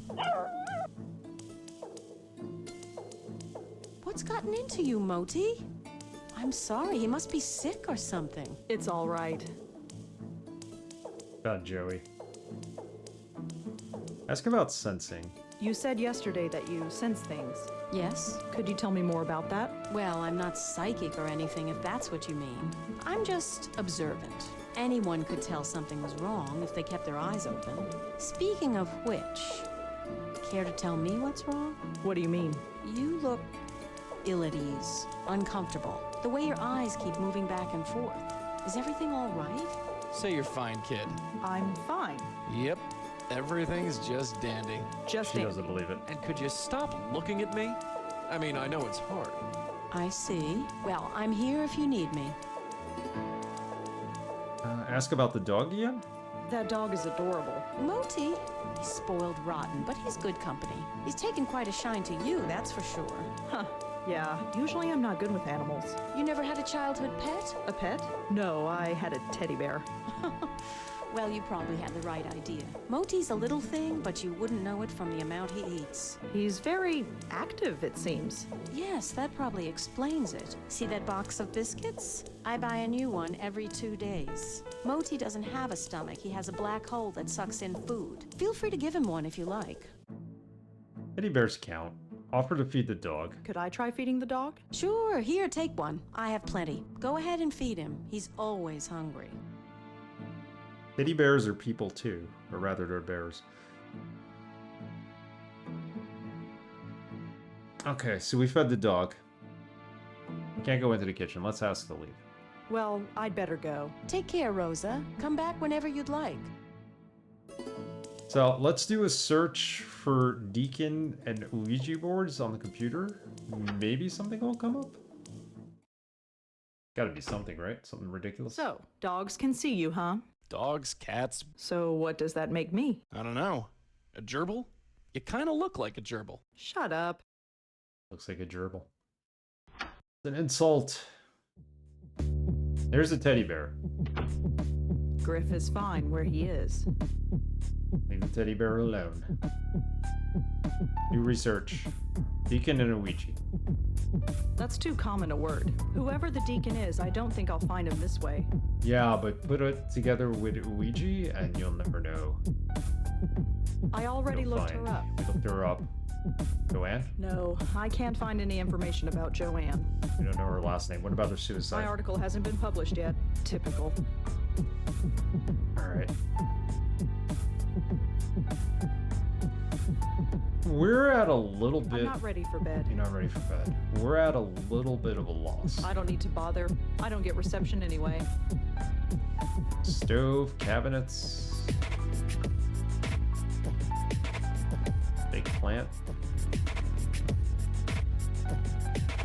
What's gotten into you, Moti? I'm sorry, he must be sick or something. It's all right. About Joey. Ask about sensing. You said yesterday that you sense things. Yes? Could you tell me more about that? Well, I'm not psychic or anything, if that's what you mean. I'm just observant. Anyone could tell something was wrong if they kept their eyes open. Speaking of which, care to tell me what's wrong? What do you mean? You look ill at ease, uncomfortable. The way your eyes keep moving back and forth. Is everything all right? Say you're fine, kid. I'm fine. Yep, everything's just dandy. Just She doesn't believe it. And could you stop looking at me? I mean, I know it's hard. I see. Well, I'm here if you need me. Ask about the dog again? That dog is adorable. Moti, he's spoiled rotten, but he's good company. He's taken quite a shine to you, that's for sure. Huh. Yeah, usually I'm not good with animals. You never had a childhood pet? A pet? No, I had a teddy bear. Well, you probably had the right idea. Moti's a little thing, but you wouldn't know it from the amount he eats. He's very active, it seems. Yes, that probably explains it. See that box of biscuits? I buy a new one every 2 days. Moti doesn't have a stomach. He has a black hole that sucks in food. Feel free to give him one if you like. Teddy bears count. Offer to feed the dog. Could I try feeding the dog? Sure, here, take one. I have plenty. Go ahead and feed him. He's always hungry. Teddy bears are people too, or rather they're bears. Okay, so we fed the dog. Can't go into the kitchen. Let's ask to leave. Well, I'd better go. Take care, Rosa. Come back whenever you'd like. So let's do a search for Deacon and Ouija boards on the computer. Maybe something will come up. Gotta be something, right? Something ridiculous. So, dogs can see you, huh? Dogs, cats, So what does that make me? I don't know. A gerbil? You kind of look like a gerbil. Shut up. Looks like a gerbil. It's an insult. There's a teddy bear. Griff is fine where he is. Leave the teddy bear alone. New research. Deacon and a Ouija. That's too common a word. Whoever the deacon is, I don't think I'll find him this way. Yeah, but put it together with Ouija and you'll never know. I already You'll looked find. her up. We looked her up. Joanne? No, I can't find any information about Joanne. We don't know her last name. What about her My suicide? article hasn't been published yet. Typical. Alright. We're at a little bit... I'm not ready for bed. You're not ready for bed. We're at a little bit of a loss. I don't need to bother. I don't get reception anyway. Stove, cabinets... Big plant.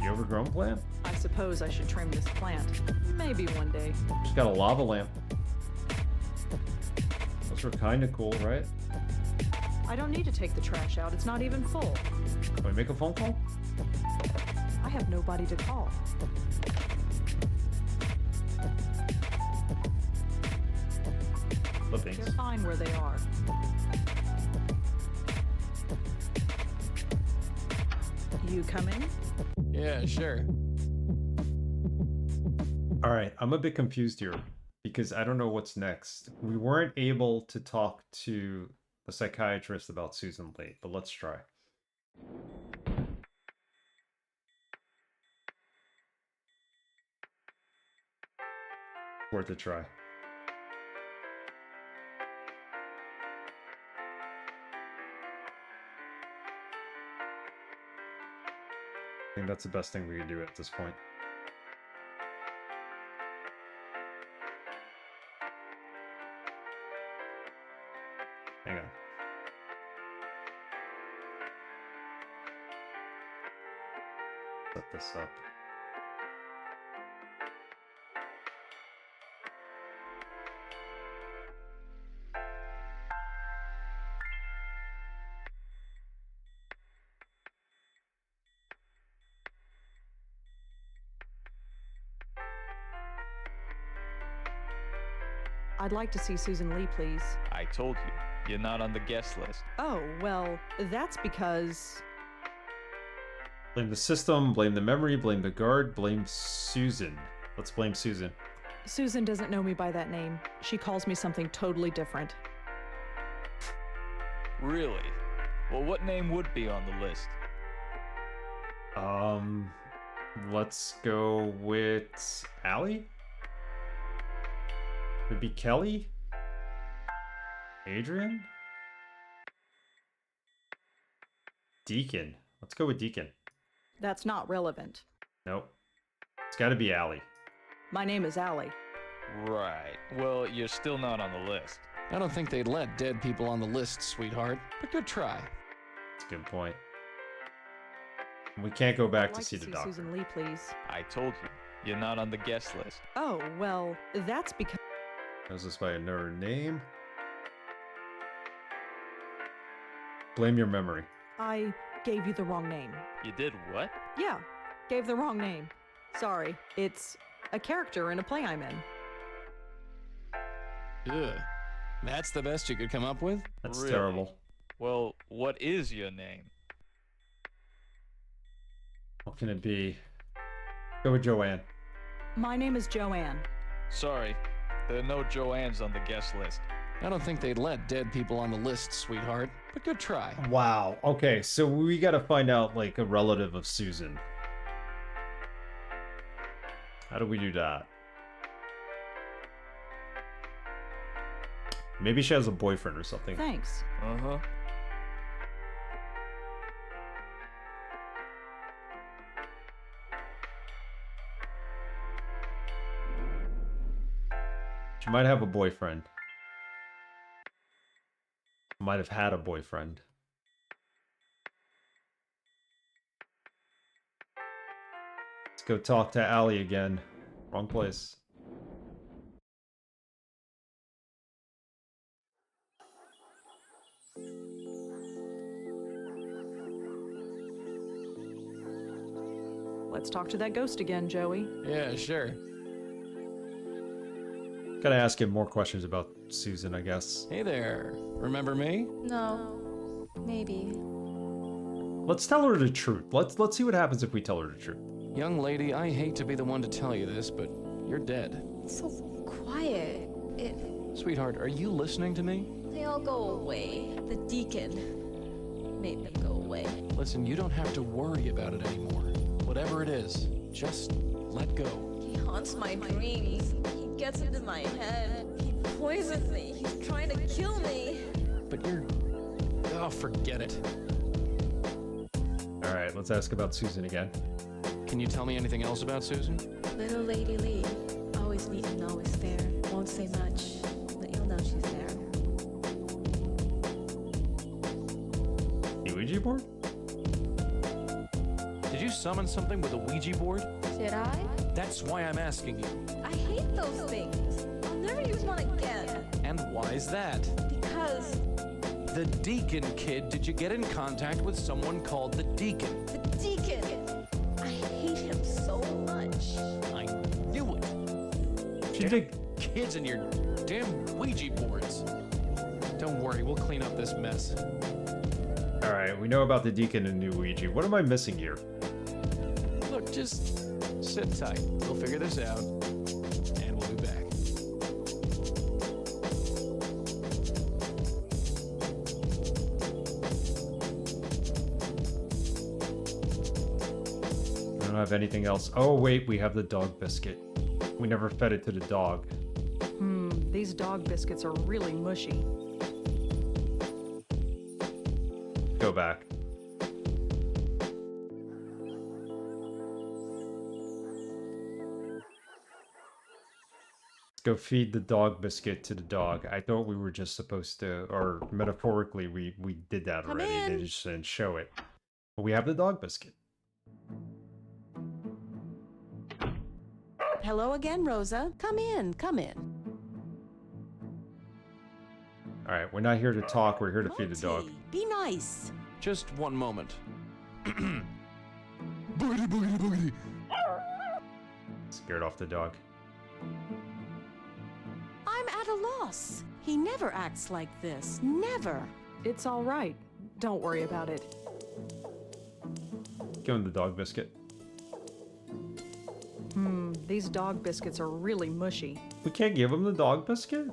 The overgrown plant? I suppose I should trim this plant. Maybe one day. She's got a lava lamp. Those were kind of cool, right? I don't need to take the trash out. It's not even full. Can we make a phone call? I have nobody to call. Clippings. They're fine where they are. You coming? Yeah, sure. Alright, I'm a bit confused here because I don't know what's next. We weren't able to talk to the psychiatrist about Susan Late, but let's try. Worth a try. I think that's the best thing we can do at this point. Hang on. Set this up. I'd like to see Susan Lee, please. I told you, you're not on the guest list. Oh, well, that's because... Blame the system, blame the memory, blame the guard, blame Susan. Let's blame Susan. Susan doesn't know me by that name. She calls me something totally different. Really? Well, what name would be on the list? Let's go with Allie? Maybe Kelly? Adrian? Deacon. Let's go with Deacon. That's not relevant. Nope. It's gotta be Allie. My name is Allie. Right. Well, you're still not on the list. I don't think they'd let dead people on the list, sweetheart, but good try. That's a good point. We can't go back I'd to like see the doctor. Susan Lee, please. I told you, you're not on the guest list. Oh, well, that's because... Knows this by another name. Blame your memory. I gave you the wrong name. You did what? Yeah, gave the wrong name. Sorry, it's a character in a play I'm in. Ugh. That's the best you could come up with? That's Really? terrible. Well, what is your name? What can it be? Go with Joanne. My name is Joanne. Sorry, there are no Joannes on the guest list. I don't think they'd let dead people on the list, sweetheart, but good try. Wow. Okay, so we gotta find out, like, a relative of Susan. How do we do that? Maybe she has a boyfriend or something. Thanks. Uh-huh. She might have a boyfriend. Might have had a boyfriend. Let's go talk to Allie again. Wrong place. Let's talk to that ghost again, Joey. Yeah, sure. Gotta ask him more questions about Susan, I guess. Hey there. Remember me? No. Maybe. Let's tell her the truth. Let's see what happens if we tell her the truth. Young lady, I hate to be the one to tell you this, but you're dead. It's so quiet. Sweetheart, are you listening to me? They all go away. The deacon made them go away. Listen, you don't have to worry about it anymore. Whatever it is, just let go. He haunts my dreams. He gets into my head. He poisons me. He's trying to kill me. But you're... Oh, forget it. Alright, let's ask about Susan again. Can you tell me anything else about Susan? Little Lady Lee. Always need to know is there. Won't say much, but you'll know she's there. The Ouija board? Did you summon something with a Ouija board? Did I? That's why I'm asking you. I hate those things. I'll never use one again. And why's that? Because The Deacon, kid. Did you get in contact with someone called the Deacon? the deacon. I hate him so much. I knew it. She did. Kids and your damn Ouija boards. Don't worry, we'll clean up this mess. Alright, we know about the Deacon and New Ouija. What am I missing here? Look, just sit tight. We'll figure this out, and we'll be back. I don't have anything else. Oh, wait, we have the dog biscuit. We never fed it to the dog. These dog biscuits are really mushy. Go back. Let's go feed the dog biscuit to the dog. I thought we were just supposed to, or metaphorically, we did that Come already. in. They just didn't show it. But we have the dog biscuit. Hello again, Rosa. Come in, come in. Alright, we're not here to talk, we're here to feed the dog. Monty, be nice. Just one moment. Boogity, boogity, boogity. Scared off the dog. I'm at at a loss. He never acts like this. Never. It's all right. Don't worry about it. Give him the dog biscuit. These dog biscuits are really mushy. We can't give him the dog biscuit?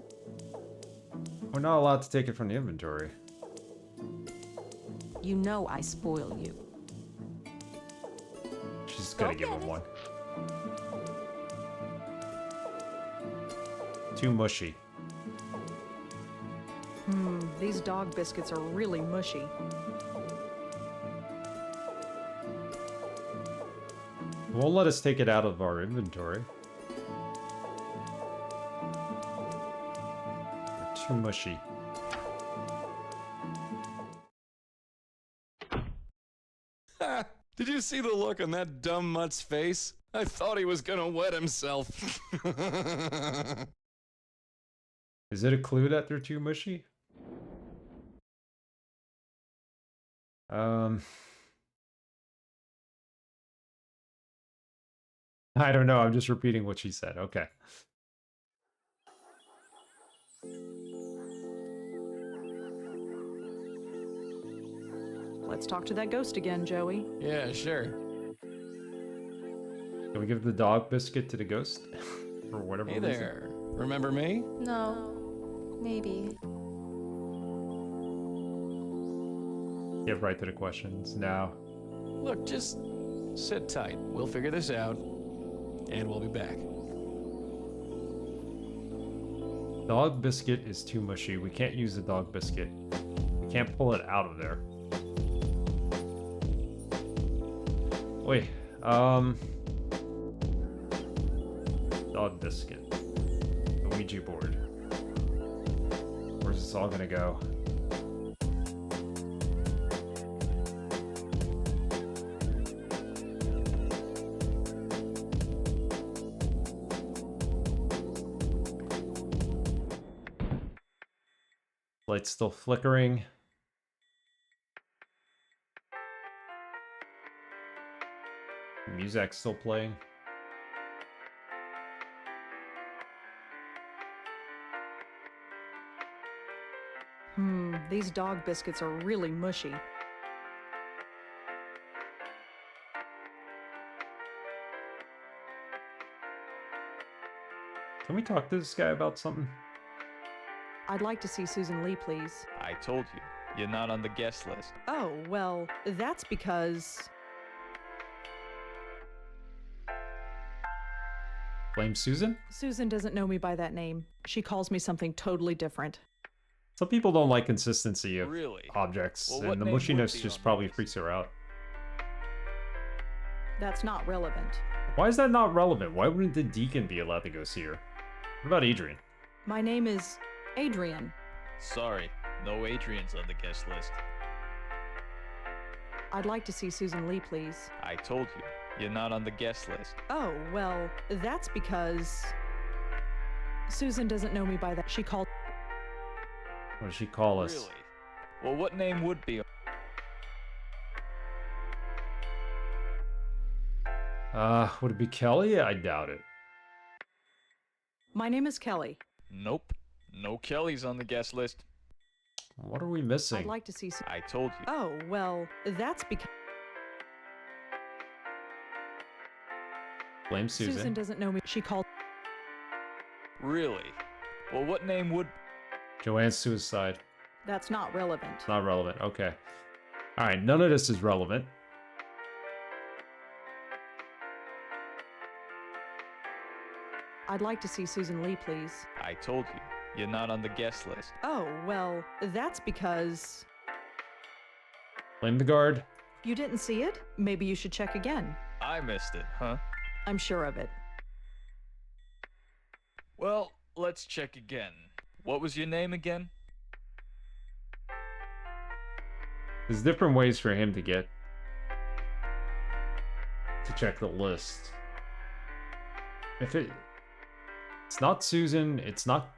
We're not allowed to take it from the inventory. You know I spoil you. She's gonna give him one. Too mushy. These dog biscuits are really mushy. Won't let us take it out of our inventory. They're too mushy. Did you see the look on that dumb mutt's face? I thought he was gonna wet himself. Is it a clue that they're too mushy? I don't know, I'm just repeating what she said. Okay. Let's talk to that ghost again, Joey. Yeah, sure. Can we give the dog biscuit to the ghost? For whatever Hey reason? there. Remember me? No. Maybe. Get right to the questions now. Look, just sit tight. We'll figure this out, and we'll be back. Dog biscuit is too mushy. We can't use the dog biscuit. We can't pull it out of there. Wait, dog biscuit. The Ouija board. Where's this all gonna go? Light's still flickering. Music's still playing. These dog biscuits are really mushy. Can we talk to this guy about something? I'd like to see Susan Lee, please. I told you, you're not on the guest list. Oh, well, that's because... Blame Susan? Susan doesn't know me by that name. She calls me something totally different. Some people don't like consistency of Really? objects, Well, what and the name would mushiness be just on the probably list? freaks her out. That's not relevant. Why is that not relevant? Why wouldn't the deacon be allowed to go see her? What about Adrian? My name is Adrian. Sorry, no Adrian's on the guest list. I'd like to see Susan Lee, please. I told you, you're not on the guest list. Oh, well, that's because... Susan doesn't know me by that. She called... What does she call us? Really? Well, what name would be? Would it be Kelly? I doubt it. My name is Kelly. Nope. No Kelly's on the guest list. What are we missing? I'd like to see... I told you. Oh, well, that's because... Blame Susan. Susan doesn't know me. She called... Really? Well, what name would... Joanne's suicide. That's not relevant. It's not relevant. Okay. Alright, none of this is relevant. I'd like to see Susan Lee, please. I told you, you're not on the guest list. Oh, well, that's because... Blame the guard. You didn't see it? Maybe you should check again. I missed it, huh? I'm sure of it. Well, let's check again. What was your name again? There's different ways for him to get... to check the list. If it's not Susan, it's not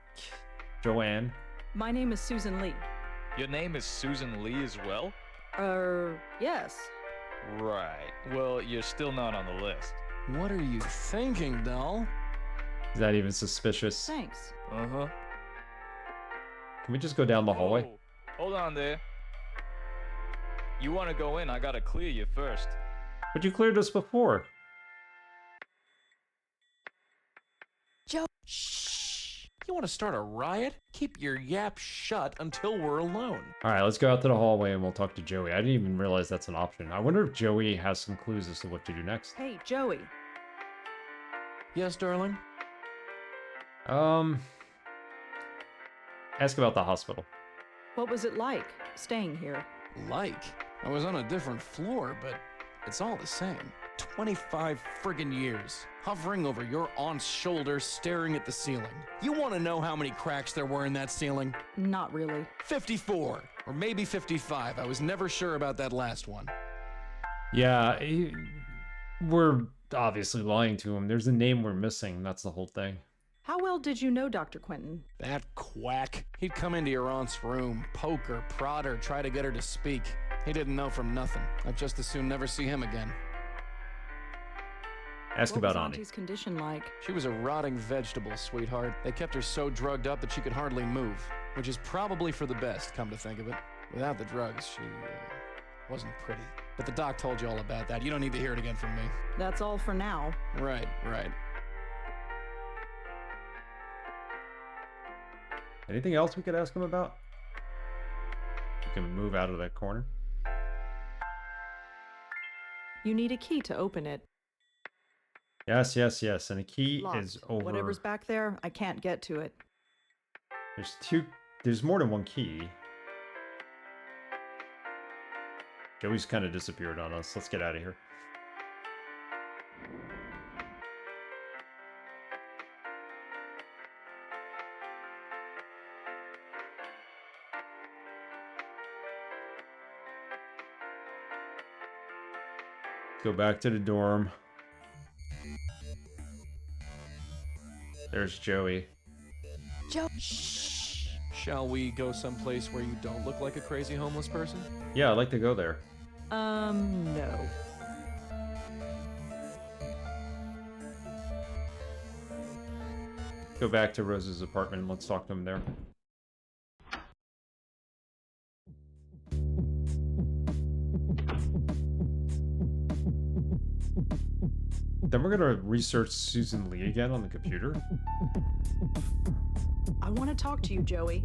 Joanne. My name is Susan Lee. Your name is Susan Lee as well? Yes. Right. Well, you're still not on the list. What are you thinking, doll? Is that even suspicious? Thanks. Uh-huh. Can we just go down the hallway? Whoa, hold on there. You want to go in, I gotta clear you first. But you cleared us before. Joe. Shh. You want to start a riot? Keep your yap shut until we're alone. Alright, let's go out to the hallway and we'll talk to Joey. I didn't even realize that's an option. I wonder if Joey has some clues as to what to do next. Hey, Joey. Yes, darling? Ask about the hospital. What was it like, staying here? Like? I was on a different floor, but it's all the same. 25 friggin' years, hovering over your aunt's shoulder, staring at the ceiling. You want to know how many cracks there were in that ceiling? Not really. 54, or maybe 55. I was never sure about that last one. Yeah, we're obviously lying to him. There's a name we're missing. That's the whole thing. How well did you know Dr. Quentin? That quack. He'd come into your aunt's room, poke her, prod her, try to get her to speak. He didn't know from nothing. I'd just as soon never see him again. Ask What about was Ani. Auntie's condition like? She was a rotting vegetable, sweetheart. They kept her so drugged up that she could hardly move, which is probably for the best, come to think of it. Without the drugs, she wasn't pretty. But the doc told you all about that. You don't need to hear it again from me. That's all for now. Right. Anything else we could ask him about? We can move out of that corner. You need a key to open it. Yes. And the key Locked. is over. Whatever's back there, I can't get to it. There's more than one key. Joey's kind of disappeared on us. Let's get out of here. Go back to the dorm. There's Joey. Joe. Shh. Shall we go someplace where you don't look like a crazy homeless person? Yeah, I'd like to go there. No. Go back to Rose's apartment and let's talk to him there. Then we're gonna research Susan Lee again on the computer. I want to talk to you, Joey.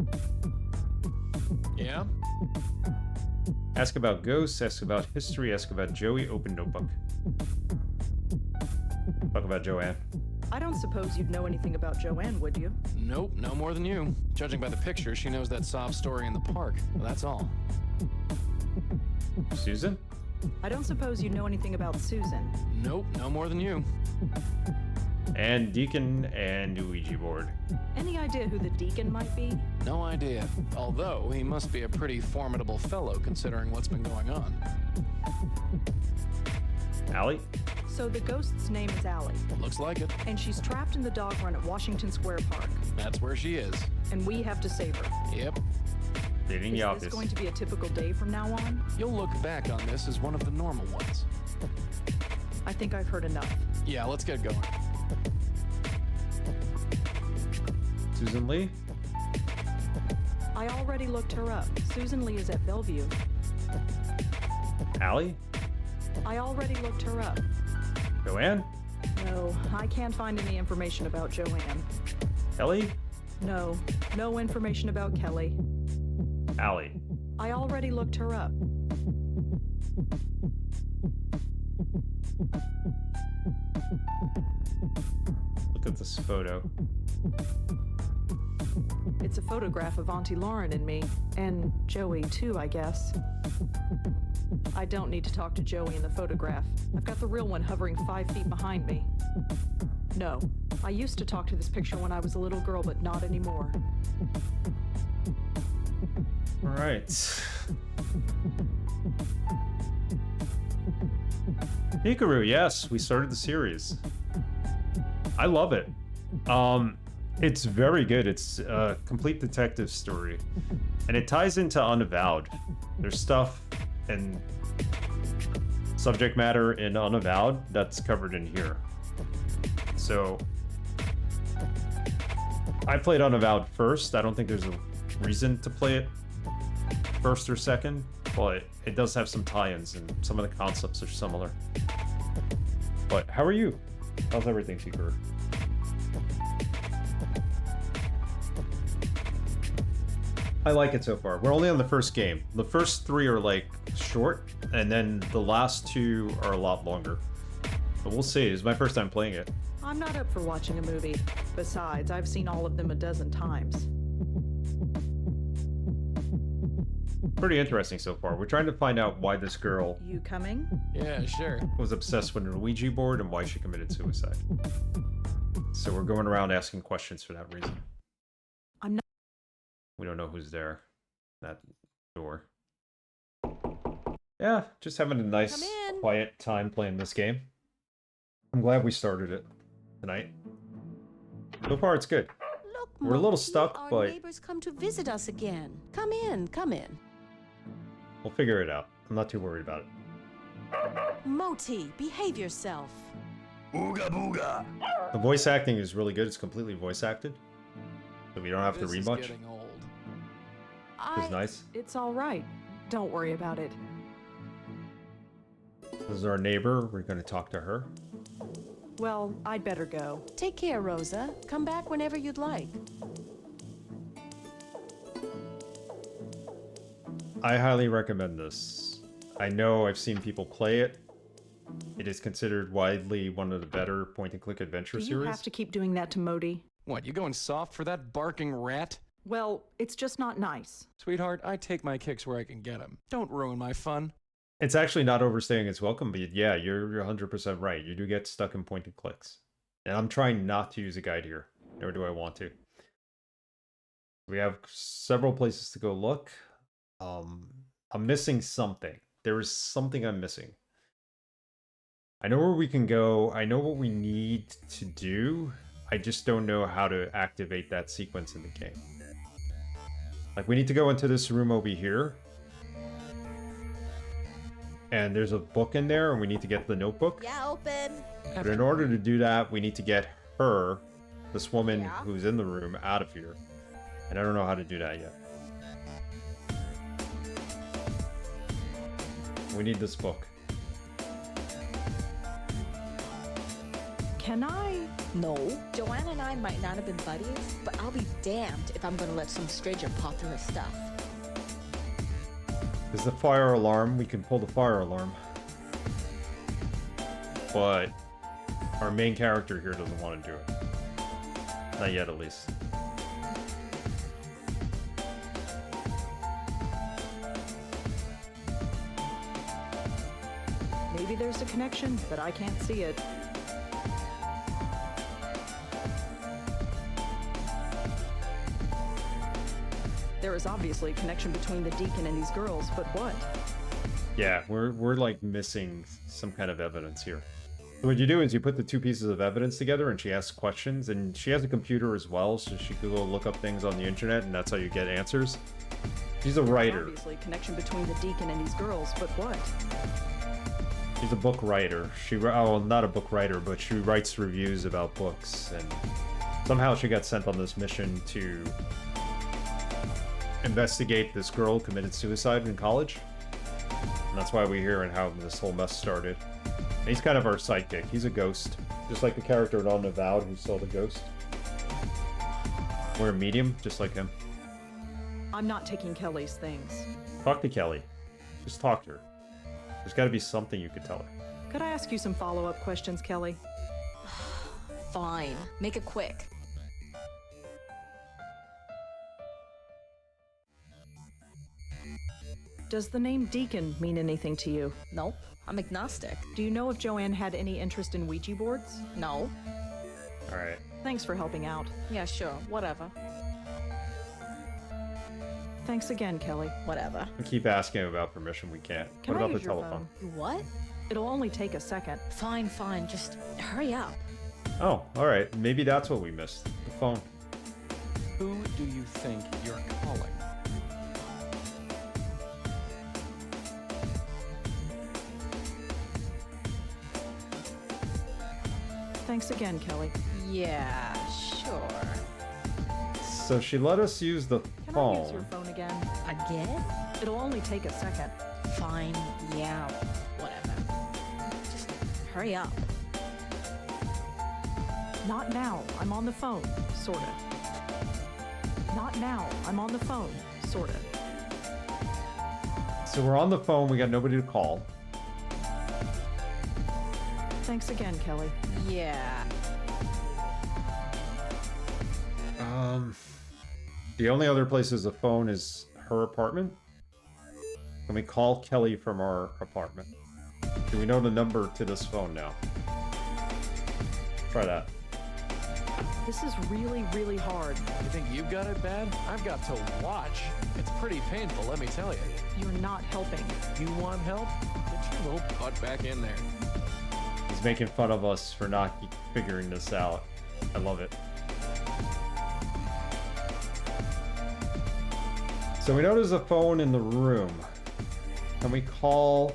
Yeah? Ask about ghosts, ask about history, ask about Joey, open notebook. Talk about Joanne. I don't suppose you'd know anything about Joanne, would you? Nope, no more than you. Judging by the picture, she knows that sob story in the park. Well, that's all. Susan? I don't suppose you know anything about Susan. Nope, no more than you. And Deacon and Ouija board. Any idea who the deacon might be? No idea. Although, he must be a pretty formidable fellow considering what's been going on. Allie? So the ghost's name is Allie. Looks like it. And she's trapped in the dog run at Washington Square Park. That's where she is. And we have to save her. Yep. Stating the Is obvious. this going to be a typical day from now on? You'll look back on this as one of the normal ones. I think I've heard enough. Yeah, let's get going. Susan Lee? I already looked her up. Susan Lee is at Bellevue. Allie? I already looked her up. Joanne? No, I can't find any information about Joanne. Kelly? No, no information about Kelly. Allie? I already looked her up. Look at this photo. It's a photograph of Auntie Lauren and me. And Joey, too, I guess. I don't need to talk to Joey in the photograph. I've got the real one hovering 5 feet behind me. No, I used to talk to this picture when I was a little girl, but not anymore. Alright. Hikaru, yes, we started the series. I love it. It's very good. It's a complete detective story. And it ties into Unavowed. There's stuff and subject matter in Unavowed that's covered in here. So I played Unavowed first. I don't think there's a reason to play it first or second, but it does have some tie-ins and some of the concepts are similar. But how are you? How's everything, Seeker? I like it so far. We're only on the first game. The first 3 are like short, and then the last 2 are a lot longer. But we'll see. It's my first time playing it. I'm not up for watching a movie. Besides, I've seen all of them a dozen times. Pretty interesting so far. We're trying to find out why this girl You coming? Yeah, sure. was obsessed with a Ouija board and why she committed suicide. So we're going around asking questions for that reason. I'm not. We don't know who's there. That door. Yeah, just having a nice, Come in. quiet time playing this game. I'm glad we started it tonight. So far, it's good. Look, We're a little Moti, stuck, our but neighbors come to visit us again. Come in, come in. we'll figure it out. I'm not too worried about it. Moti, behave yourself. Ooga booga. The voice acting is really good. It's completely voice acted. So we don't have to This read is much. getting old. It's nice. It's all right. Don't worry about it. This is our neighbor. We're going to talk to her. Well, I'd better go. Take care, Rosa. Come back whenever you'd like. I highly recommend this. I know I've seen people play it. It is considered widely one of the better point-and-click adventure Do you series. have to keep doing that to Modi? What, you going soft for that barking rat? Well, it's just not nice. Sweetheart, I take my kicks where I can get them. Don't ruin my fun. It's actually not overstaying its welcome, but yeah, you're 100% right. You do get stuck in point-and-clicks. And I'm trying not to use a guide here, nor do I want to. We have several places to go look. I'm missing something. There is something I'm missing. I know where we can go. I know what we need to do. I just don't know how to activate that sequence in the game. Like, we need to go into this room over here. And there's a book in there, and we need to get the notebook. Yeah, open. But in order to do that, we need to get her, this woman Yeah. who's in the room, out of here. And I don't know how to do that yet. We need this book. Can I? No. Joanna and I might not have been buddies, but I'll be damned if I'm gonna let some stranger paw through her stuff. There's the fire alarm. We can pull the fire alarm. But our main character here doesn't want to do it. Not yet, at least. Maybe there's a connection, but I can't see it. There is obviously a connection between the deacon and these girls, but what? Yeah, we're like missing some kind of evidence here. So what you do is you put the two pieces of evidence together, and she asks questions, and she has a computer as well, so she could go look up things on the internet, and that's how you get answers. She's a writer. Obviously, a connection between the deacon and these girls, but what? She's a book writer. Oh, not a book writer, but she writes reviews about books, and somehow she got sent on this mission to investigate this girl who committed suicide in college. And that's why we're here and how this whole mess started. And he's kind of our sidekick. He's a ghost, just like the character in Unavowed who saw the ghost. We're a medium, just like him. I'm not taking Kelly's things. Talk to Kelly. Just talk to her. There's got to be something you could tell her. Could I ask you some follow-up questions, Kelly? Fine. Make it quick. Does the name Deacon mean anything to you? Nope. I'm agnostic. Do you know if Joanne had any interest in Ouija boards? No. Alright. Thanks for helping out. Yeah, sure. Whatever. Thanks again, Kelly. Whatever. We keep asking about permission, we can't. Can What I about the use your telephone? What? It'll only take a second. Fine, fine. Just hurry up. Oh, alright. Maybe that's what we missed. The phone. Who do you think you're calling? Thanks again, Kelly. Yeah, sure. So she let us use the Can I use your phone. phone again? Again? It'll only take a second. Fine, yeah, whatever. Just hurry up. Not now. I'm on the phone. Sorta. Not now. I'm on the phone. Sorta. So we're on the phone. We got nobody to call. Thanks again, Kelly. Yeah. The only other place is the phone is her apartment. Can we call Kelly from our apartment? Do we know the number to this phone now? Try that. This is really, really hard. You think you've got it bad? I've got to watch. It's pretty painful, let me tell you. You're not helping. You want help? Get your little butt back in there. He's making fun of us for not figuring this out. I love it. So we know there's a phone in the room. Can we call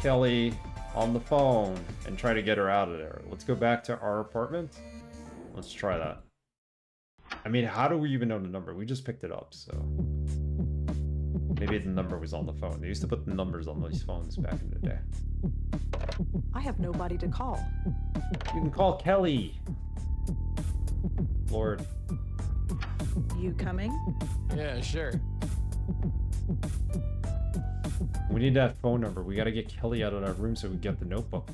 Kelly on the phone and try to get her out of there? Let's go back to our apartment. Let's try that. I mean, how do we even know the number? We just picked it up, so... Maybe the number was on the phone. They used to put the numbers on these phones back in the day. I have nobody to call. You can call Kelly. Lord. You coming? Yeah, sure. We need that phone number. We gotta get Kelly out of that room so we get the notebook.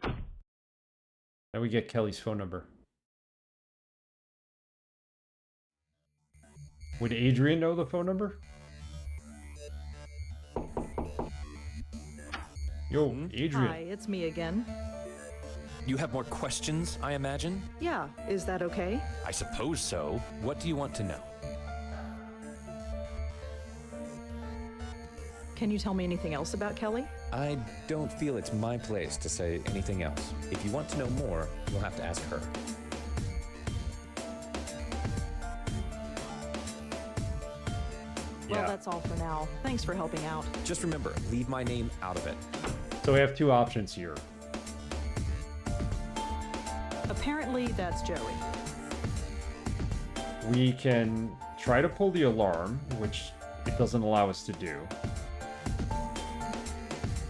Now we get Kelly's phone number. Would Adrian know the phone number? Yo, Adrian. Hi, it's me again. You have more questions, I imagine? Yeah, is that okay? I suppose so. What do you want to know? Can you tell me anything else about Kelly? I don't feel it's my place to say anything else. If you want to know more, you'll have to ask her. Well, that's all for now. Thanks for helping out. Just remember, leave my name out of it. So we have two options here. Apparently, that's Joey. We can try to pull the alarm, which it doesn't allow us to do.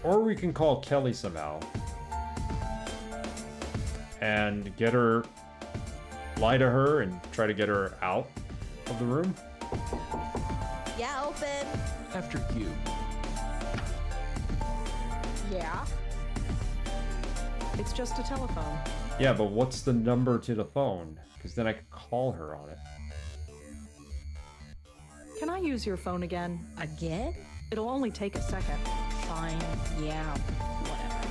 Or we can call Kelly somehow and get her, lie to her and try to get her out of the room. Yeah, open. After you. Yeah. It's just a telephone. Yeah, but what's the number to the phone? Because then I could call her on it. Can I use your phone again? Again? It'll only take a second. Fine, yeah, whatever.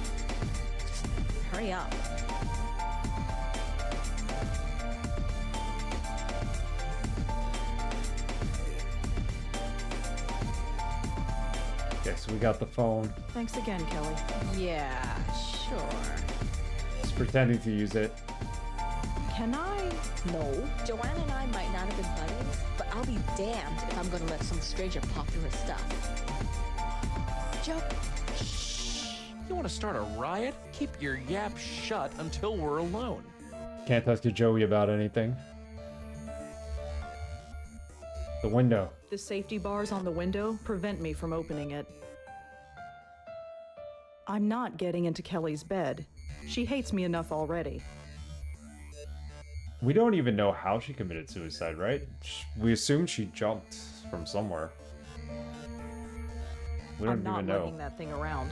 Just hurry up. Okay, so we got the phone. Thanks again, Kelly. Yeah, sure. Just pretending to use it. Can I? No. Joanna and I might not have been buddies, but I'll be damned if I'm gonna let some stranger pop through her stuff. Joe. Shh. You want to start a riot? Keep your yap shut until we're alone. Can't talk to Joey about anything. The window. The safety bars on the window prevent me from opening it. I'm not getting into Kelly's bed. She hates me enough already. We don't even know how she committed suicide, right? We assume she jumped from somewhere. We don't I'm not even know. lugging that thing around.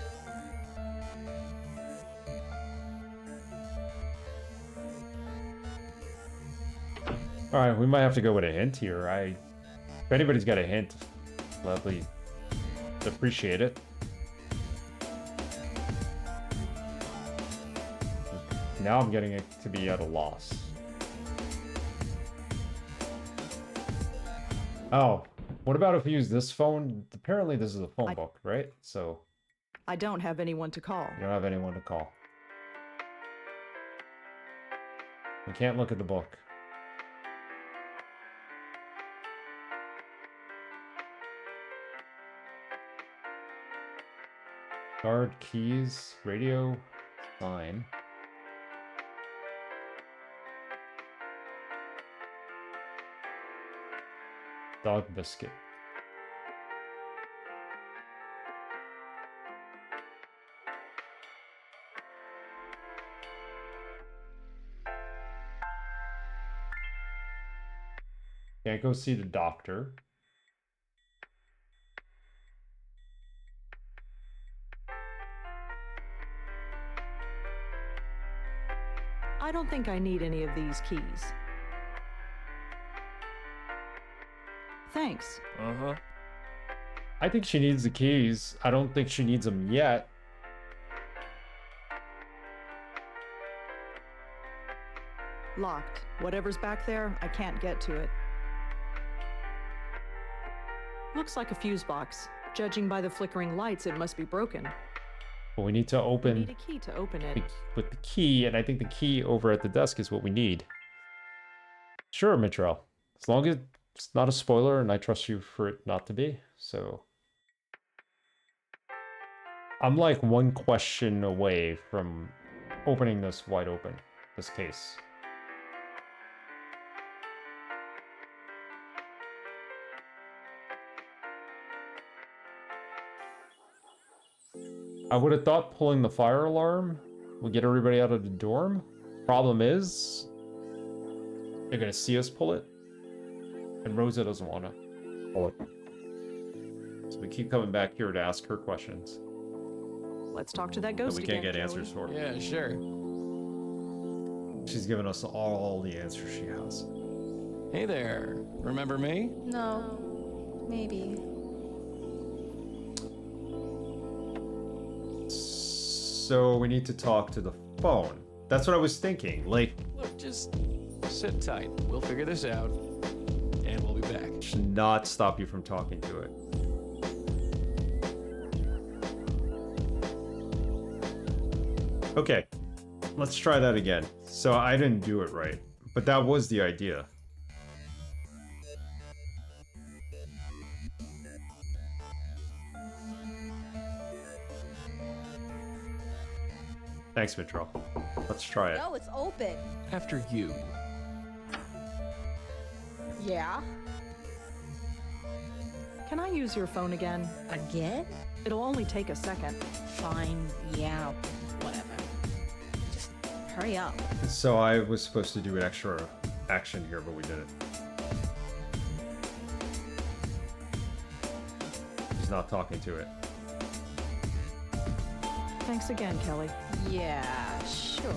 Alright, we might have to go with a hint here. If anybody's got a hint, gladly appreciate it. Now I'm getting it to be at a loss. Oh, what about if we use this phone? Apparently this is a phone book, right? So I don't have anyone to call. you don't have anyone to call. We can't look at the book. Guard, keys, radio, sign. Dog biscuit. Can't go see the doctor. I don't think I need any of these keys. Thanks. Uh-huh. I think she needs the keys. I don't think she needs them yet. Locked. Whatever's back there, I can't get to it. Looks like a fuse box. Judging by the flickering lights, it must be broken. But we need to I open need a key to open it. with the key, and I think the key over at the desk is what we need. Sure, Mitchell. As long as it's not a spoiler, and I trust you for it not to be. So I'm like one question away from opening this wide open, this case. I would have thought pulling the fire alarm would get everybody out of the dorm. Problem is, they're gonna see us pull it, and Rosa doesn't want to pull it. So we keep coming back here to ask her questions Let's talk to that that ghost we can't again, get answers Joey. for. Yeah, sure. She's given us all the answers she has. Hey there. Remember me? No. Maybe. So we need to talk to the phone. That's what I was thinking. Like, Look, just sit tight. We'll figure this out, and we'll be back. should not stop you from talking to it. Okay, let's try that again. So I didn't do it right, but that was the idea. Thanks, Mitchell. Let's try it. No, it's open. After you. Yeah. Can I use your phone again? Again? It'll only take a second. Fine. Yeah. Whatever. Just hurry up. So I was supposed to do an extra action here, but we didn't. He's not talking to it. Thanks again, Kelly. Yeah, sure.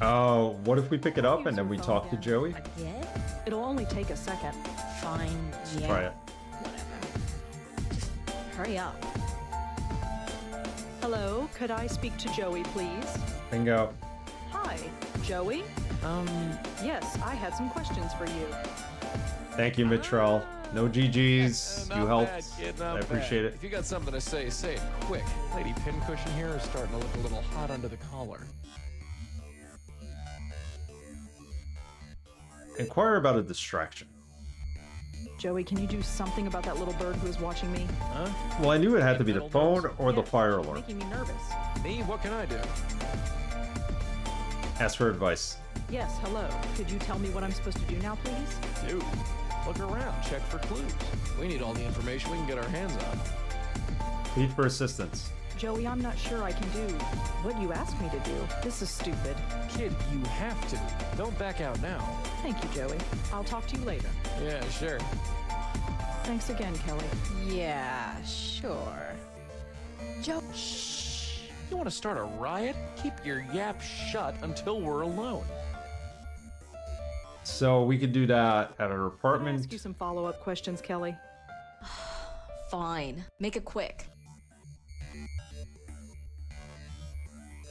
Oh, what if we pick it up Use and then your we phone talk to again. Joey? Again? It'll only take a second. Fine. Let's Yeah. try it. Whatever. Just hurry up. Hello, could I speak to Joey, please? Bingo. Hi, Joey? Yes, I had some questions for you. Thank you, Mitchell. No GGs. Not You helped. bad, kid, not I appreciate bad. it. If you got something to say it quick. Lady Pincushion here is starting to look a little hot under the collar. Inquire about a distraction. Joey, can you do something about that little bird who is watching me? Huh? Well, I knew it had to be the Metal phone dolls? or the Yes, fire she's alarm. making me nervous. Me? What can I do? Ask for advice. Yes, hello. Could you tell me what I'm supposed to do now, please? Dude, look around. Check for clues. We need all the information we can get our hands on. Plead for assistance. Joey, I'm not sure I can do what you asked me to do. This is stupid. Kid, you have to. Don't back out now. Thank you, Joey. I'll talk to you later. Yeah, sure. Thanks again, Kelly. Yeah, sure. Joe. Shh. You want to start a riot? Keep your yap shut until we're alone. So we could do that at our Can I apartment. ask you some follow-up questions, Kelly? Fine. Make it quick.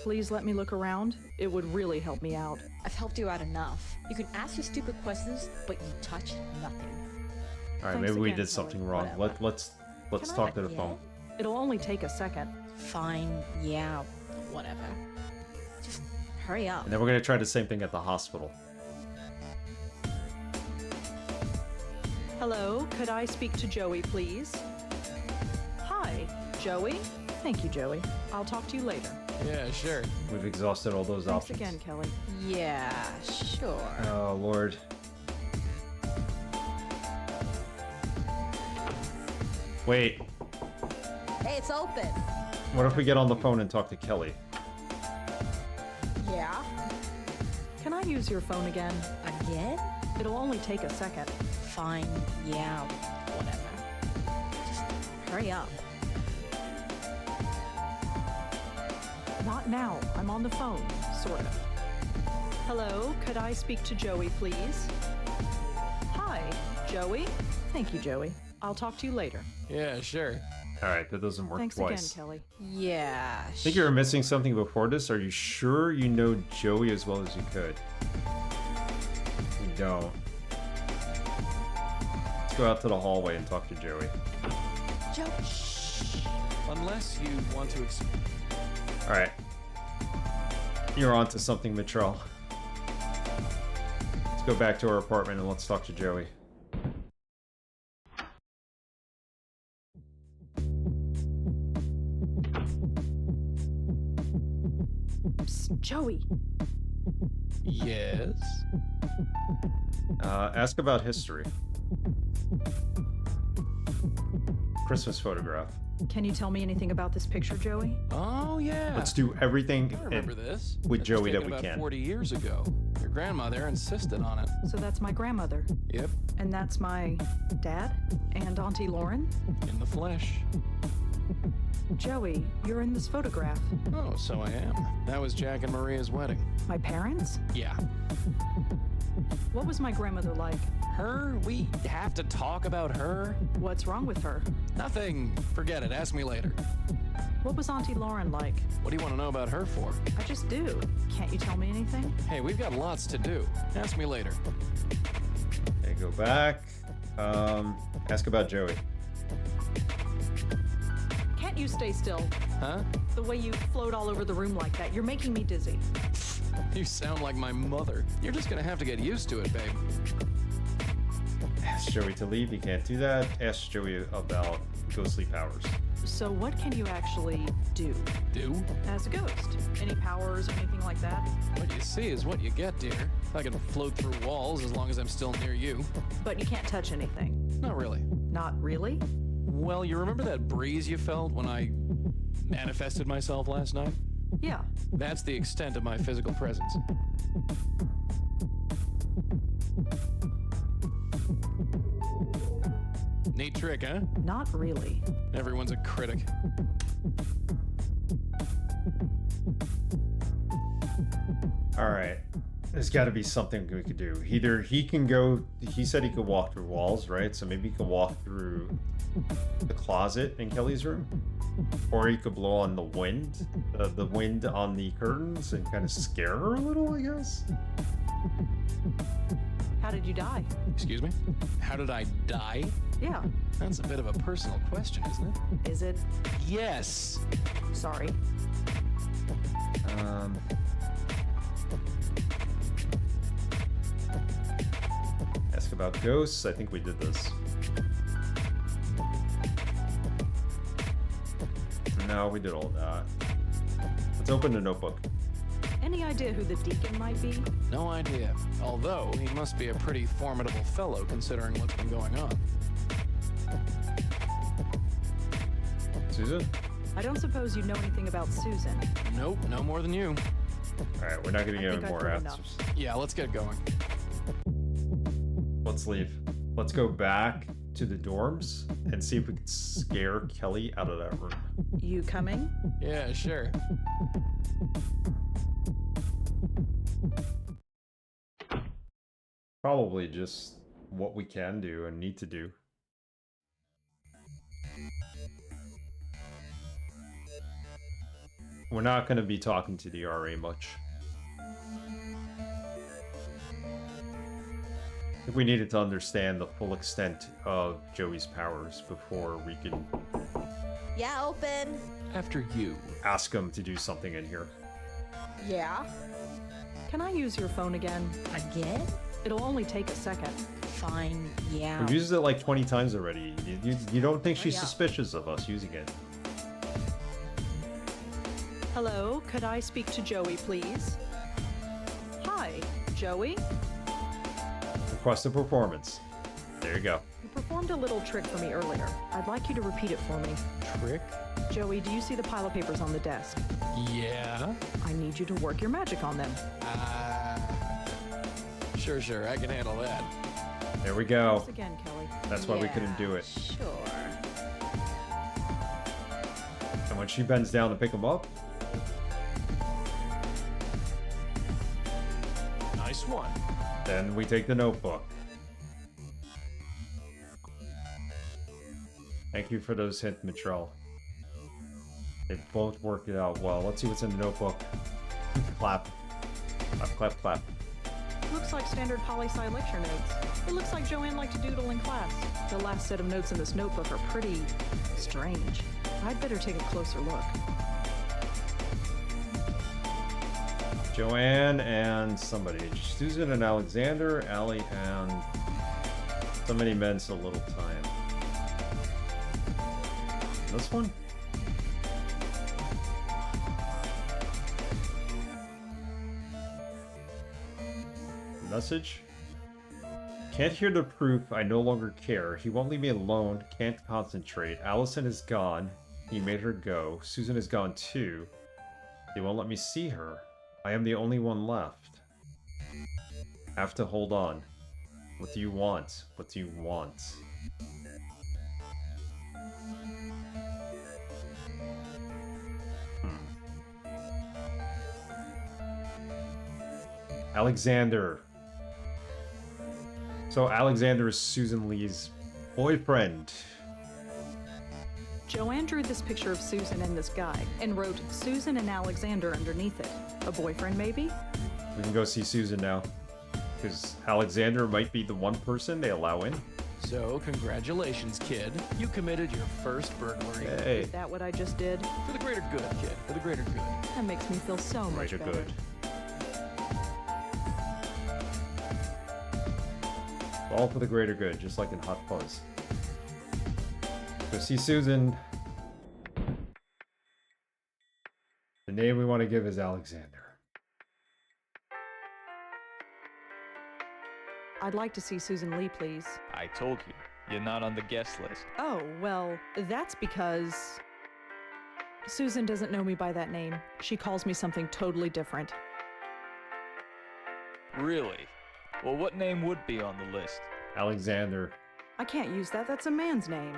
Please let me look around. It would really help me out. I've helped you out enough. You can ask your stupid questions, but you touch nothing. All right, Thanks maybe we again, did something wrong. Whatever. Let's Can I talk to the again? phone. It'll only take a second. Fine. Yeah. Whatever. Just hurry up. And then we're gonna try the same thing at the hospital. Hello, could I speak to Joey, please? Hi, Joey? Thank you, Joey. I'll talk to you later. Yeah, sure. We've exhausted all those Thanks options. again, Kelly. Yeah, sure. Oh Lord. Wait, Hey, it's open. what if we get on the phone and talk to Kelly? Yeah? Can I use your phone again? Again? It'll only take a second. Fine, yeah, whatever. Just hurry up. Not now. I'm on the phone, sort of. Hello, could I speak to Joey, please? Hi, Joey? Thank you, Joey. I'll talk to you later. Yeah, sure. Alright, that doesn't work Thanks twice. again, Kelly. Yeah. Think you were missing something before this? Are you sure you know Joey as well as you could? You don't. Let's go out to the hallway and talk to Joey. Joe, shh. Unless you want to Alright. You're on to something, Mitchell. Let's go back to our apartment and let's talk to Joey. Psst, Joey. Yes? Ask about history. Christmas photograph. Can you tell me anything about this picture, Joey? Oh, yeah. Let's do everything I remember this. with This was Joey that taken we about can. 40 years ago. Your grandmother insisted on it. So that's my grandmother. Yep, And that's my dad and Auntie Lauren. in the flesh. Joey, you're in this photograph. Oh, so I am. That was Jack and Maria's wedding. My parents? Yeah. What was my grandmother like? Her? We have to talk about her? What's wrong with her? Nothing. Forget it. Ask me later. What was Auntie Lauren like? What do you want to know about her for? I just do. Can't you tell me anything? Hey, we've got lots to do. Ask me later. Okay, go back. Ask about Joey. Can't you stay still? Huh? The way you float all over the room like that, you're making me dizzy. You sound like my mother. You're just gonna have to get used to it, babe. Ask Joey to leave. You can't do that. Ask Joey about ghostly powers. So what can you actually do Do? as a ghost? Any powers or anything like that? What you see is what you get, dear. I can float through walls as long as I'm still near you. But you can't touch anything. Not really. Not really? Well, you remember that breeze you felt when I manifested myself last night? Yeah. That's the extent of my physical presence. Neat trick, huh? Not really. Everyone's a critic. Alright. There's got to be something we could do. Either he can go... He said he could walk through walls, right? So maybe he could walk through the closet in Kelly's room. Or he could blow on the wind. The wind on the curtains and kind of scare her a little, I guess. How did you die? Excuse me? How did I die? Yeah. That's a bit of a personal question, isn't it? Is it? Yes. Sorry. Ask about ghosts. I think we did this. No, we did all that. Let's open the notebook. Any idea who the deacon might be? No idea. Although, he must be a pretty formidable fellow considering what's been going on. Susan? I don't suppose you know anything about Susan. Nope, no more than you. Alright, we're not going to I get think any I've more heard answers. Yeah, let's get going. Let's leave. Let's go back to the dorms and see if we can scare Kelly out of that room. You coming? Yeah, sure. Probably just what we can do and need to do. We're not going to be talking to the RA much. I think we needed to understand the full extent of Joey's powers before we can Yeah, open. After you. ask him to do something in here. Yeah. Can I use your phone again? Again? It'll only take a second. Fine, yeah. We've used it like 20 times already. You don't think she's yeah. suspicious of us using it? Hello, could I speak to Joey, please? Hi, Joey? Request a performance. There you go. You performed a little trick for me earlier. I'd like you to repeat it for me. Trick? Joey, do you see the pile of papers on the desk? Yeah. I need you to work your magic on them. Sure, I can handle that. There we go. Once again, Kelly. That's why we couldn't do it. Sure. And when she bends down to pick them up, Nice one. then we take the notebook. Thank you for those hints, Mitchell. They both worked it out well. Let's see what's in the notebook. Clap. Clap, clap, clap. Looks like standard poli-sci lecture notes. It looks like Joanne liked to doodle in class. The last set of notes in this notebook are pretty strange. I'd better take a closer look. Joanne and somebody. Susan and Alexander, Allie and so many men, so little time. This one? Message? Can't hear the proof, I no longer care. He won't leave me alone, can't concentrate. Allison is gone. He made her go. Susan is gone too. They won't let me see her. I am the only one left. Have to hold on. What do you want? What do you want? Alexander. So Alexander is Susan Lee's boyfriend. Joanne drew this picture of Susan and this guy and wrote Susan and Alexander underneath it. A boyfriend, maybe? We can go see Susan now. Because Alexander might be the one person they allow in. So, congratulations, kid. You committed your first burglary. Hey. Is that what I just did? For the greater good, kid. For the greater good. That makes me feel so much Greater better. good. All for the greater good, just like in Hot Fuzz. Go see Susan. The name we want to give is Alexander. I'd like to see Susan Lee, please. I told you, you're not on the guest list. Oh, well, that's because Susan doesn't know me by that name. She calls me something totally different. Really? Well, what name would be on the list? Alexander. I can't use that. That's a man's name.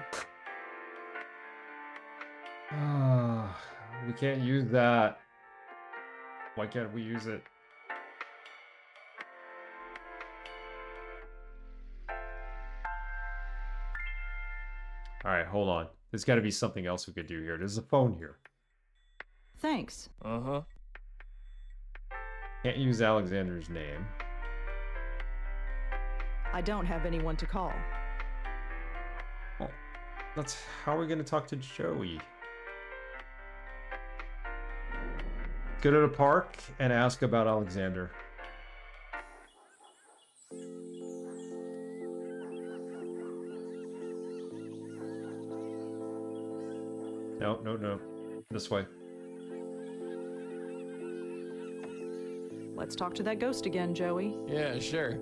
We can't use that. Why can't we use it? Alright, hold on. There's got to be something else we could do here. There's a phone here. Thanks. Uh-huh. Can't use Alexander's name. I don't have anyone to call. Well, that's how are we going to talk to Joey? Go to the park and ask about Alexander. No. This way. Let's talk to that ghost again, Joey. Yeah, sure.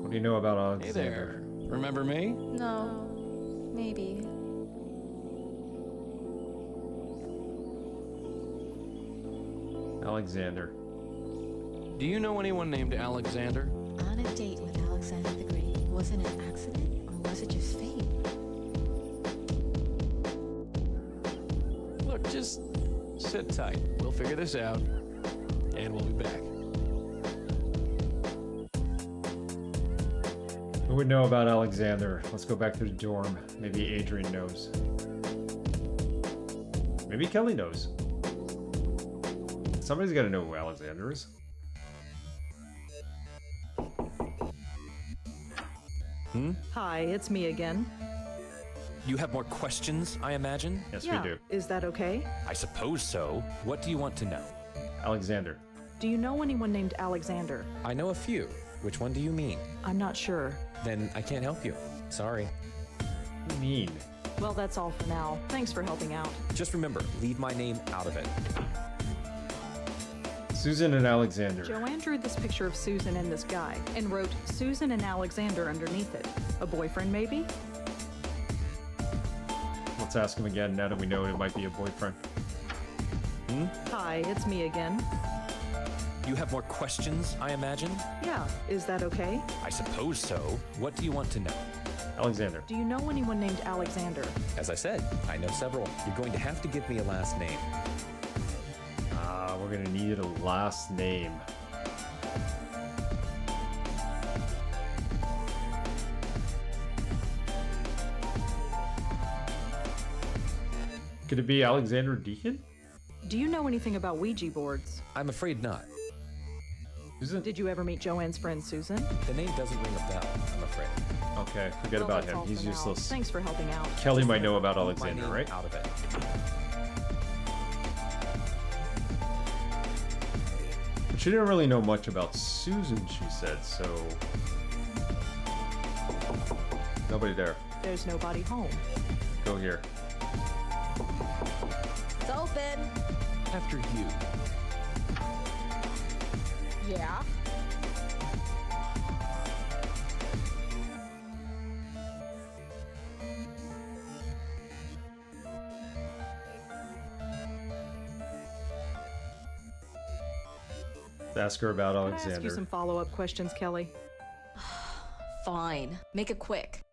What do you know about Alexander? Hey there. Remember me? No. Maybe. Alexander. Do you know anyone named Alexander? On a date with Alexander the Great. Was it an accident or was it just fate? Look, just sit tight. We'll figure this out, and we'll be back. Who would know about Alexander? Let's go back to the dorm. Maybe Adrian knows. Maybe Kelly knows. Somebody's got to know who Alexander is. Hi, it's me again. You have more questions, I imagine? Yes, Yeah, we do. is that okay? I suppose so. What do you want to know? Alexander. Do you know anyone named Alexander? I know a few. Which one do you mean? I'm not sure. Then I can't help you. Sorry. What do you mean? Well, that's all for now. Thanks for helping out. Just remember, leave my name out of it. Susan and Alexander. Joanne drew this picture of Susan and this guy and wrote Susan and Alexander underneath it. A boyfriend, maybe? Let's ask him again now that we know it might be a boyfriend. Hi, it's me again. You have more questions, I imagine? Yeah, is that okay? I suppose so. What do you want to know? Alexander. Do you know anyone named Alexander? As I said, I know several. You're going to have to give me a last name. We're gonna need a last name. Could it be Alexander Deacon? Do you know anything about Ouija boards? I'm afraid not. Susan? Did you ever meet Joanne's friend Susan? The name doesn't ring a bell, I'm afraid. Okay, forget Well, about that's him. all He's for now. useless. Thanks for helping out. Kelly might know about My Alexander, name right? out of it. She didn't really know much about Susan, she said, so... Nobody there. There's nobody home. Go here. It's open. After you. Yeah. Ask her about Can I ask you Alexander. some follow-up questions, Kelly? Fine. Make it quick.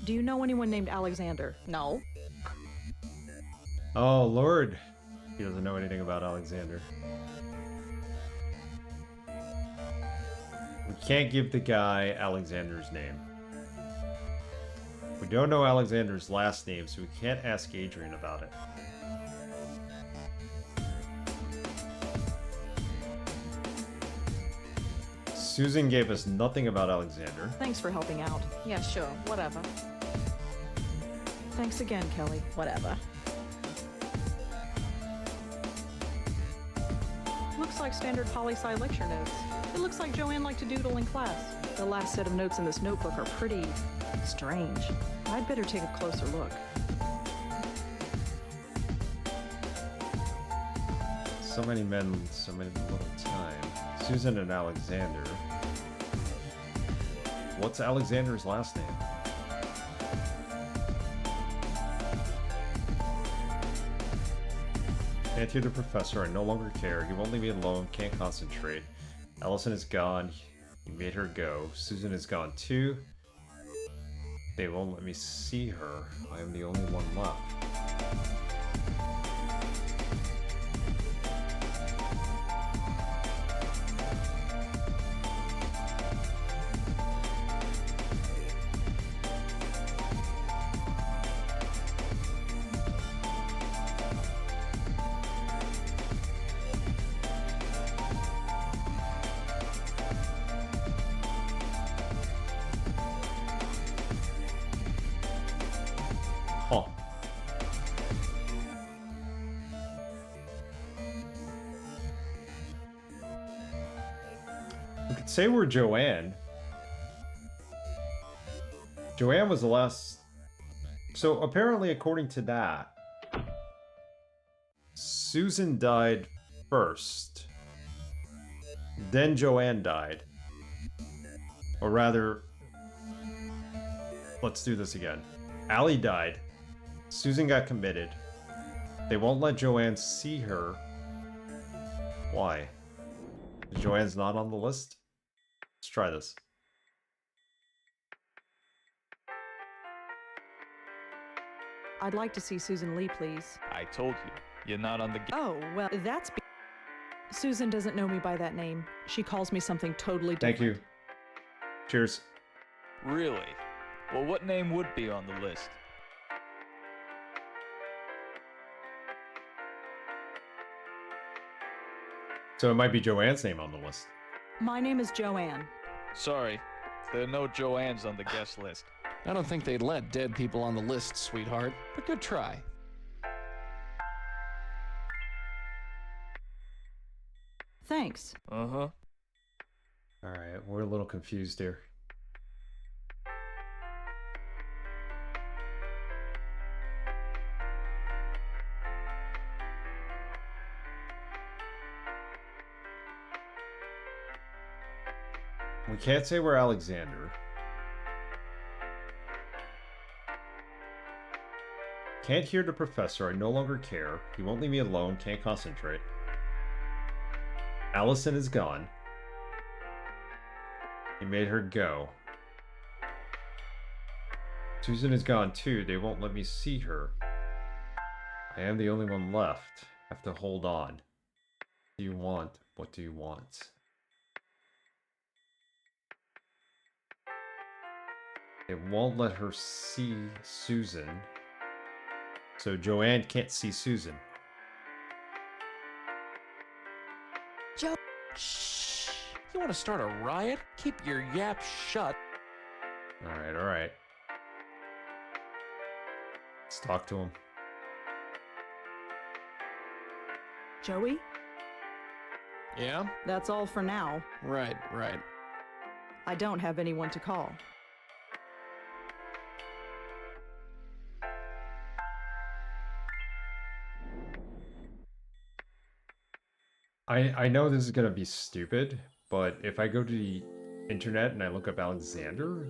Do you know anyone named Alexander? No. Oh, Lord. He doesn't know anything about Alexander. We can't give the guy Alexander's name. We don't know Alexander's last name, so we can't ask Adrian about it. Susan gave us nothing about Alexander. Thanks for helping out. Yeah, sure. Whatever. Thanks again, Kelly. Whatever. Looks like standard poli-sci lecture notes. It looks like Joanne liked to doodle in class. The last set of notes in this notebook are pretty strange. I'd better take a closer look. So many men, so many little time. Susan and Alexander. What's Alexander's last name? Can't hear the professor. I no longer care. He won't leave me alone. Can't concentrate. Allison is gone. He made her go. Susan is gone too. They won't let me see her. I am the only one left. Huh. We could say we're Joanne. Joanne was the last... So apparently, according to that, Susan died first. Then Joanne died. Or rather... Let's do this again. Allie died. Susan got committed. They won't let Joanne see her. Why? Joanne's not on the list? Let's try this. I'd like to see Susan Lee, please. I told you, you're not on the Oh, well, that's... Susan doesn't know me by that name. She calls me something totally different. Thank you. Cheers. Really? Well, what name would be on the list? So it might be Joanne's name on the list. My name is Joanne. Sorry, there are no Joannes on the guest list. I don't think they'd let dead people on the list, sweetheart, but good try. Thanks. Uh-huh. Alright, we're a little confused here. We can't say we're Alexander. Can't hear the professor. I no longer care. He won't leave me alone. Can't concentrate. Allison is gone. He made her go. Susan is gone too. They won't let me see her. I am the only one left. Have to hold on. What do you want? What do you want? It won't let her see Susan. So Joanne can't see Susan. Joe, shh. You want to start a riot? Keep your yap shut. Alright, alright. Let's talk to him. Joey? Yeah? That's all for now. Right, right. I don't have anyone to call. I know this is gonna be stupid, but if I go to the internet and I look up Alexander,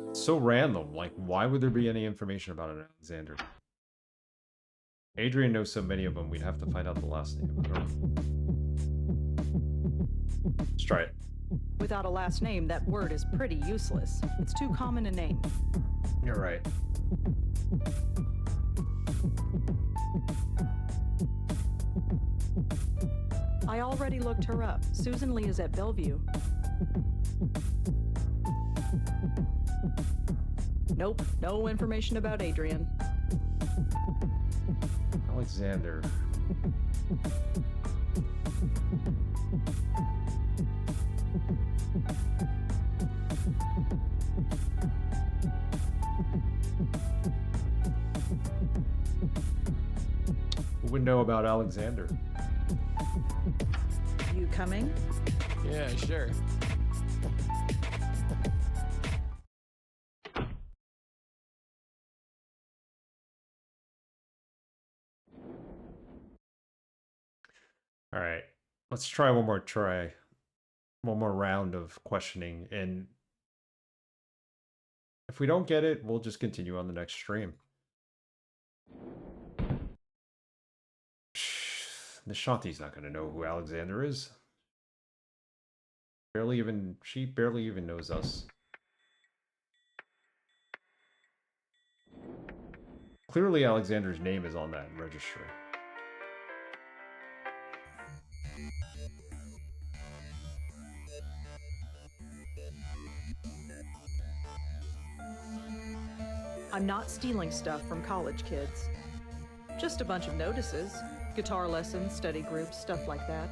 it's so random. Like, why would there be any information about an Alexander? Adrian knows so many of them, we'd have to find out the last name. I don't know. Let's try it. Without a last name, that word is pretty useless. It's too common a name. You're right. I already looked her up. Susan Lee is at Bellevue. Nope, no information about Adrian. Alexander. Who would know about Alexander? You coming? Yeah, sure. All right, let's try one more one more round of questioning, and if we don't get it, we'll just continue on the next stream. Nishanti's not going to know who Alexander is. She barely even knows us. Clearly Alexander's name is on that registry. I'm not stealing stuff from college kids. Just a bunch of notices. Guitar lessons, study groups, stuff like that.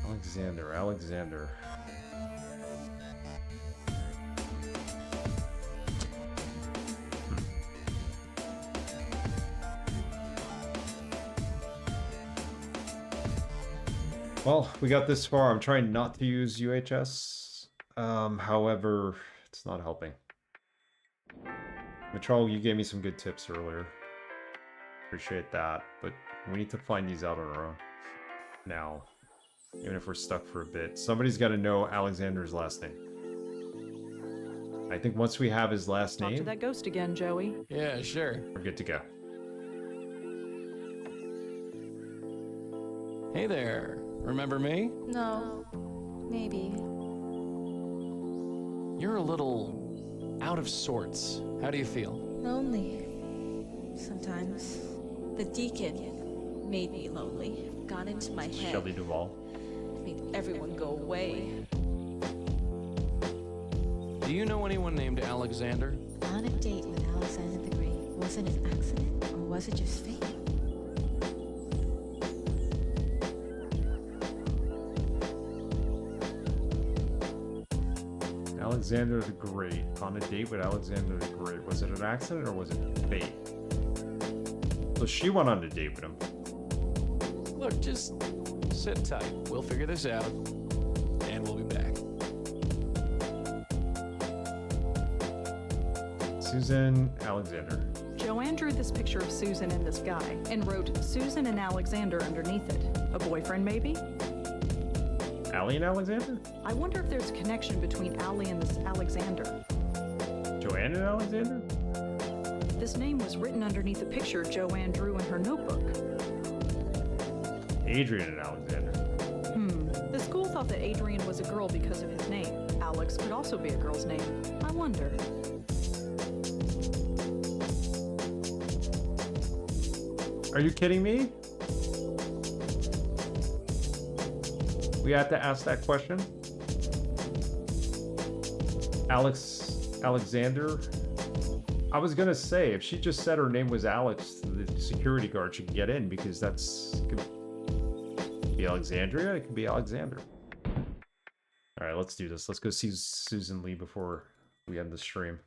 Alexander. Well, we got this far. I'm trying not to use UHS. However, it's not helping. Mitchell, you gave me some good tips earlier. Appreciate that, but we need to find these out on our own now, even if we're stuck for a bit. Somebody's got to know Alexander's last name. I think once we have his last Talk to name, that ghost again, Joey. Yeah, sure. we're good to go. Hey there. Remember me? No. Maybe. You're a little out of sorts. How do you feel? Lonely. Sometimes. The deacon made me lonely. Got into my head. Shelley Duvall. Made everyone go away. Do you know anyone named Alexander? On a date with Alexander the Great. Was it an accident or was it just fate? Alexander the Great. On a date with Alexander the Great. Was it an accident or was it fate? So she went on a date with him. Look, just sit tight. We'll figure this out, and we'll be back. Susan Alexander. Joanne drew this picture of Susan and this guy and wrote Susan and Alexander underneath it. A boyfriend, maybe? Allie and Alexander? I wonder if there's a connection between Allie and this Alexander. Joanne and Alexander? This name was written underneath a picture Joanne drew in her notebook. Adrian and Alexander. The school thought that Adrian was a girl because of his name. Alex could also be a girl's name. I wonder. Are you kidding me? We had to ask that question? Alexander? I was gonna say, if she just said her name was Alex, the security guard should get in, because that's... Could be Alexandria, it could be Alexander. Alright, let's do this. Let's go see Susan Lee before we end the stream.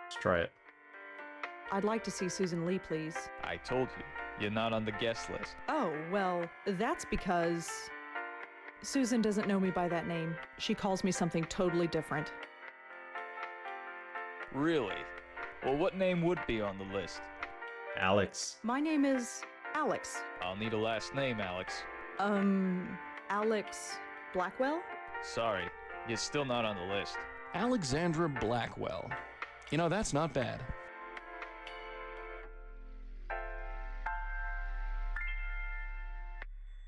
Let's try it. I'd like to see Susan Lee, please. I told you, you're not on the guest list. Oh, well, that's because... Susan doesn't know me by that name. She calls me something totally different. Really? Well, what name would be on the list? Alex. My name is Alex. I'll need a last name, Alex. Alex Blackwell? Sorry, you're still not on the list. Alexandra Blackwell. You know, that's not bad.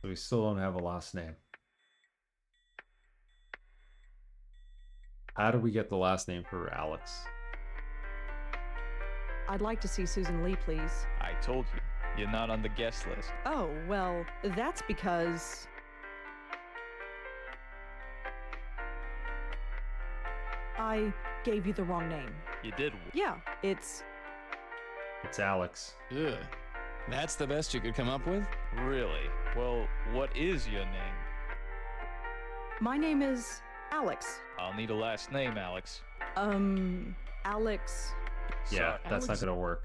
So we still don't have a last name. How do we get the last name for Alex? I'd like to see Susan Lee, please. I told you, you're not on the guest list. Oh, well, that's because... I gave you the wrong name. You did? Yeah, it's Alex. Ugh. That's the best you could come up with? Really? Well, what is your name? My name is Alex. I'll need a last name, Alex. Alex... Yeah, Sorry, that's Alex. not gonna work.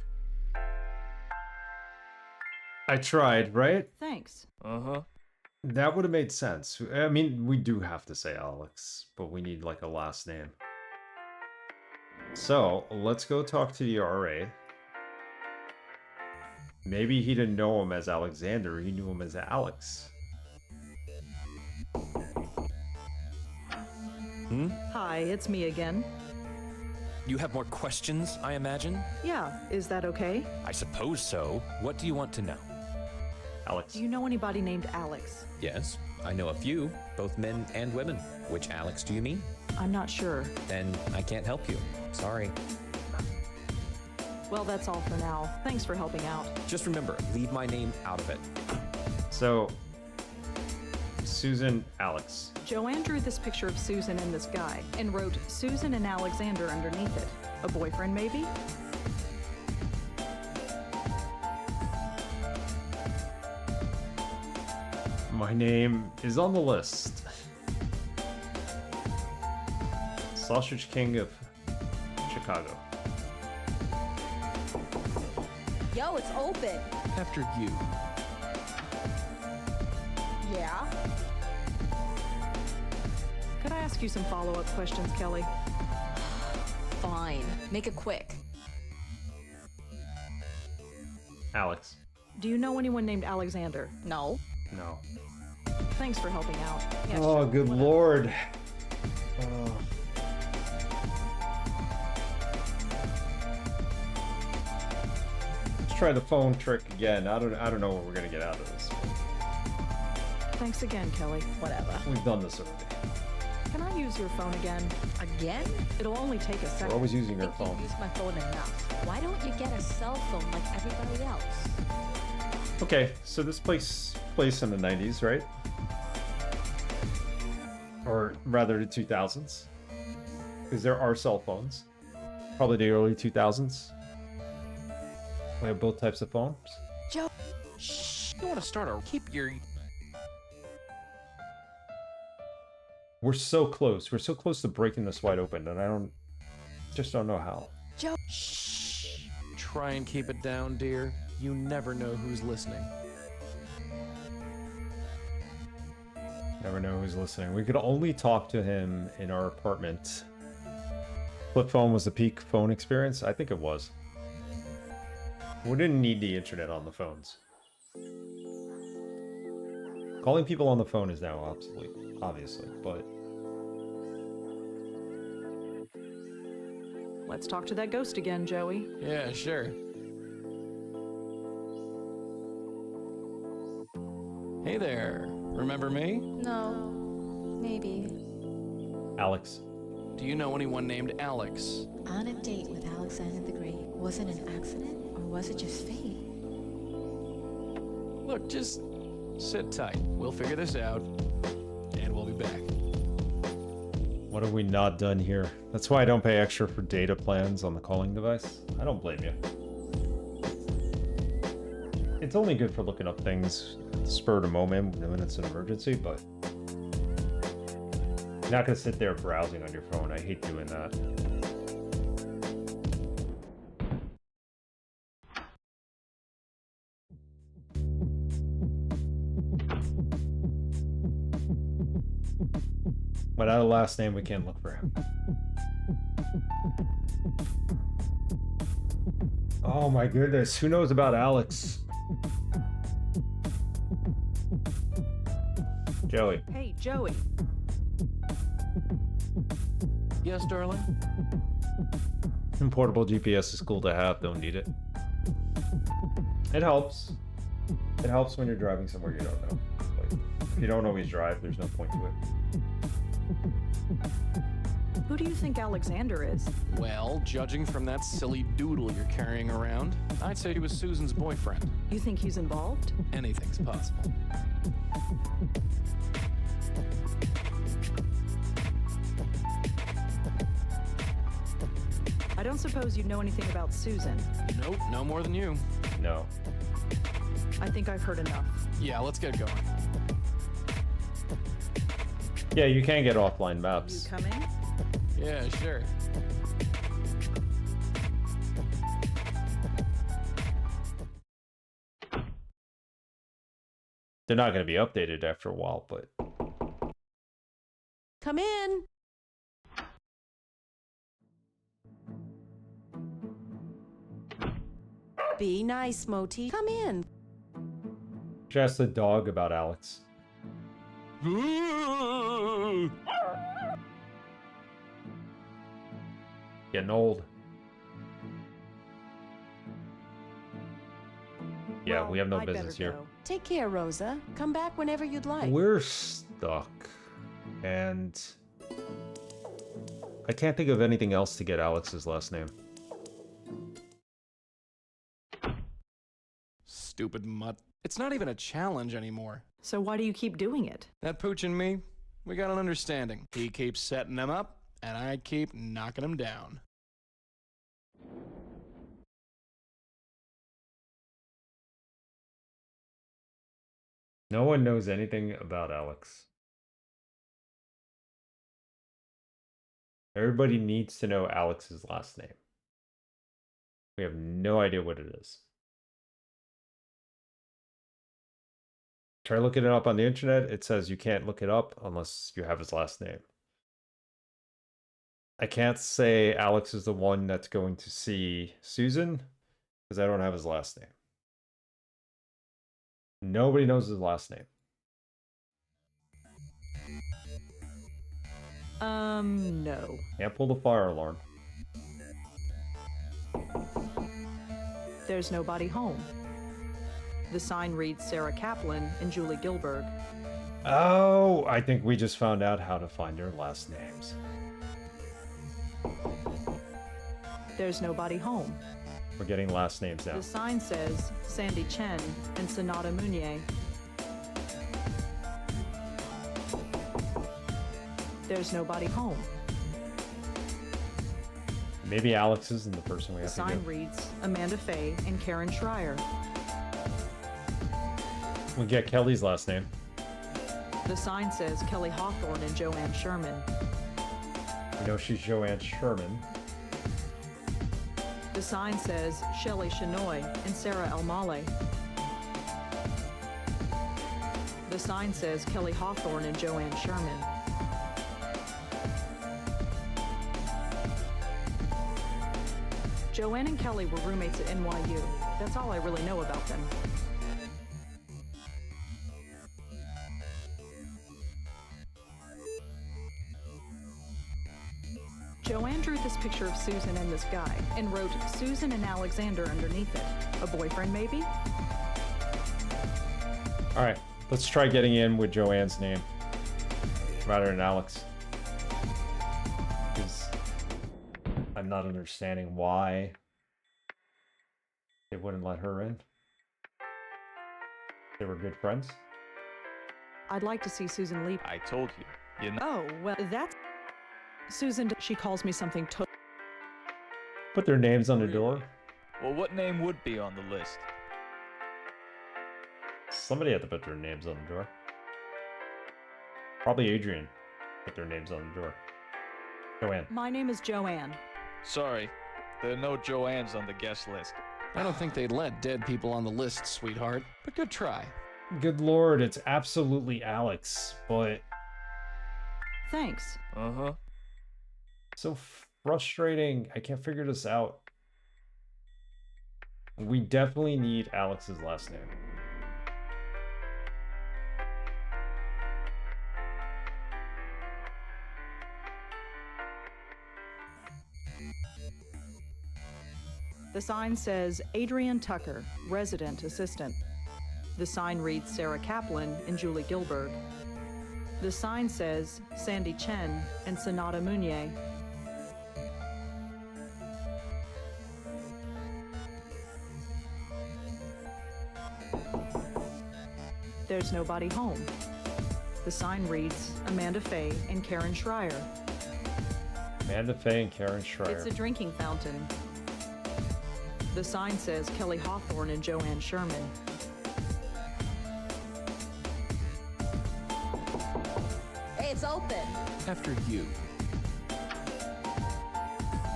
I tried, right? Thanks. Uh-huh. That would have made sense. I mean, we do have to say Alex, but we need like a last name. So, let's go talk to the RA. Maybe he didn't know him as Alexander, he knew him as Alex. Hi, it's me again. You have more questions, I imagine? Yeah, is that okay? I suppose so. What do you want to know? Alex. Do you know anybody named Alex? Yes, I know a few, both men and women. Which Alex do you mean? I'm not sure. Then I can't help you. Sorry. Well, that's all for now. Thanks for helping out. Just remember, leave my name out of it. So, Susan, Alex. Joanne drew this picture of Susan and this guy and wrote Susan and Alexander underneath it. A boyfriend, maybe? My name is on the list. Sausage King of Chicago. Yo, it's open. After you. Yeah? Could I ask you some follow-up questions, Kelly? Fine. Make it quick. Alex. Do you know anyone named Alexander? No. No. Thanks for helping out. Yeah, Oh, sure, good whatever. lord. Oh. Let's try the phone trick again. I don't know what we're gonna get out of this. Thanks again, Kelly. Whatever. We've done this already. Can I use your phone again? Again? It'll only take a We're second. always using I our think phone. you use my phone enough. Why don't you get a cell phone like everybody else? Okay, so this place in the 90s, right? Or rather the 2000s. Because there are cell phones. Probably the early 2000s. We have both types of phones. Joe. Shh. You want to start or keep your... We're so close. We're so close to breaking this wide open, and I just don't know how. Joe. Shh. Try and keep it down, dear. You never know who's listening. Never know who's listening. We could only talk to him in our apartment. Flip phone was the peak phone experience? I think it was. We didn't need the internet on the phones. Calling people on the phone is now obsolete, obviously, but... Let's talk to that ghost again, Joey. Yeah, sure. Hey there. Remember me? No. Maybe. Alex. Do you know anyone named Alex? On a date with Alexander the Great. Was it an accident or was it just fate? Look, just sit tight. We'll figure this out, and we'll be back. What have we not done here? That's why I don't pay extra for data plans on the calling device. I don't blame you. It's only good for looking up things spur of the moment when it's an emergency, but you're not gonna sit there browsing on your phone. I hate doing that. Without a last name, we can't look for him. Oh my goodness, who knows about Alex? Joey. Hey, Joey. Yes, darling? Portable GPS is cool to have, don't need it. It helps. It helps when you're driving somewhere you don't know. Like, if you don't always drive, there's no point to it. Who do you think Alexander is? Well, judging from that silly doodle you're carrying around, I'd say he was Susan's boyfriend. You think he's involved? Anything's possible. I don't suppose you know anything about Susan. Nope, no more than you. No. I think I've heard enough. Yeah, let's get going. Yeah, you can get offline You maps. coming? Yeah, sure. They're not going to be updated after a while, but... Come in. Be nice, Moti. Come in. Just a dog about Alex. Getting old. Yeah, Well, we have no I'd business better here. go. Take care, Rosa. Come back whenever you'd like. We're stuck. And... I can't think of anything else to get Alex's last name. Stupid mutt. It's not even a challenge anymore. So why do you keep doing it? That pooch and me, we got an understanding. He keeps setting them up, and I keep knocking them down. No one knows anything about Alex. Everybody needs to know Alex's last name. We have no idea what it is. Try looking it up on the internet. It says you can't look it up unless you have his last name. I can't say Alex is the one that's going to see Susan because I don't have his last name. Nobody knows his last name. No. Can't pull the fire alarm. There's nobody home. The sign reads Sarah Kaplan and Julie Gilberg. Oh, I think we just found out how to find their last names. There's nobody home. We're getting last names now. The sign says Sandy Chen and Sonata Munier. There's nobody home. Maybe Alex isn't the person we The have to sign get. reads Amanda Faye and Karen Schreier. We'll get Kelly's last name. The sign says Kelly Hawthorne and Joanne Sherman. We know she's Joanne Sherman. The sign says Shelley Shenoy and Sarah Elmale. The sign says Kelly Hawthorne and Joanne Sherman. Joanne and Kelly were roommates at NYU. That's all I really know about them. Joanne drew this picture of Susan and this guy and wrote Susan and Alexander underneath it. A boyfriend, maybe? All right, let's try getting in with Joanne's name rather than Alex. Because I'm not understanding why they wouldn't let her in. They were good friends. I'd like to see Susan leave. I told you. You know. Oh, well, that's... Susan, she calls me something Put their names on the door. Well, what name would be on the list? Somebody had to put their names on the door. Probably Adrian put their names on the door. Joanne. My name is Joanne. Sorry, there are no Joannes on the guest list. I don't think they'd let dead people on the list, sweetheart, but good try. Good lord, it's absolutely Alex, but... Thanks. Uh-huh. So frustrating. I can't figure this out. We definitely need Alex's last name. The sign says Adrian Tucker, resident assistant. The sign reads Sarah Kaplan and Julie Gilberg. The sign says Sandy Chen and Sonata Munier. There's nobody home. The sign reads Amanda Faye and Karen Schreier. Amanda Faye and Karen Schreier. It's a drinking fountain. The sign says Kelly Hawthorne and Joanne Sherman. Hey, it's open. After you.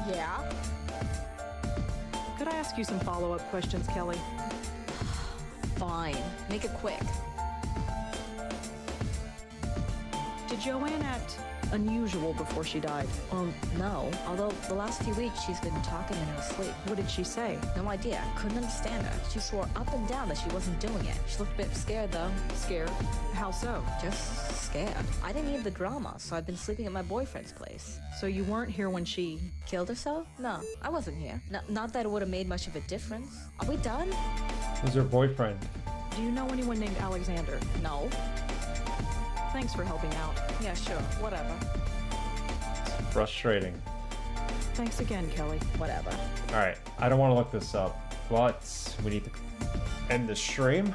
Yeah? Could I ask you some follow-up questions, Kelly? Fine. Make it quick. Did Joanne act unusual before she died? No. Although the last few weeks she's been talking in her sleep. What did she say? No idea. Couldn't understand her. She swore up and down that she wasn't doing it. She looked a bit scared though. Scared? How so? Just scared. I didn't need the drama, so I've been sleeping at my boyfriend's place. So you weren't here when she... Killed herself? No, I wasn't here. Not that it would have made much of a difference. Are we done? Who's her boyfriend? Do you know anyone named Alexander? No. Thanks for helping out. Yeah, sure. Whatever. It's frustrating. Thanks again, Kelly. Whatever. Alright, I don't want to look this up, but we need to end the stream.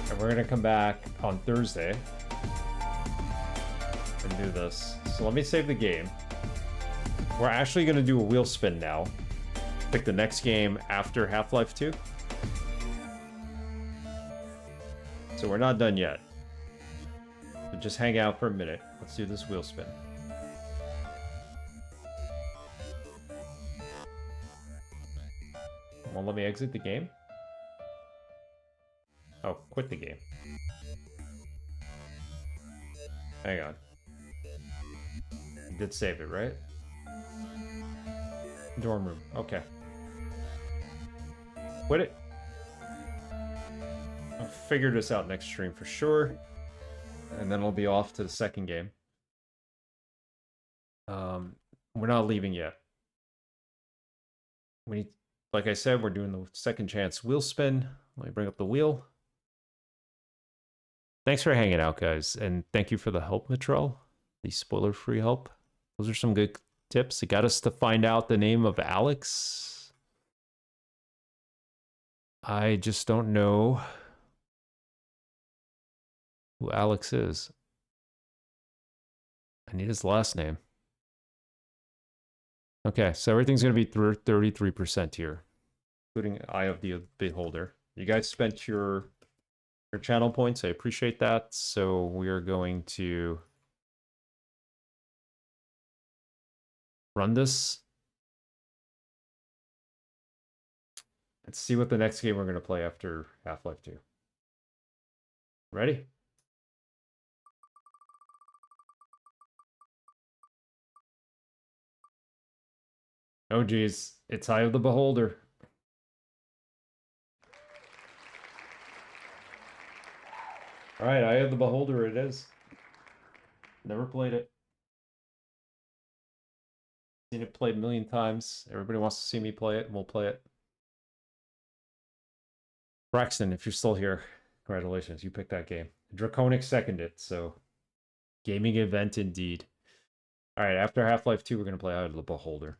And we're going to come back on Thursday and do this. So let me save the game. We're actually going to do a wheel spin now. Pick the next game after Half-Life 2. So we're not done yet. So just hang out for a minute. Let's do this wheel spin. Won't let me exit the game? Oh, quit the game. Hang on. You did save it, right? Dorm room. Okay. Quit it. I'll figure this out next stream for sure. And then I'll be off to the second game. We're not leaving yet. We need, like I said, we're doing the second chance wheel spin. Let me bring up the wheel. Thanks for hanging out, guys. And thank you for the help, Mitrell. The spoiler-free help. Those are some good tips. It got us to find out the name of Alex. I just don't know who Alex is. I need his last name. Okay, so everything's going to be 33% here, including Eye of the Beholder. You guys spent your channel points. I appreciate that. So we are going to run this. Let's see what the next game we're going to play after Half-Life 2. Ready? Oh geez, it's Eye of the Beholder. Alright, Eye of the Beholder it is. Never played it. Seen it played a million times. Everybody wants to see me play it, and we'll play it. Braxton, if you're still here, congratulations, you picked that game. Draconic seconded, so gaming event indeed. Alright, after Half-Life 2, we're going to play Eye of the Beholder.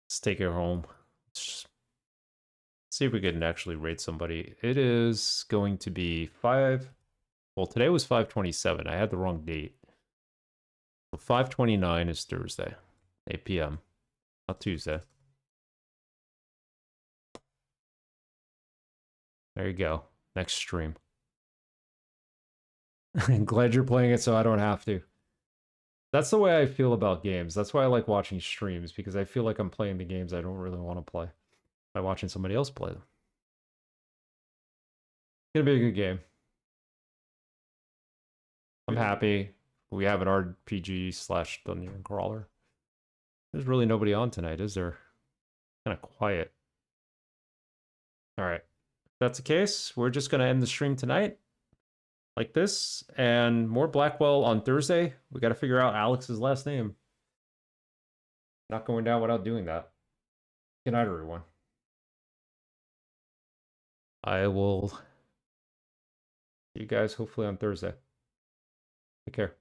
Let's take it home. Let's just see if we can actually rate somebody. It is going to be 5... Well, today was 5/27. I had the wrong date. So 5/29 is Thursday, 8 p.m. Not Tuesday. There you go. Next stream. I'm glad you're playing it so I don't have to. That's the way I feel about games. That's why I like watching streams, because I feel like I'm playing the games I don't really want to play by watching somebody else play them. It's gonna be a good game. I'm happy. We have an RPG / dungeon crawler. There's really nobody on tonight, is there? Kind of quiet. All right. If that's the case, we're just going to end the stream tonight. Like this. And more Blackwell on Thursday. We got to figure out Alex's last name. Not going down without doing that. Good night, everyone. I will see you guys hopefully on Thursday. Take care.